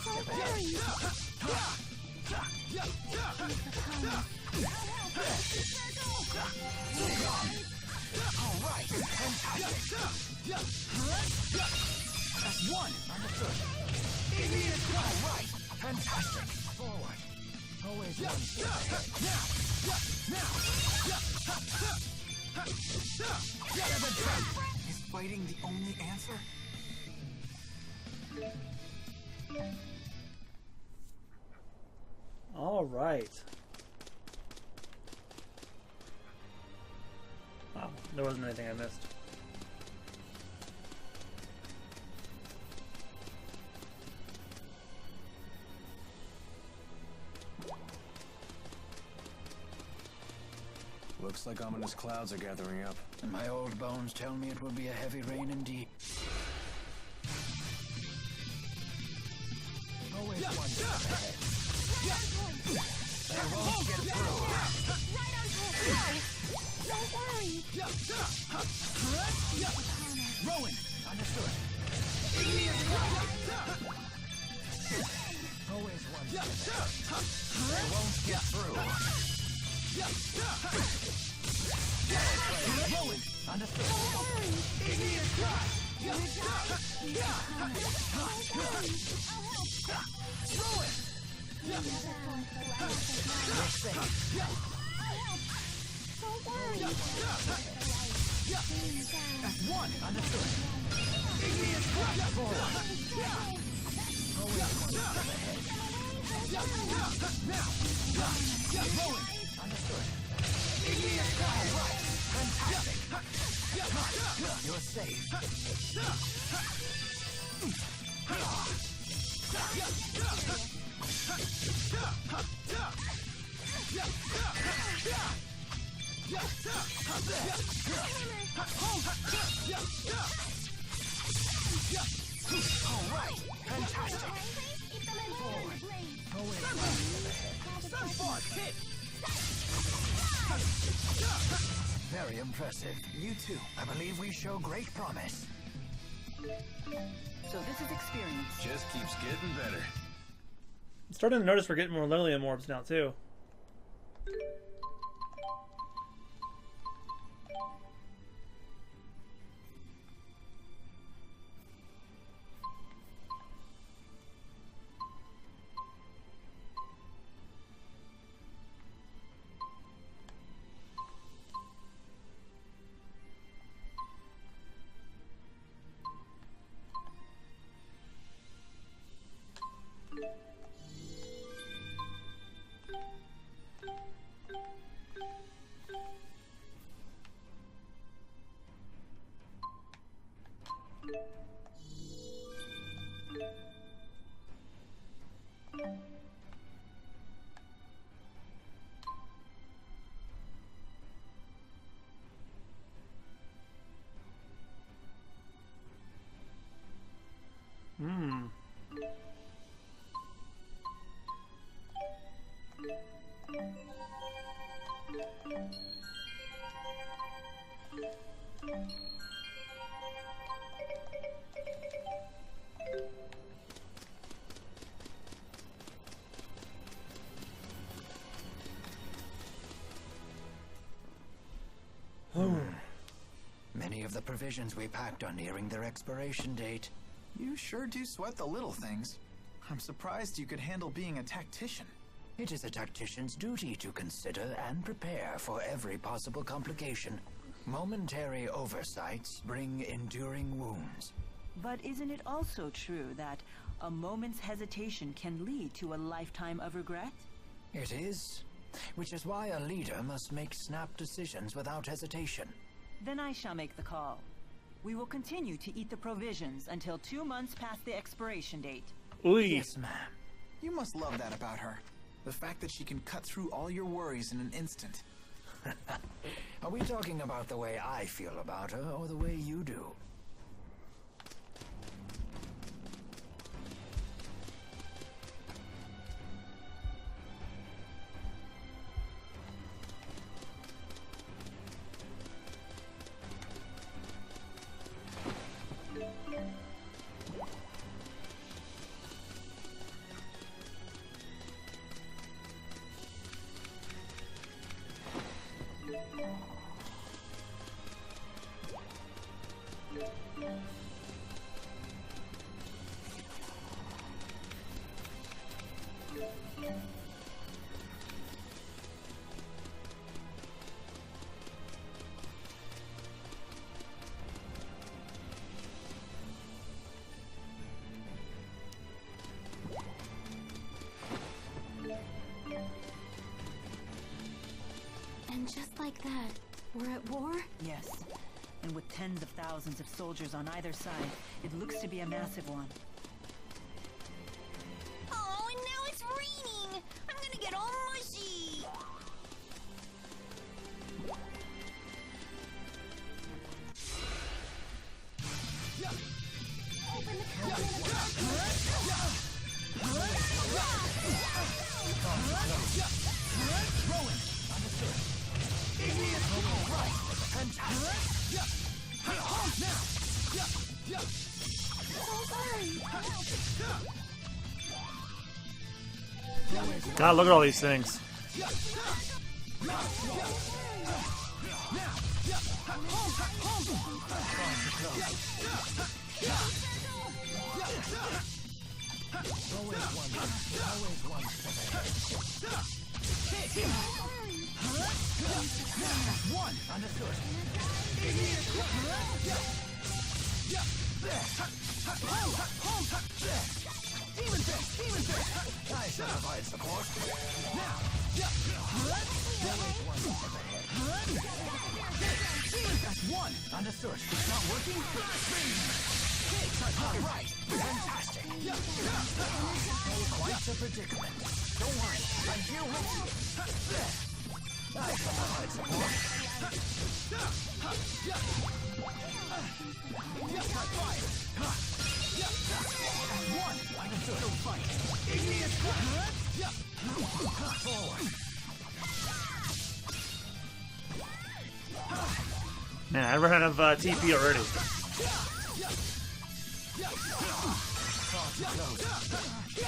Alright, fantastic. That's one, understood. Alright, fantastic. Forward. Always one step ahead. Now. Is fighting the only answer? All right. Oh, there wasn't anything I missed. Looks like ominous clouds are gathering up. And my old bones tell me it will be a heavy rain indeed. Always one step ahead. They won't get through. Right on time. Don't worry. Rowan, understood. Always one step ahead. They won't get through. Rowan, understood. Don't worry. Rowan! You're safe. Don't worry. That's one, understood. Forward. Always one step ahead. Rowan, understood. Alright, fantastic. You're safe. Alright, fantastic. Forward. Always one step ahead. Sunspark, hit! Very impressive. You too. I believe we show great promise. So this is experience. Just keeps getting better. I'm starting to notice we're getting more Lilium orbs now too. Many of the provisions we packed are nearing their expiration date. You sure do sweat the little things. I'm surprised you could handle being a tactician. It is a tactician's duty to consider and prepare for every possible complication. Momentary oversights bring enduring wounds. But isn't it also true that a moment's hesitation can lead to a lifetime of regret? It is, which is why a leader must make snap decisions without hesitation. Then I shall make the call. We will continue to eat the provisions until 2 months past the expiration date. Ooh. Yes, ma'am. You must love that about her. The fact that she can cut through all your worries in an instant. Are we talking about the way I feel about her, or the way you do? And just like that, we're at war? Yes. And with tens of thousands of soldiers on either side, it looks to be a massive one. Oh, and now it's raining! I'm gonna get all mushy! Open the God, look at all these things. One, understood. Demon fist! Demon fist! I shall provide support. Now! One, understood. It's not working? All right. Fantastic. Quite a predicament. Don't worry. I'm here with you. I shall provide support. One, understood. Fight. Igneous forward. Man, I ran out of TP already.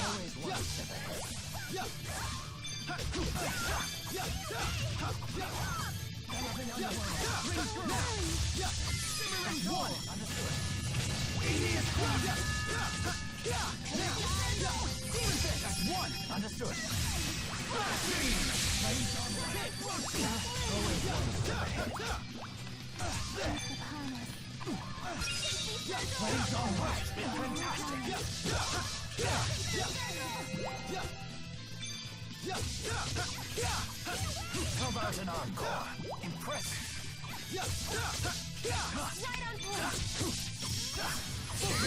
Always one step ahead. One, understood. One, understood. Plays all right. Fantastic. How about an encore? Impressive. Right on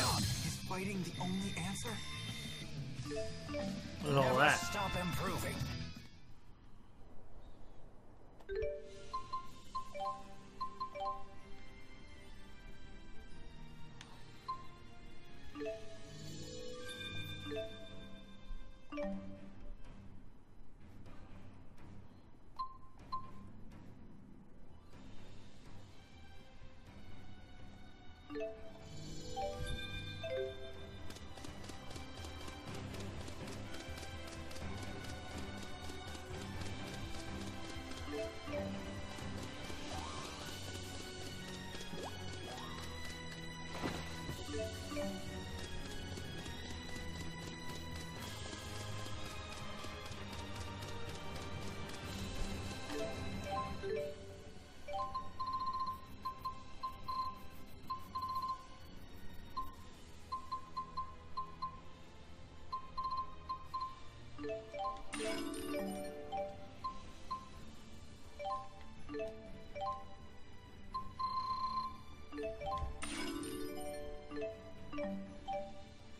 point. Is fighting the only answer? Look at all that. Stop improving.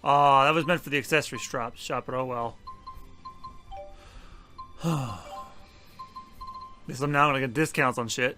Oh, that was meant for the accessory shop, but oh well. At least I'm now gonna get discounts on shit.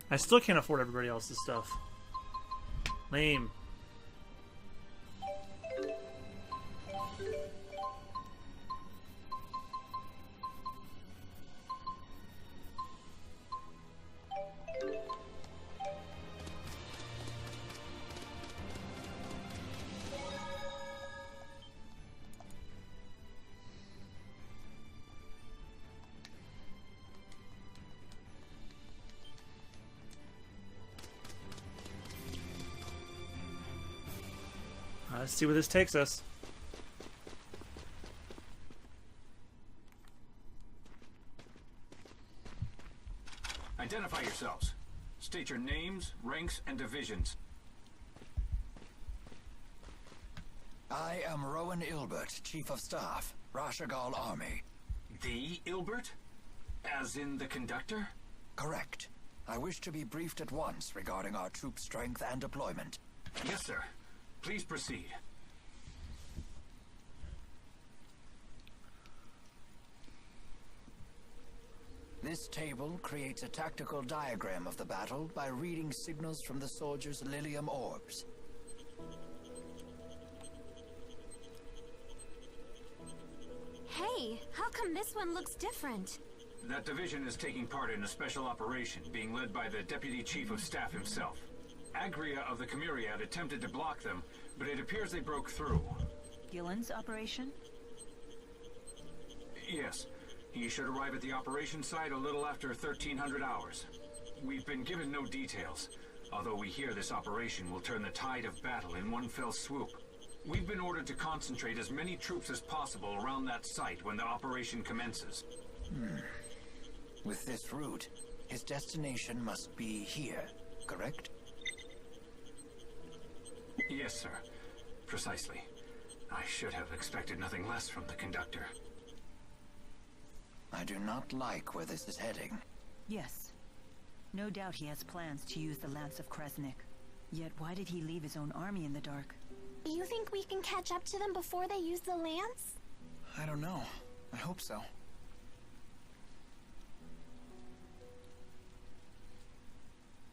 I still can't afford everybody else's stuff. Lame. Let's see where this takes us. Identify yourselves. State your names, ranks, and divisions. I am Rowan Ilbert, Chief of Staff, Rashagal Army. The Ilbert? As in the conductor? Correct. I wish to be briefed at once regarding our troop strength and deployment. Yes, sir. Please proceed. This table creates a tactical diagram of the battle by reading signals from the soldiers' Lilium orbs. Hey, how come this one looks different? That division is taking part in a special operation being led by the Deputy Chief of Staff himself. Agria of the Chimeriad attempted to block them, but it appears they broke through. Gillen's operation? Yes. He should arrive at the operation site a little after 1300 hours. We've been given no details, although we hear this operation will turn the tide of battle in one fell swoop. We've been ordered to concentrate as many troops as possible around that site when the operation commences. With this route, his destination must be here, correct? Yes, sir. Precisely. I should have expected nothing less from the conductor. I do not like where this is heading. Yes. No doubt he has plans to use the Lance of Kresnik. Yet why did he leave his own army in the dark? You think we can catch up to them before they use the lance? I don't know. I hope so.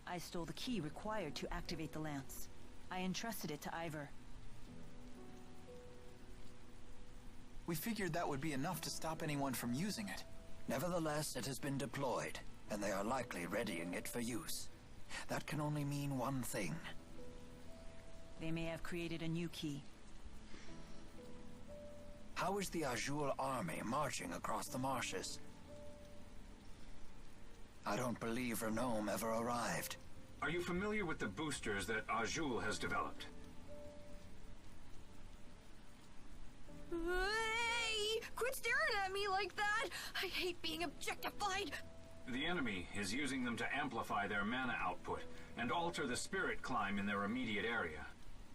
I stole the key required to activate the lance. I entrusted it to Ivor. We figured that would be enough to stop anyone from using it. Nevertheless, it has been deployed, and they are likely readying it for use. That can only mean one thing. They may have created a new key. How is the Azul army marching across the marshes? I don't believe Renome ever arrived. Are you familiar with the boosters that Azul has developed? Hey! Quit staring at me like that! I hate being objectified! The enemy is using them to amplify their mana output and alter the spirit climb in their immediate area.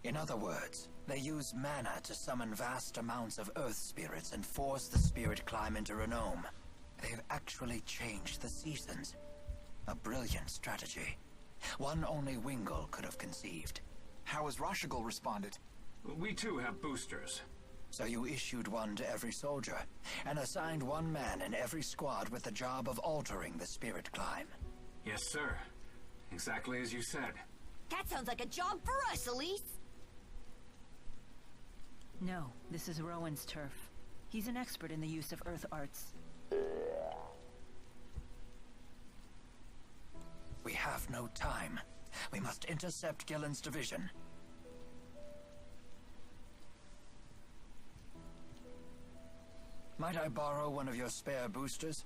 In other words, they use mana to summon vast amounts of earth spirits and force the spirit climb into Renome. They've actually changed the seasons. A brilliant strategy. One only Wingle could have conceived. How has Rashagal responded? We too have boosters. So you issued one to every soldier, and assigned one man in every squad with the job of altering the spirit climb. Yes, sir. Exactly as you said. That sounds like a job for us, Elise. No, this is Rowan's turf. He's an expert in the use of earth arts. We have no time. We must intercept Gillen's division. Might I borrow one of your spare boosters?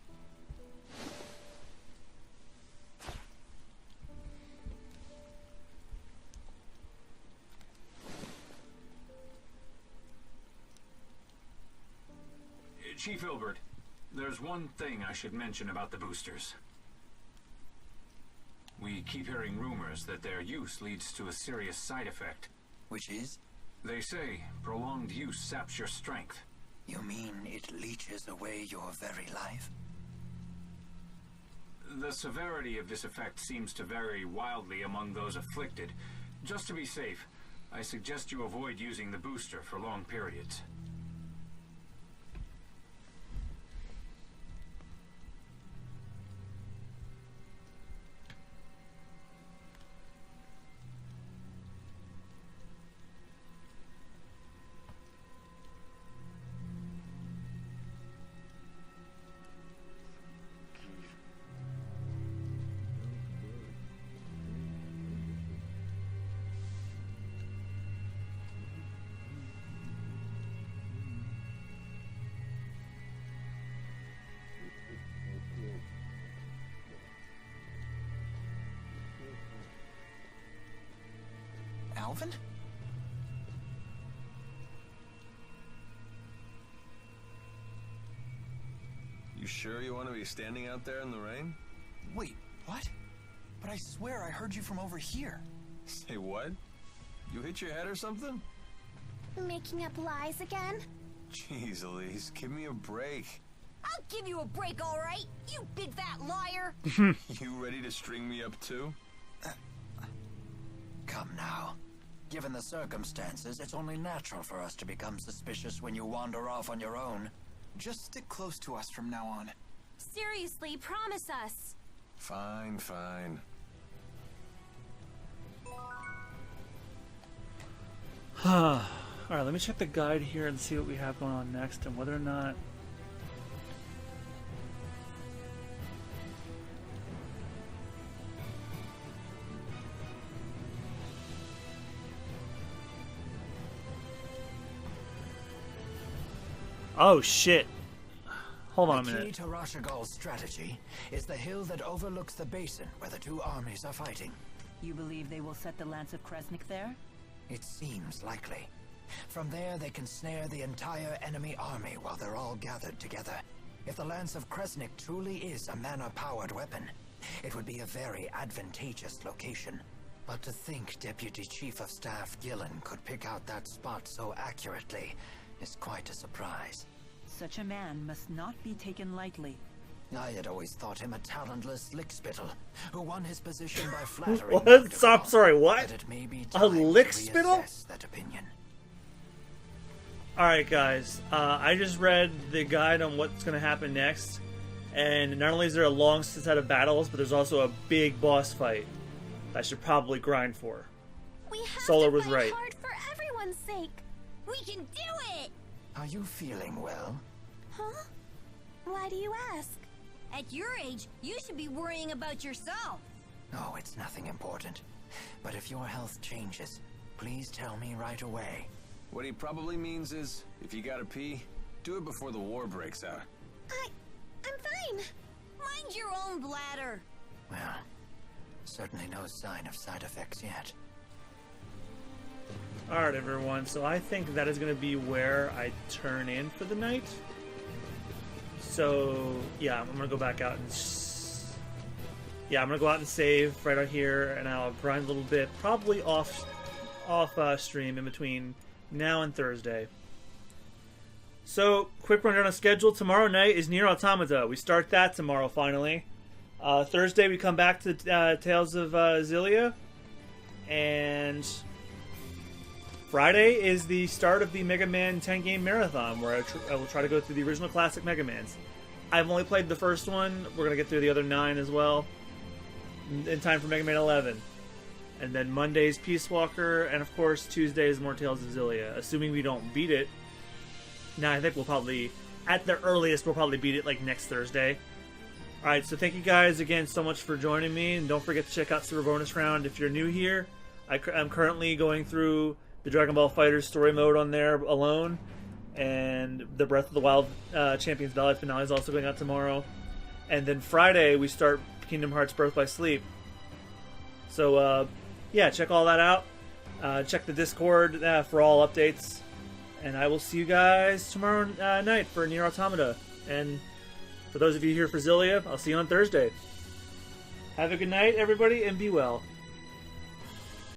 Chief Ilbert, there's one thing I should mention about the boosters. We keep hearing rumors that their use leads to a serious side effect. Which is? They say prolonged use saps your strength. You mean it leeches away your very life? The severity of this effect seems to vary wildly among those afflicted. Just to be safe, I suggest you avoid using the booster for long periods. Alvin? You sure you want to be standing out there in the rain? Wait, what? But I swear I heard you from over here. Say what? You hit your head or something? Making up lies again? Jeez, Elise, give me a break. I'll give you a break, all right? You big fat liar! You ready to string me up too? Come now. Given the circumstances, it's only natural for us to become suspicious when you wander off on your own. Just stick close to us from now on. Seriously, promise us. Fine, fine. Alright, let me check the guide here and see what we have going on next and whether or not... Oh shit. Hold on a minute. The key to Rashagol's strategy is the hill that overlooks the basin where the two armies are fighting. You believe they will set the Lance of Kresnik there? It seems likely. From there, they can snare the entire enemy army while they're all gathered together. If the Lance of Kresnik truly is a mana-powered weapon, it would be a very advantageous location. But to think Deputy Chief of Staff Gillen could pick out that spot so accurately is quite a surprise. Such a man must not be taken lightly. I had always thought him a talentless lickspittle who won his position by flattering. What? I'm sorry, what? It may be A time to lickspittle? reassess that opinion. Alright guys, I just read the guide on what's going to happen next, and not only is there a long set of battles, but there's also a big boss fight that I should probably grind for. We have Solar to was fight right. hard for everyone's sake. We can do it! Are you feeling well? Huh? Why do you ask? At your age, you should be worrying about yourself. Oh, it's nothing important. But if your health changes, please tell me right away. What he probably means is, if you gotta pee, do it before the war breaks out. I'm fine. Mind your own bladder. Well, certainly no sign of side effects yet. Alright everyone, so I think that is going to be where I turn in for the night. So, yeah, I'm going to go back out and... Yeah, I'm going to go out and save right out here, and I'll grind a little bit, probably off stream in between now and Thursday. So, quick rundown of schedule. Tomorrow night is Nier Automata. We start that tomorrow, finally. Thursday, we come back to Tales of Xillia. And Friday is the start of the Mega Man 10-game marathon, where I will try to go through the original classic Mega Mans. I've only played the first one. We're going to get through the other 9 as well, in time for Mega Man 11. And then Monday's Peace Walker, and of course Tuesday is more Tales of Xillia. Assuming we don't beat it. Now I think we'll probably, at the earliest, we'll probably beat it like next Thursday. Alright, so thank you guys again so much for joining me, and don't forget to check out Super Bonus Round if you're new here. I'm currently going through the Dragon Ball FighterZ story mode on there alone, and the Breath of the Wild Champions Valley finale is also going out tomorrow. And then Friday we start Kingdom Hearts Birth by Sleep. So yeah, check all that out. Check the Discord for all updates. And I will see you guys tomorrow night for Nier Automata. And for those of you here for Xillia, I'll see you on Thursday. Have a good night, everybody, and be well.